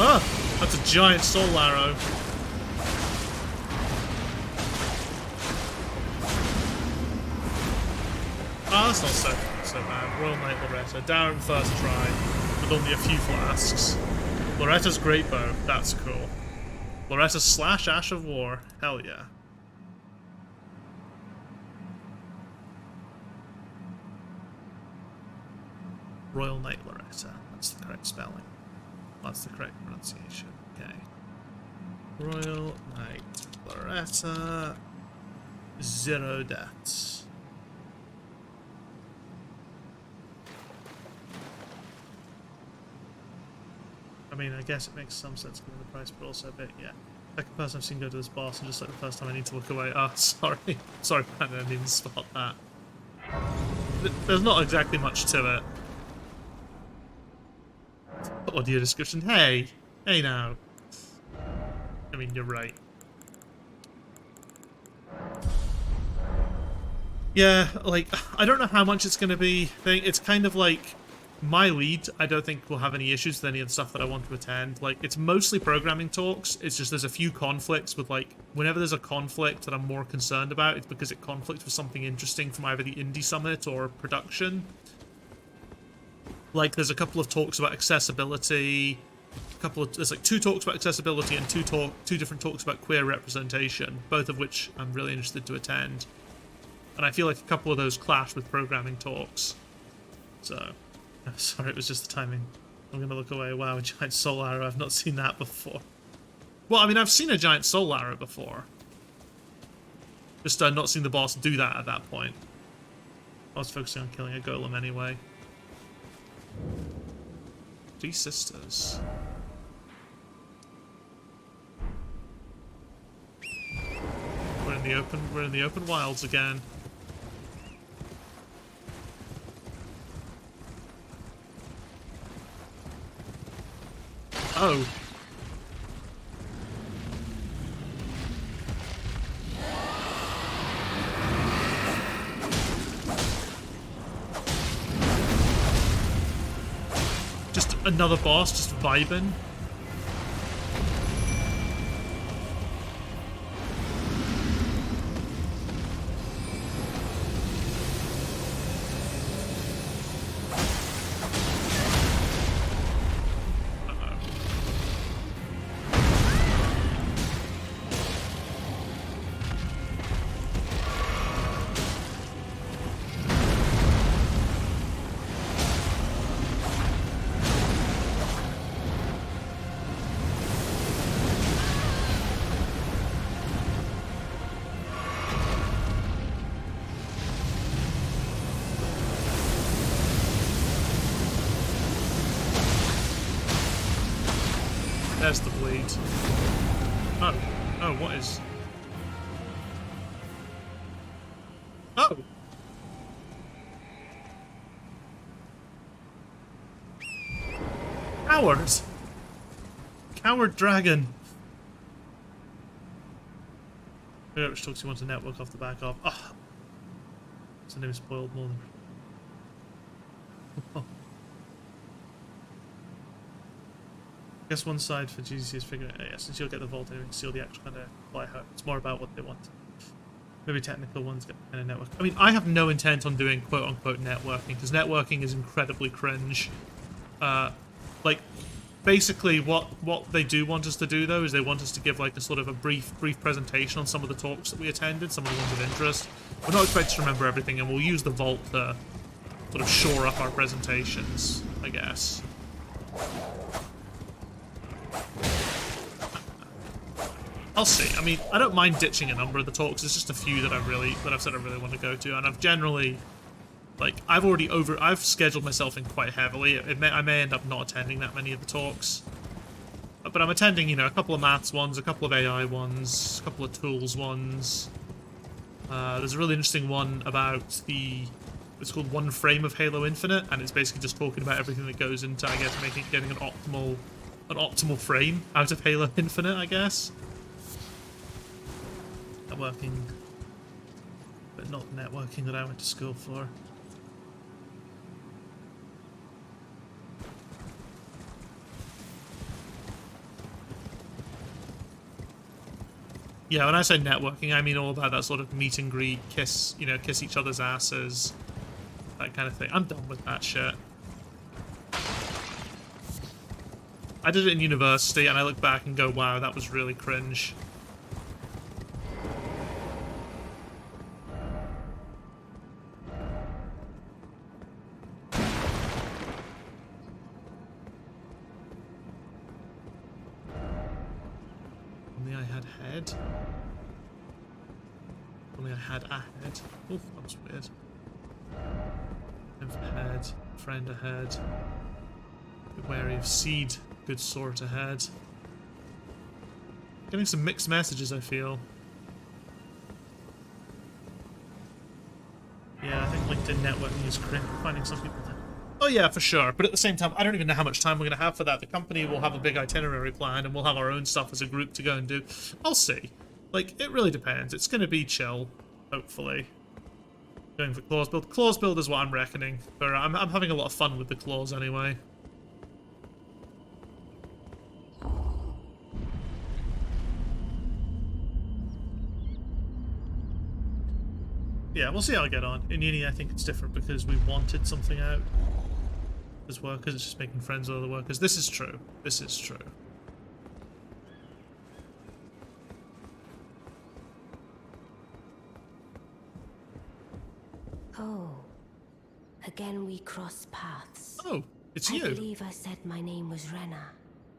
Ah! That's a giant soul arrow. Ah, that's not so bad. Royal Knight Loretta, down first try, with only a few flasks. Loretta's great bow, that's cool. Loretta slash Ash of War, hell yeah. Royal Knight Loretta, that's the correct spelling. That's the correct pronunciation, okay. Royal Knight Loretta, 0 deaths. I mean, I guess it makes some sense given the price, but also a bit, yeah. Second person I've seen go to this boss, and just like the first time I need to look away. Ah, sorry. Sorry, I didn't even spot that. There's not exactly much to it. Audio description. Hey! Hey now. I mean, you're right. Yeah, like, I don't know how much it's going to be. It's kind of like... My lead, I don't think will have any issues with any of the stuff that I want to attend. Like, it's mostly programming talks. It's just there's a few conflicts with, like, whenever there's a conflict that I'm more concerned about, it's because it conflicts with something interesting from either the Indie Summit or production. Like, there's a couple of talks about accessibility, there's like 2 talks about accessibility and 2 different talks about queer representation, both of which I'm really interested to attend. And I feel like a couple of those clash with programming talks. So... Sorry, it was just the timing. I'm gonna look away. Wow, a giant soul arrow. I've not seen that before. Well, I mean, I've seen a giant soul arrow before. Just not seen the boss do that at that point. I was focusing on killing a golem anyway. 3 sisters. We're in the open wilds again. Oh. Just another boss, just vibing. There's the bleed. Oh. Oh, what is... Oh! Coward! Coward dragon! Figure out which talks you want to network off the back of. Oh. His name is spoiled more than... I guess one side for GCC is figuring out, yeah, since you'll get the vault anyway, seal the actual kind of fly home. It's more about what they want. Maybe technical ones get the kind of network. I mean, I have no intent on doing quote-unquote networking, because networking is incredibly cringe. Like, basically what they do want us to do, though, is they want us to give, like, a sort of a brief presentation on some of the talks that we attended, some of the ones of interest. We're not expected to remember everything, and we'll use the vault to sort of shore up our presentations, I guess. I'll see. I mean, I don't mind ditching a number of the talks. It's just a few that I've said I really want to go to, and I've generally, like, I've scheduled myself in quite heavily. I may end up not attending that many of the talks, but I'm attending, you know, a couple of maths ones, a couple of AI ones, a couple of tools ones. There's a really interesting one about it's called One Frame of Halo Infinite, and it's basically just talking about everything that goes into, I guess, getting an optimal frame out of Halo Infinite, I guess. Networking, but not networking that I went to school for. Yeah, when I say networking, I mean all about that sort of meet and greet, kiss, you know, kiss each other's asses, that kind of thing. I'm done with that shit. I did it in university, and I look back and go, wow, that was really cringe. Only I had head. Only I had a head. Oof, that was weird. Nymph ahead, friend ahead. Be wary of seed, good sort ahead. Getting some mixed messages, I feel. Yeah, I think LinkedIn networking is cringe. Finding some people. Oh yeah, for sure. But at the same time, I don't even know how much time we're going to have for that. The company will have a big itinerary plan, and we'll have our own stuff as a group to go and do. I'll see. Like, it really depends. It's going to be chill, hopefully. Going for claws build. Claws build is what I'm reckoning. But I'm having a lot of fun with the claws anyway. Yeah, we'll see how I get on. In uni, I think it's different because we wanted something out as workers. It's just making friends with other workers. This is true. This is true. Oh, again we cross paths. Oh, it's you. I believe I said my name was Rena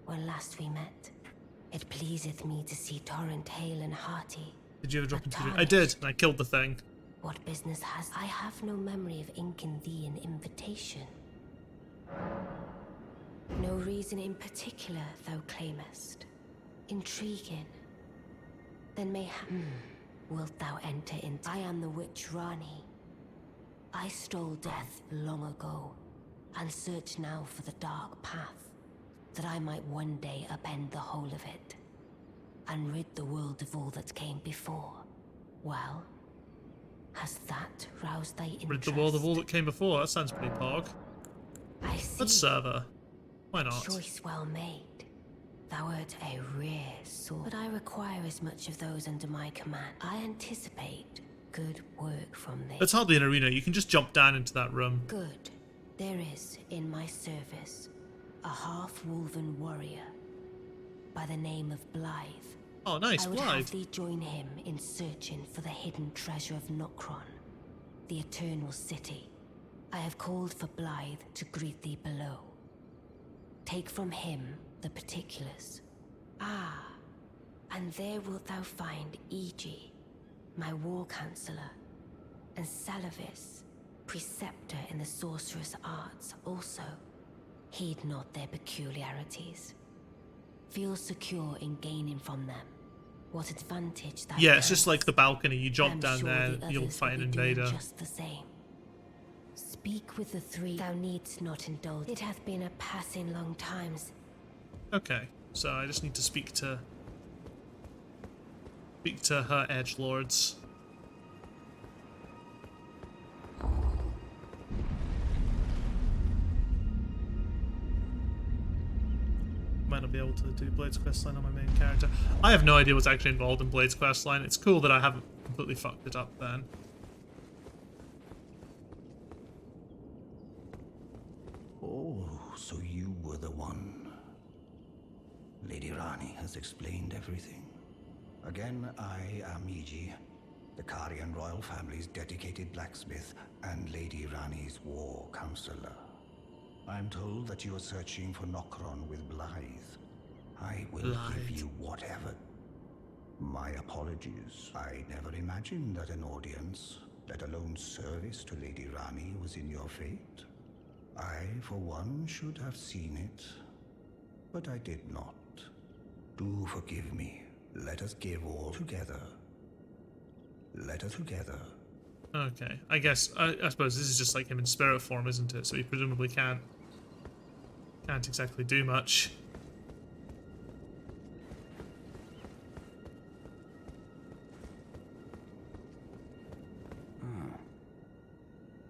when last we met. It pleaseth me to see Torrent hale and hearty. Did you ever drop into I did, and I killed the thing. What business has I have no memory of inking thee an invitation. No reason in particular thou claimest. Intriguing. Then mayhap wilt thou enter into I am the witch Rani. I stole death long ago, and search now for the dark path, that I might one day upend the whole of it, and rid the world of all that came before. Well, has that roused thy interest? Rid the world of all that came before. That sounds pretty pog. I see. Let's serve her. Why not? Choice well made. Thou art a rare sword, but I require as much of those under my command. I anticipate good work from thee. It's hardly an arena. You can just jump down into that room. Good. There is in my service a half-wolven warrior by the name of Blythe. Oh, nice, I would Blythe. have thee join him in searching for the hidden treasure of Nokron, the Eternal City. I have called for Blythe to greet thee below. Take from him the particulars. Ah, and there wilt thou find Iji, my war counselor, and Salavis, preceptor in the sorcerous arts also. Heed not their peculiarities. Feel secure in gaining from them what advantage that Yeah, it's just like the balcony. You jump I'm down sure there, the you'll others fight an will be doing invader. just the same. Speak with the three. Thou needst not indulge. It hath been a passing long times. Okay, so I just need to speak to her edgelords. Might not be able to do Blade's questline on my main character. I have no idea what's actually involved in Blade's questline. It's cool that I haven't completely fucked it up then. Oh, so you were the one. Lady Rani has explained everything. Again, I am Iji, the Karian royal family's dedicated blacksmith and Lady Rani's war counselor. I'm told that you are searching for Nokron with Blythe. I will give you whatever. My apologies. I never imagined that an audience, let alone service to Lady Rani, was in your fate. I, for one, should have seen it, but I did not. Do forgive me. Let us give all together. Let us together. Okay, I guess, I suppose this is just like him in spirit form, isn't it? So he presumably can't exactly do much.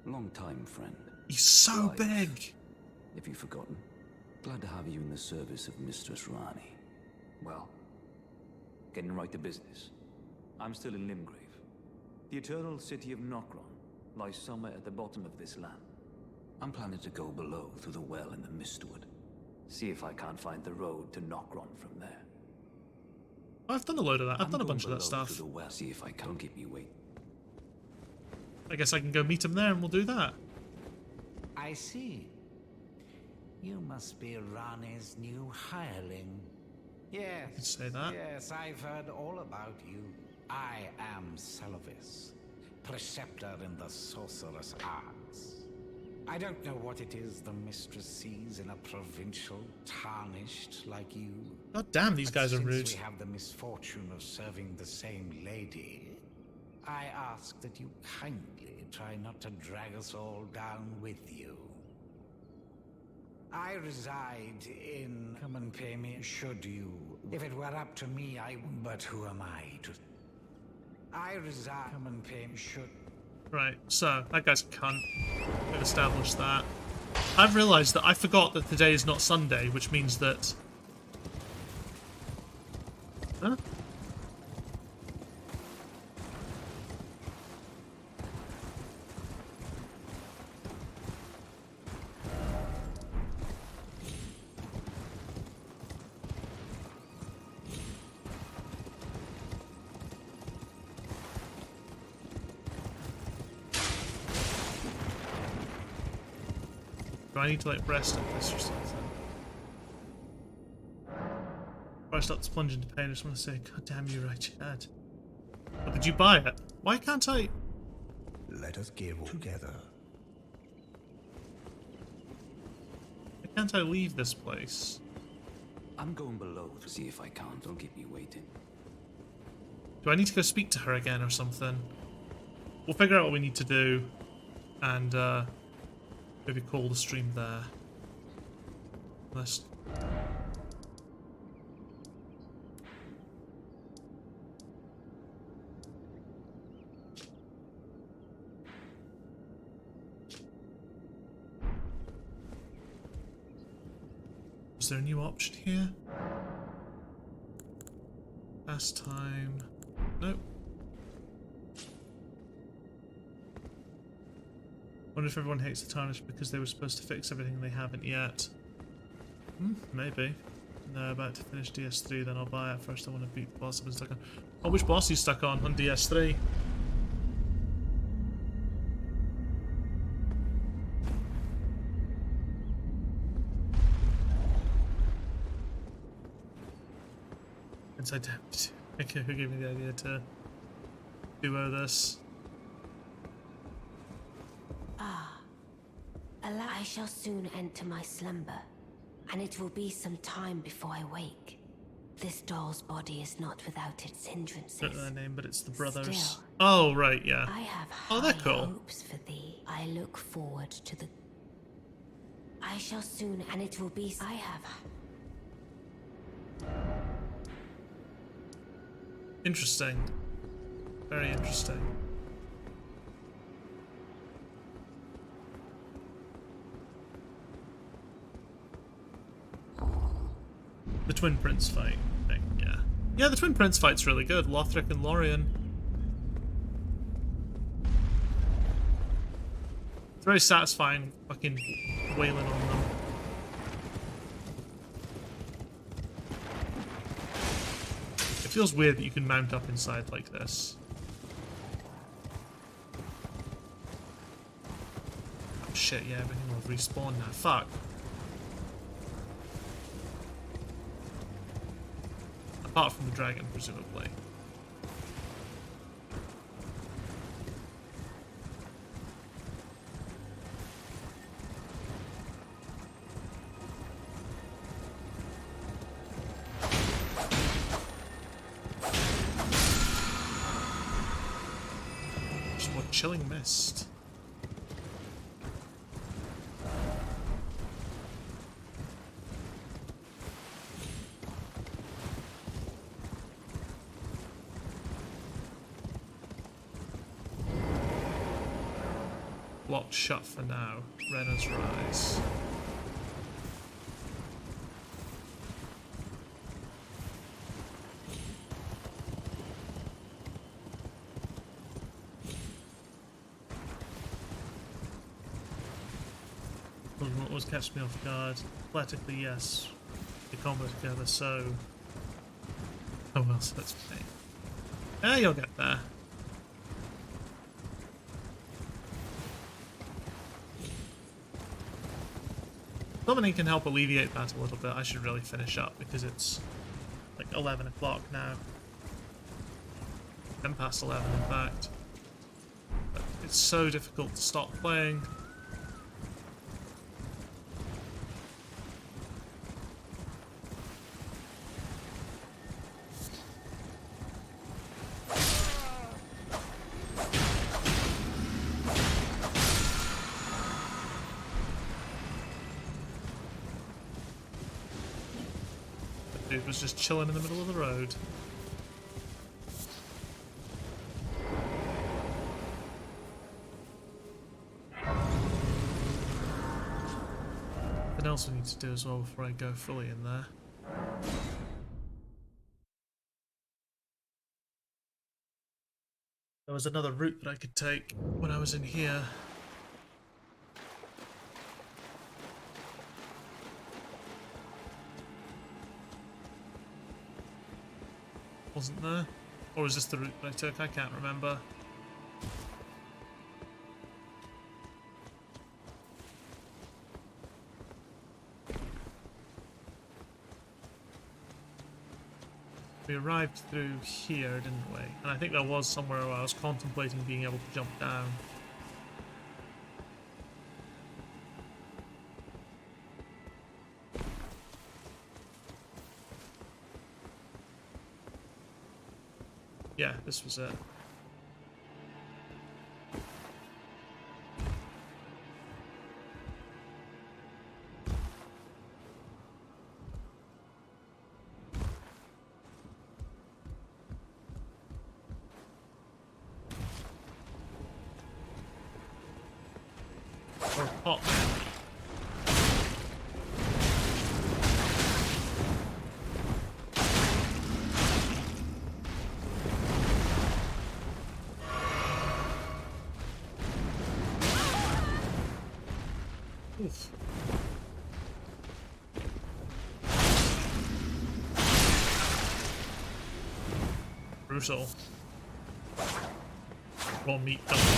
Long time, friend. He's so Blythe. big! If you've forgotten, glad to have you in the service of Mistress Rani. Well, getting right to business. I'm still in Limgrave. The eternal city of Nokron lies somewhere at the bottom of this land. I'm planning to go below through the well in the Mistwood. See if I can't find the road to Nokron from there. I've done a load of that. I've done a bunch of that stuff. Through the well. See if I can't keep me waiting. I guess I can go meet him there and we'll do that. I see. You must be Rani's new hireling. Yes. You could say that. Yes, I've heard all about you. I am Celovis, preceptor in the sorcerous arts. I don't know what it is the mistress sees in a provincial tarnished like you. God damn, these guys are rude. Since we have the misfortune of serving the same lady, I ask that you kindly try not to drag us all down with you. I reside in... Come and pay me, should you. If it were up to me, I... But who am I to... I reside... Come and pay me, should... Right, so, that guy's a cunt. We've established that. I've realised that I forgot that today is not Sunday, which means that... Huh? Do I need to like rest at this or something? Before I start to plunge into pain, I just want to say, God damn you, right, you had. Oh, did you buy it? Why can't I? Let us give together. Why can't I leave this place? I'm going below to see if I can't. Don't keep me waiting. Do I need to go speak to her again or something? We'll figure out what we need to do and maybe call the stream there. Let's... Is there a new option here? Last time... Nope. Wonder if everyone hates the Tarnish because they were supposed to fix everything they haven't yet. Maybe. No, about to finish DS3, then I'll buy it. First I want to beat the boss I've been stuck on. Oh, which boss are you stuck on DS3? Inside Damned. Okay, who gave me the idea to duo this? I shall soon enter my slumber, and it will be some time before I wake. This doll's body is not without its hindrances. I don't know their name, but it's the brothers. Still, oh, right, yeah. I have they're high cool. hopes for thee. I look forward to the... I shall soon, and it will be... I have... Interesting. Very interesting. The Twin Prince fight thing, yeah. Yeah, the Twin Prince fight's really good. Lothric and Lorien. It's very satisfying fucking wailing on them. It feels weird that you can mount up inside like this. Oh, shit, yeah, everything will respawn now. Fuck. Apart from the dragon, presumably. Just more chilling mist. Locked shut for now. Renna's Rise. What always catch me off guard. Athletically, yes. The combo together, so... Oh well, so that's fine. Yeah, you'll get there. Summoning can help alleviate that a little bit. I should really finish up because it's like 11 o'clock now. 10 past 11 in fact. But it's so difficult to stop playing. Dude was just chilling in the middle of the road. Something else we need to do as well before I go fully in there. There was another route that I could take when I was in here. Wasn't there? Or was this the route that I took? I can't remember. We arrived through here, didn't we? And I think there was somewhere where I was contemplating being able to jump down. Yeah, this was it. Or pop. Oof. Brutal. Raw meat dumpling.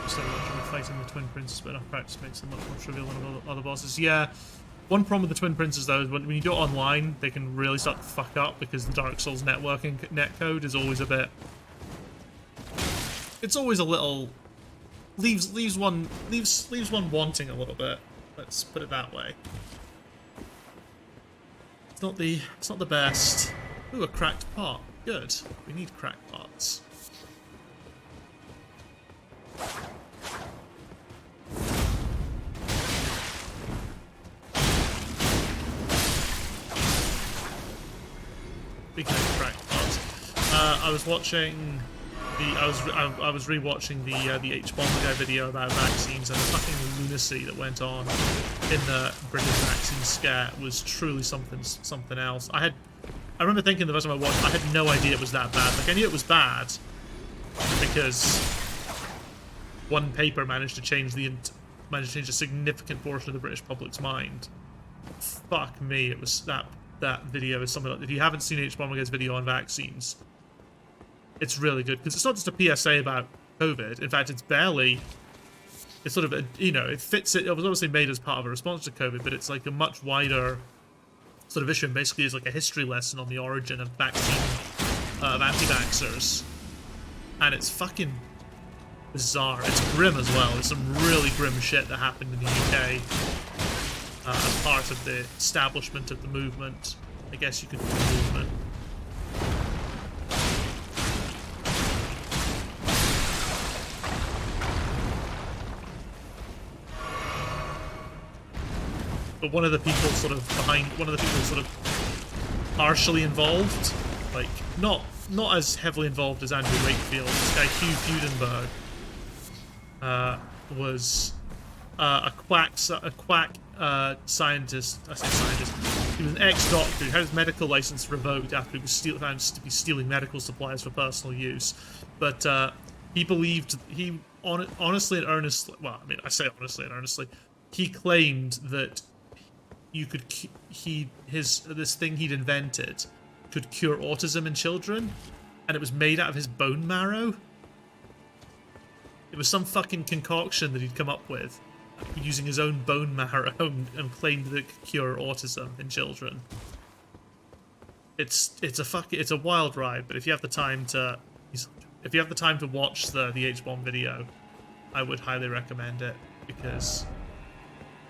So fighting the Twin Princes, but enough practice makes them much more trivial than other bosses. Yeah. One problem with the Twin Princes though is when you do it online, they can really start to fuck up because the Dark Souls networking netcode is always a bit. It's always a little leaves one wanting a little bit. Let's put it that way. It's not the best. Ooh, a cracked pot. Good. We need cracked pots. Speaking of cracked pots, I was watching. I was rewatching the H-Bomber guy video about vaccines, and the fucking lunacy that went on in the British vaccine scare was truly something else. I remember thinking the first time I watched, I had no idea it was that bad. Like I knew it was bad because one paper managed to change a significant portion of the British public's mind. Fuck me, it was that video is something like, if you haven't seen H-Bomber guy's video on vaccines, it's really good, because it's not just a PSA about COVID. In fact, it's sort of, it fits it. It was obviously made as part of a response to COVID, but it's like a much wider sort of issue, and basically is like a history lesson on the origin of vaccine, of anti-vaxxers. And it's fucking bizarre. It's grim as well. There's some really grim shit that happened in the UK as part of the establishment of the movement. I guess you could call it a movement. But one of the people sort of partially involved, like not as heavily involved as Andrew Wakefield. This guy Hugh Fudenberg was a quack scientist. I say scientist. He was an ex-doctor who had his medical license revoked after he was found to be stealing medical supplies for personal use. But he believed, honestly and earnestly, well, I mean, I say honestly and earnestly, he claimed that you could, this thing he'd invented could cure autism in children, and it was made out of his bone marrow. It was some fucking concoction that he'd come up with using his own bone marrow and claimed that it could cure autism in children. It's a wild ride, but if you have the time to watch the H-bomb video, I would highly recommend it, because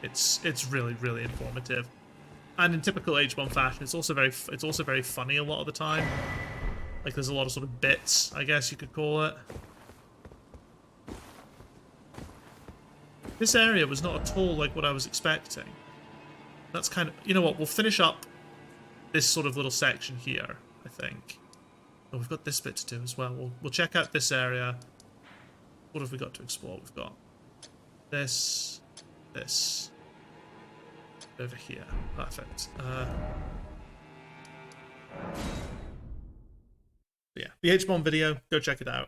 it's really, really informative. And in typical H-bomb fashion, it's also very funny a lot of the time. Like, there's a lot of sort of bits, I guess you could call it. This area was not at all like what I was expecting. That's kind of... You know what, we'll finish up this sort of little section here, I think. Oh, we've got this bit to do as well. We'll check out this area. What have we got to explore? We've got this, over here. Perfect. Yeah, the H-bomb video, go check it out.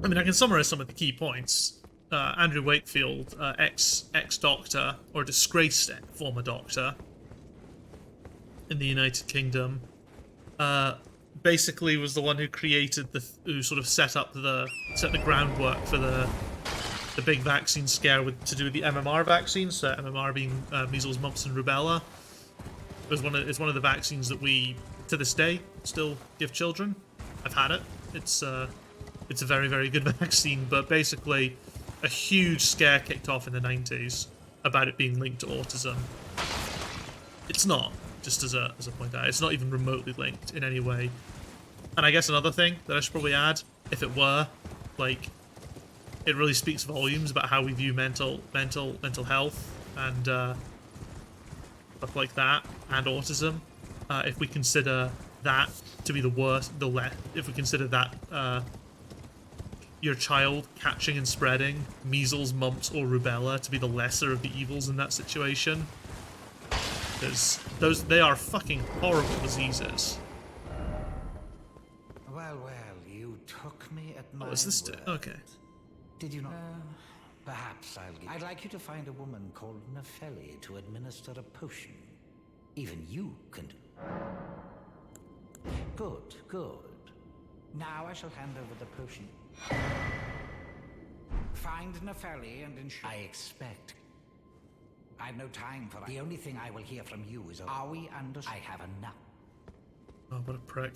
I mean, I can summarize some of the key points. Andrew Wakefield, ex-doctor, or disgraced former doctor in the United Kingdom, basically was the one who created who sort of set the groundwork for the big vaccine scare to do with the MMR vaccines. So MMR being measles, mumps, and rubella. It's one of the vaccines that we, to this day, still give children. I've had it. It's a very, very good vaccine, but basically a huge scare kicked off in the 90s about it being linked to autism. It's not, just as a point out. It's not even remotely linked in any way. And I guess another thing that I should probably add, if it were, like, it really speaks volumes about how we view mental health and stuff like that, and autism. If we consider that to be the worst, if we consider that your child catching and spreading measles, mumps, or rubella to be the lesser of the evils in that situation, because they are fucking horrible diseases. Well, you took me at my Oh, is this word. okay? Did you not? Perhaps I'd like you to find a woman called Nefeli to administer a potion. Even you can do. Good. Now I shall hand over the potion. Find Nefeli and ensure... I expect. I've no time for that. The only thing I will hear from you is, are we under... I have enough. Oh, what a prick.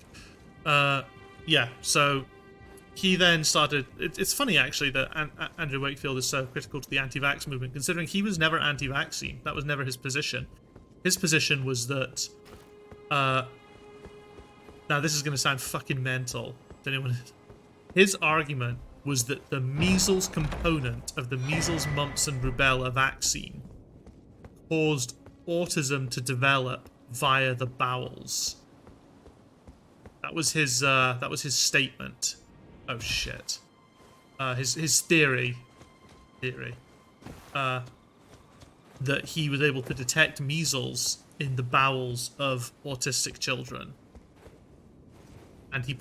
Yeah, so he then started... It's funny, actually, that Andrew Wakefield is so critical to the anti-vax movement, considering he was never anti-vaccine. That was never his position. His position was that... now, this is going to sound fucking mental to anyone... His argument was that the measles component of the measles, mumps, and rubella vaccine caused autism to develop via the bowels. That was his statement. Oh shit. His theory. That he was able to detect measles in the bowels of autistic children. And he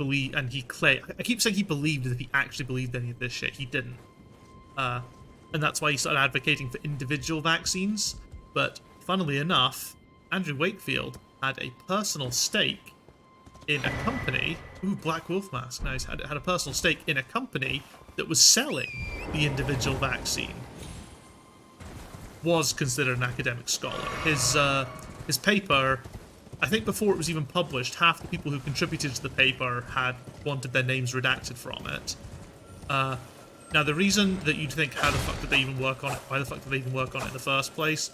claimed, I keep saying he believed as if he actually believed any of this shit. He didn't. And that's why he started advocating for individual vaccines. But funnily enough, Andrew Wakefield had a personal stake in a company. Ooh, Black Wolf mask. Nice. Had a personal stake in a company that was selling the individual vaccine. Was considered an academic scholar. His paper, I think before it was even published, half the people who contributed to the paper had wanted their names redacted from it. Now, the reason that you'd think, how the fuck did they even work on it? Why the fuck did they even work on it in the first place?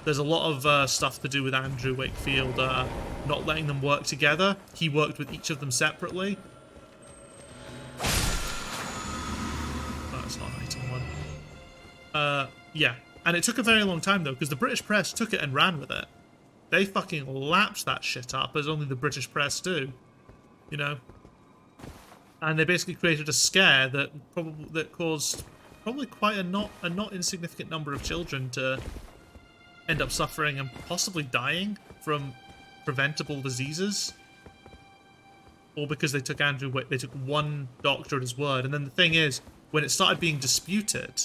There's a lot of stuff to do with Andrew Wakefield not letting them work together. He worked with each of them separately. Oh, it's not an item one. Yeah. And it took a very long time, though, because the British press took it and ran with it. They fucking lapped that shit up, as only the British press do. You know? And they basically created a scare that caused probably quite a not insignificant number of children to end up suffering and possibly dying from preventable diseases. all because they took they took one doctor at his word. And then the thing is, when it started being disputed,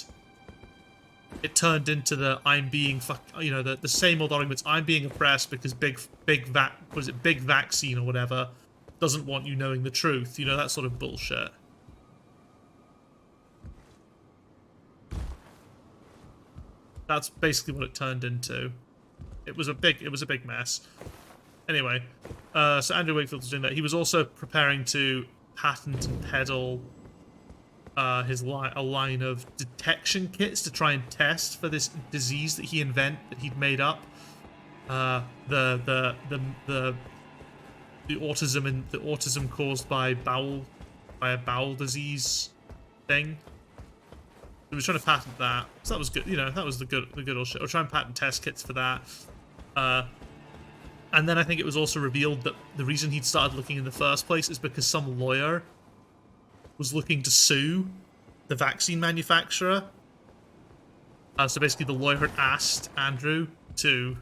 it turned into the I'm being the same old arguments. I'm being oppressed because big vaccine or whatever doesn't want you knowing the truth. You know, that sort of bullshit. That's basically what it turned into. It was a big mess. Anyway, so Andrew Wakefield was doing that. He was also preparing to patent and peddle a line of detection kits to try and test for this disease that he'd made up. The autism caused by a bowel disease thing. He was trying to patent that, so that was good. You know, that was the good old shit. Or try and patent test kits for that. And then I think it was also revealed that the reason he'd started looking in the first place is because some lawyer was looking to sue the vaccine manufacturer. So basically the lawyer had asked Andrew to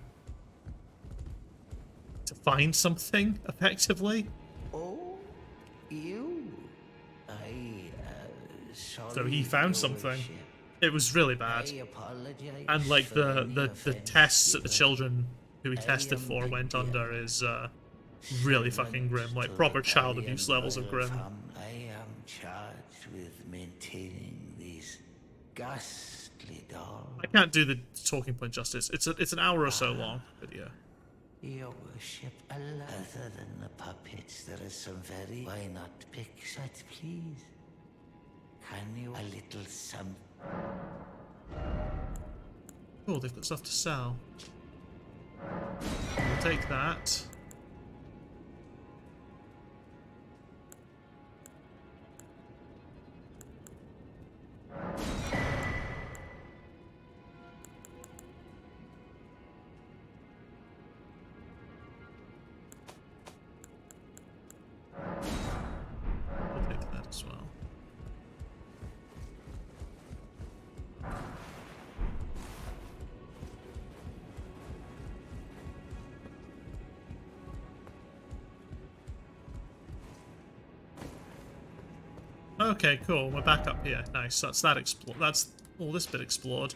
find something, effectively. Oh, you? So he found something. It was really bad. And like the tests that the children who he tested for went under is really fucking grim. Like proper child abuse levels of grim. I am charged with maintaining these ghastly dolls. I can't do the talking point justice. It's an hour or so long video. Your worship, other than the puppets, there are some very... Why not pictures, please? Can you a little some... Oh, they've got stuff to sell. We'll take that. We'll take that as well. Okay, cool. We're back up here. Nice. That's all this bit explored.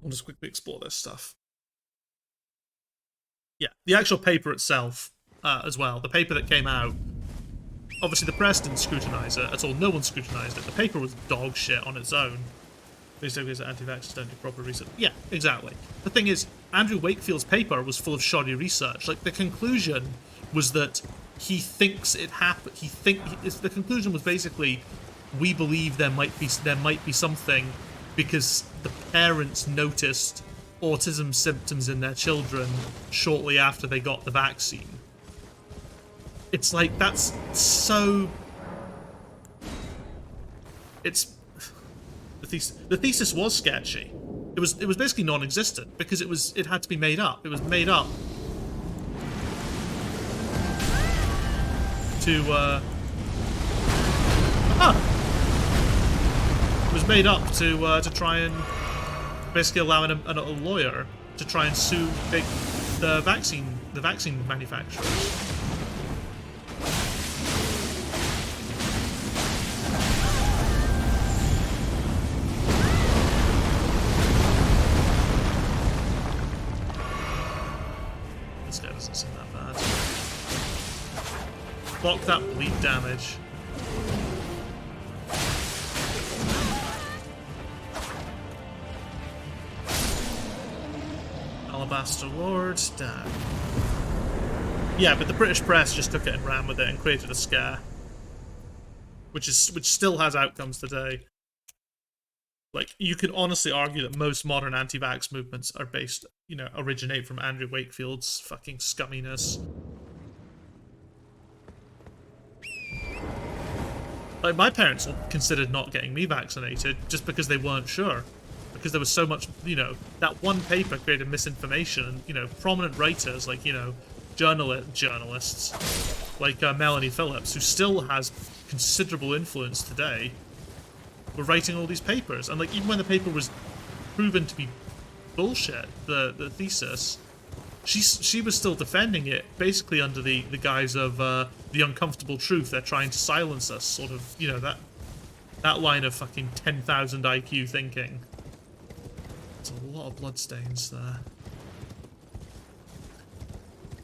We'll just quickly explore this stuff. Yeah, the actual paper itself, as well. The paper that came out. Obviously, the press didn't scrutinize it at all. No one scrutinized it. The paper was dog shit on its own. Basically, that anti-vaxxers don't do proper research. Yeah, exactly. The thing is, Andrew Wakefield's paper was full of shoddy research. Like, the conclusion was that he thinks it happened. The conclusion was basically, we believe there might be something because the parents noticed autism symptoms in their children shortly after they got the vaccine. It's like, that's so... It's... The thesis was sketchy. It was basically non-existent because it had to be made up. It was made up to it was made up to try and basically allow a lawyer to try and sue the vaccine manufacturers. This guy doesn't seem that bad. Block that bleed damage. Alabaster Lord, damn. Yeah, but the British press just took it and ran with it and created a scare. Which still has outcomes today. Like, you could honestly argue that most modern anti-vax movements are based, originate from Andrew Wakefield's fucking scumminess. Like, my parents considered not getting me vaccinated just because they weren't sure. Because there was so much, that one paper created misinformation, and, prominent writers, like, journalists, like Melanie Phillips, who still has considerable influence today, were writing all these papers. And, like, even when the paper was proven to be bullshit, the thesis, she was still defending it, basically under the guise of the uncomfortable truth. They're trying to silence us, sort of, you know, that line of fucking 10,000 IQ thinking. There's a lot of bloodstains there.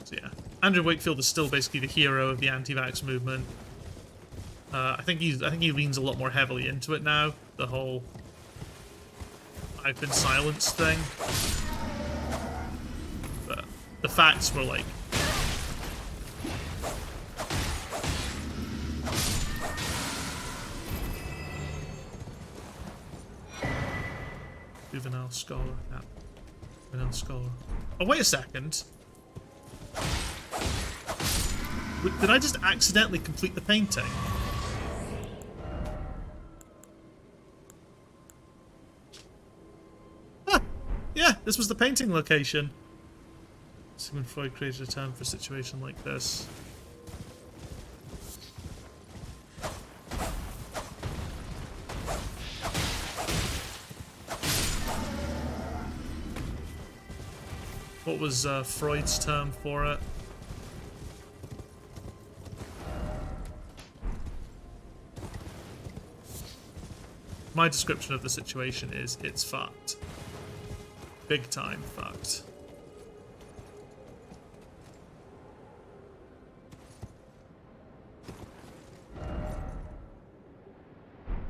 So yeah, Andrew Wakefield is still basically the hero of the anti-vax movement. I think he leans a lot more heavily into it now. The whole I've been silenced thing. But the facts were like, juvenile scholar. Yeah. Juvenile scholar. Oh, wait a second. Did I just accidentally complete the painting? Ah! Yeah, this was the painting location. Sigmund Freud created a term for a situation like this. What was Freud's term for it? My description of the situation is it's fucked. Big time fucked.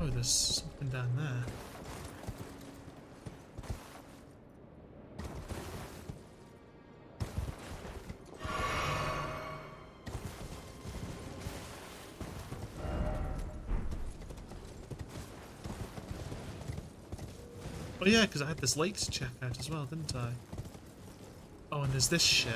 Oh, there's something down there. Oh yeah, because I had this lake to check out as well, didn't I? Oh, and there's this shit.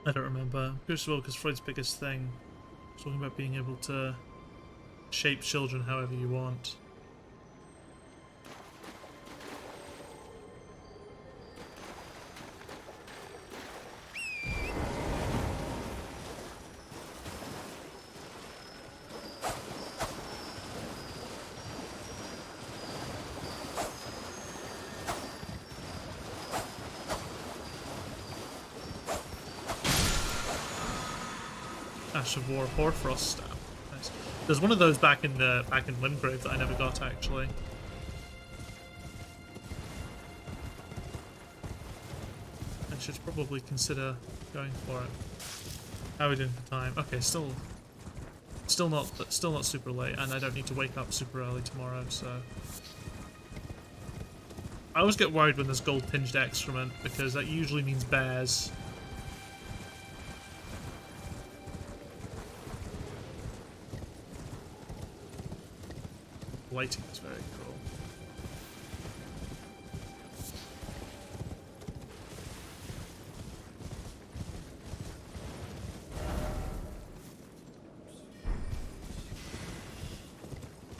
I don't remember. First of all, because Freud's biggest thing was talking about being able to shape children however you want. Ash of War Hoarfrost staff. Nice. There's one of those back in Limgrave that I never got actually. I should probably consider going for it. How are we doing for time? Okay, still not super late, and I don't need to wake up super early tomorrow, so I always get worried when there's gold tinged excrement because that usually means bears. Lighting is very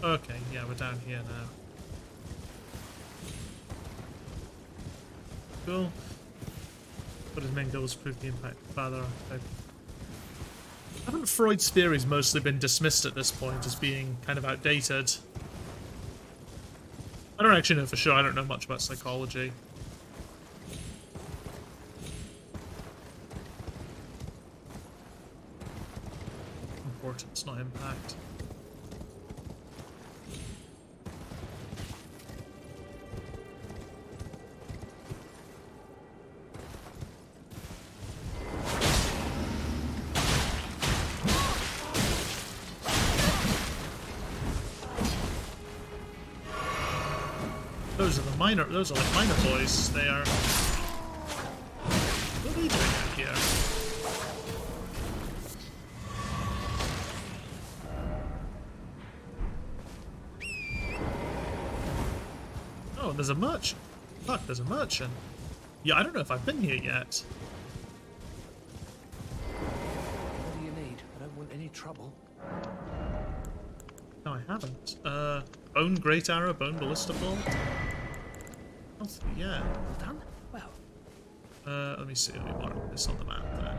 cool. Okay, yeah, we're down here now. Cool. But his main goal was to prove the impact of father archetype. Haven't Freud's theories mostly been dismissed at this point as being kind of outdated? I don't actually know for sure. I don't know much about psychology. Importance, not impact. Those are like minor boys. They are. What are they doing out here? Oh, there's a merchant. Fuck, there's a merchant. Yeah, I don't know if I've been here yet. What do you need? I don't want any trouble. No, I haven't. Bone Great Arrow, Bone Ballista Bolt. Yeah. Well done. Well. Let me see. Let me mark this on the map then.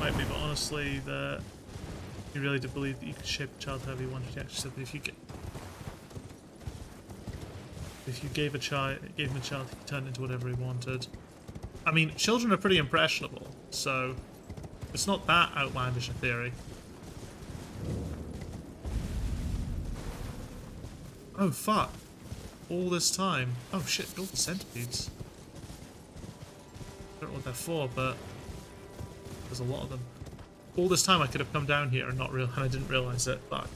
fight me, but honestly, you really did believe that you could shape a child however you wanted. You actually said that if you gave him a child, he could turn into whatever he wanted. I mean, children are pretty impressionable, so it's not that outlandish a theory. Oh fuck! All this time. Oh shit! Golden centipedes. I don't know what they're for, but there's a lot of them. All this time I could have come down here and and I didn't realize it. Fuck.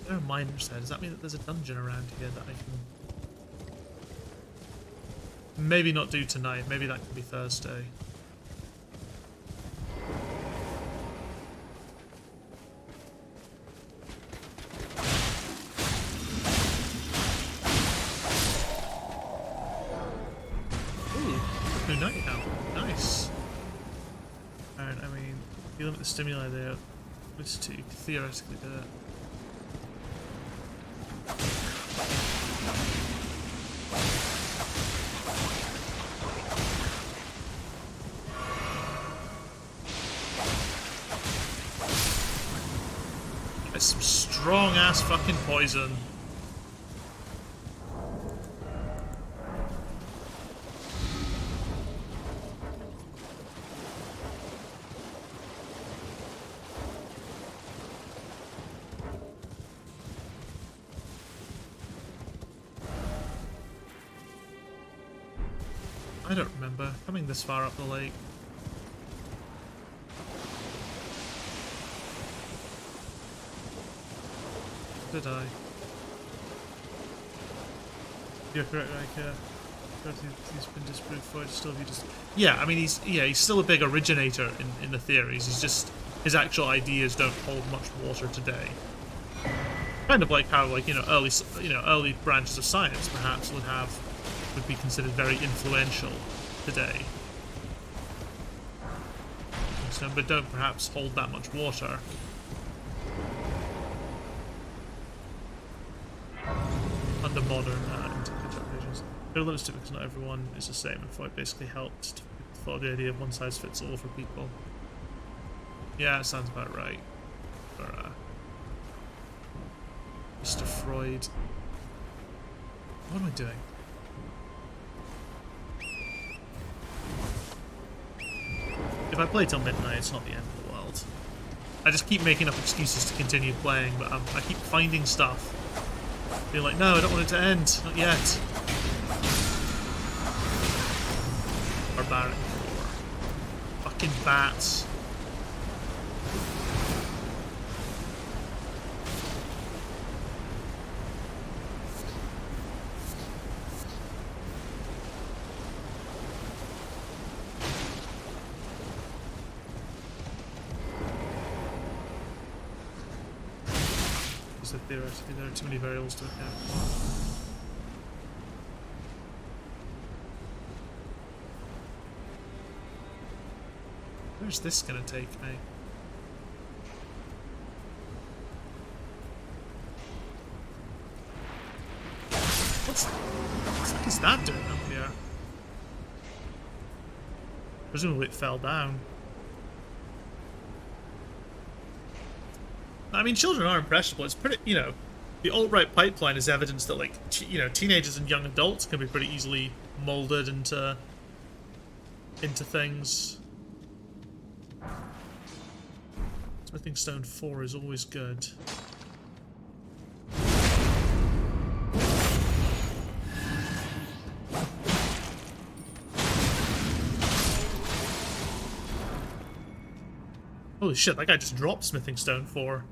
There are miners there. Does that mean that there's a dungeon around here that I can maybe not do tonight? Maybe that could be Thursday. Ooh, night now. Nice. Alright, I mean, if you limit the stimuli there, which two, you could theoretically do it. That's some strong ass fucking poison. I don't remember coming this far up the lake. Did I? You're correct, like, he's been disproved for it, still he just... Yeah, I mean, he's still a big originator in the theories, he's just... His actual ideas don't hold much water today. Kind of like how, like, early branches of science, perhaps, would be considered very influential today. So, but don't perhaps hold that much water. Under modern interpretations. There are limits to it because not everyone is the same, and Freud basically helped to follow the idea of one size fits all for people. Yeah, it sounds about right. For Mr. Freud. What am I doing? If I play till midnight, it's not the end of the world. I just keep making up excuses to continue playing, but I keep finding stuff. Being like, no, I don't want it to end. Not yet. Barbaric war. Fucking bats. Theoretically, there are too many variables to account for. Where's this gonna take me? What the fuck is that doing up here? Presumably it fell down. I mean, children are impressionable. It's pretty, the alt-right pipeline is evidence that, like, teenagers and young adults can be pretty easily molded into things. Smithing Stone 4 is always good. Holy shit, that guy just dropped Smithing Stone 4.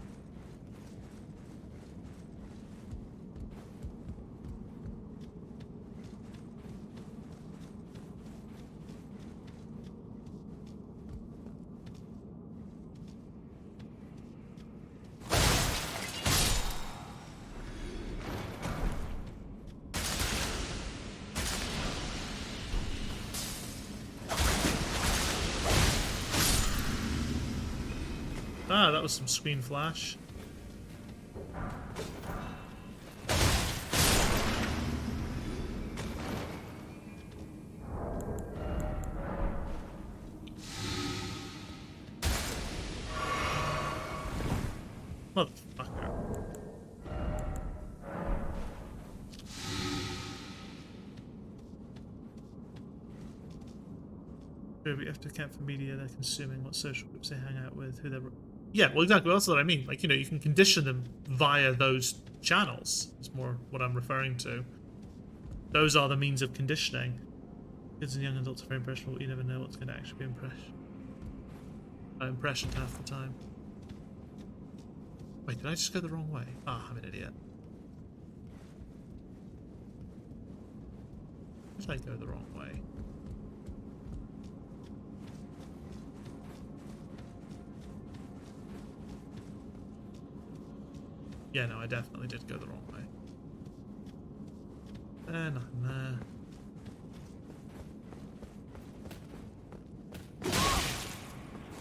Ah, that was some screen flash. Motherfucker. We have to account for media they're consuming, what social groups they hang out with, who they're... Yeah, well, exactly. That's what I mean. Like, you know, you can condition them via those channels. It's more what I'm referring to. Those are the means of conditioning. Kids and young adults are very impressionable, but you never know what's going to actually be impression half the time. Wait, did I just go the wrong way? Ah, I'm an idiot. Did I go the wrong way? Yeah, no, I definitely did go the wrong way. There, nothing there.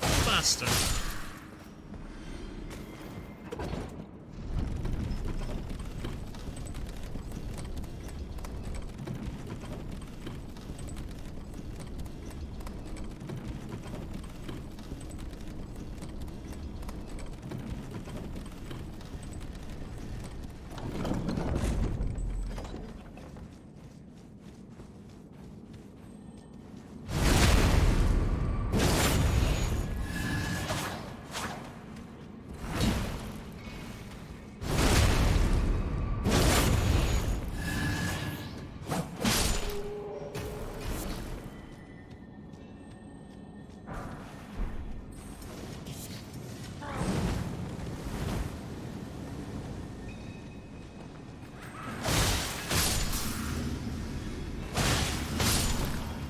Faster.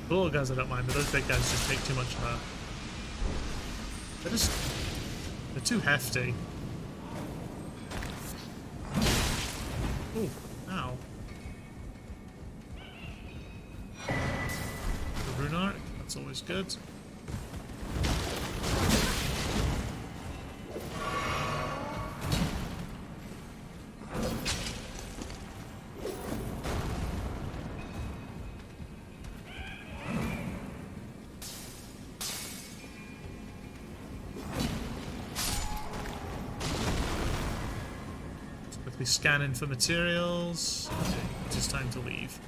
The little guys I don't mind, but those big guys just take too much of a... They're too hefty. Ooh, ow. The rune arc, that's always good. Scanning for materials. Okay, it is time to leave.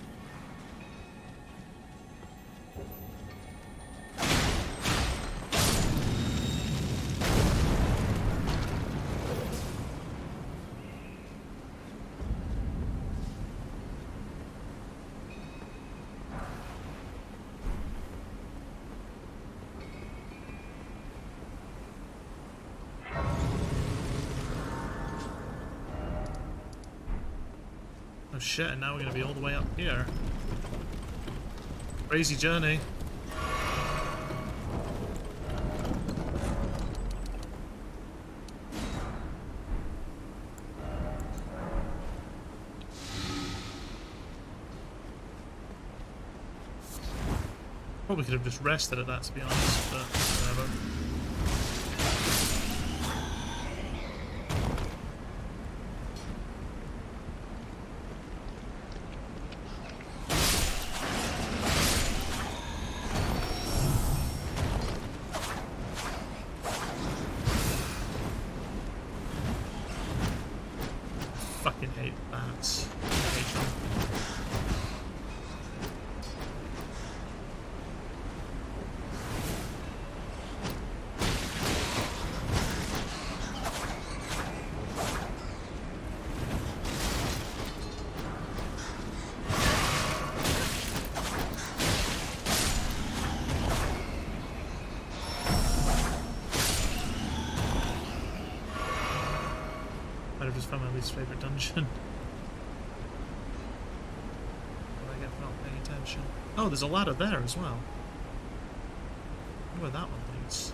Oh shit, and now we're gonna be all the way up here. Crazy journey. Probably could have just rested at that, to be honest, but whatever. Fucking hate bats. I hate them. Might have just found my least favorite dungeon. What I get for not paying attention? Oh, there's a ladder there as well. I wonder where that one leads.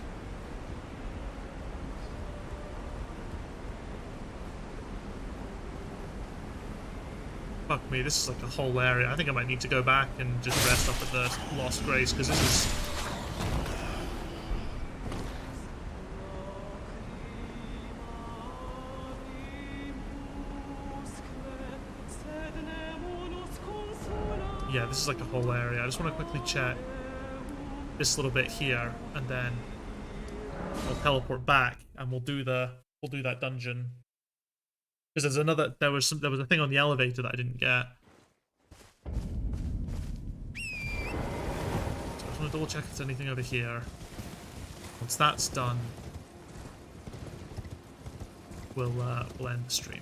Fuck me, this is like a whole area. I think I might need to go back and just rest up at the Lost Grace, because this is... Yeah, this is like a whole area. I just want to quickly check this little bit here, and then I'll teleport back, and we'll do the we'll do that dungeon. Because there was a thing on the elevator that I didn't get. So I just want to double check if there's anything over here. Once that's done, we'll end the stream.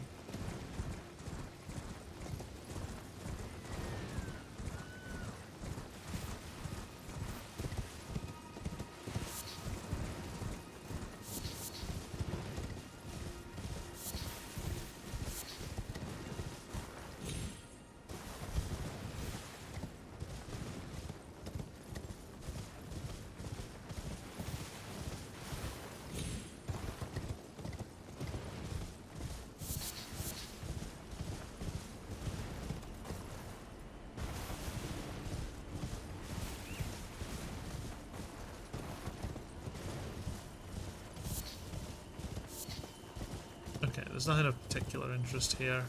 Okay, there's nothing of particular interest here.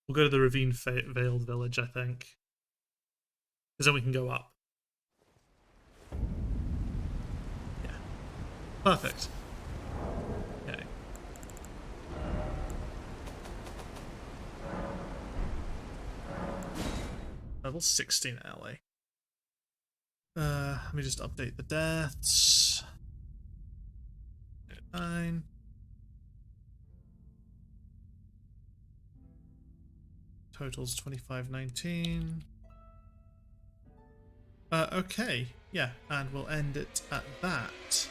We'll go to the Ravine Veiled Village, I think. Because then we can go up. Yeah. Perfect. Okay. Level 16 alley. Let me just update the deaths. 9. Totals 2519. Okay, yeah, and we'll end it at that.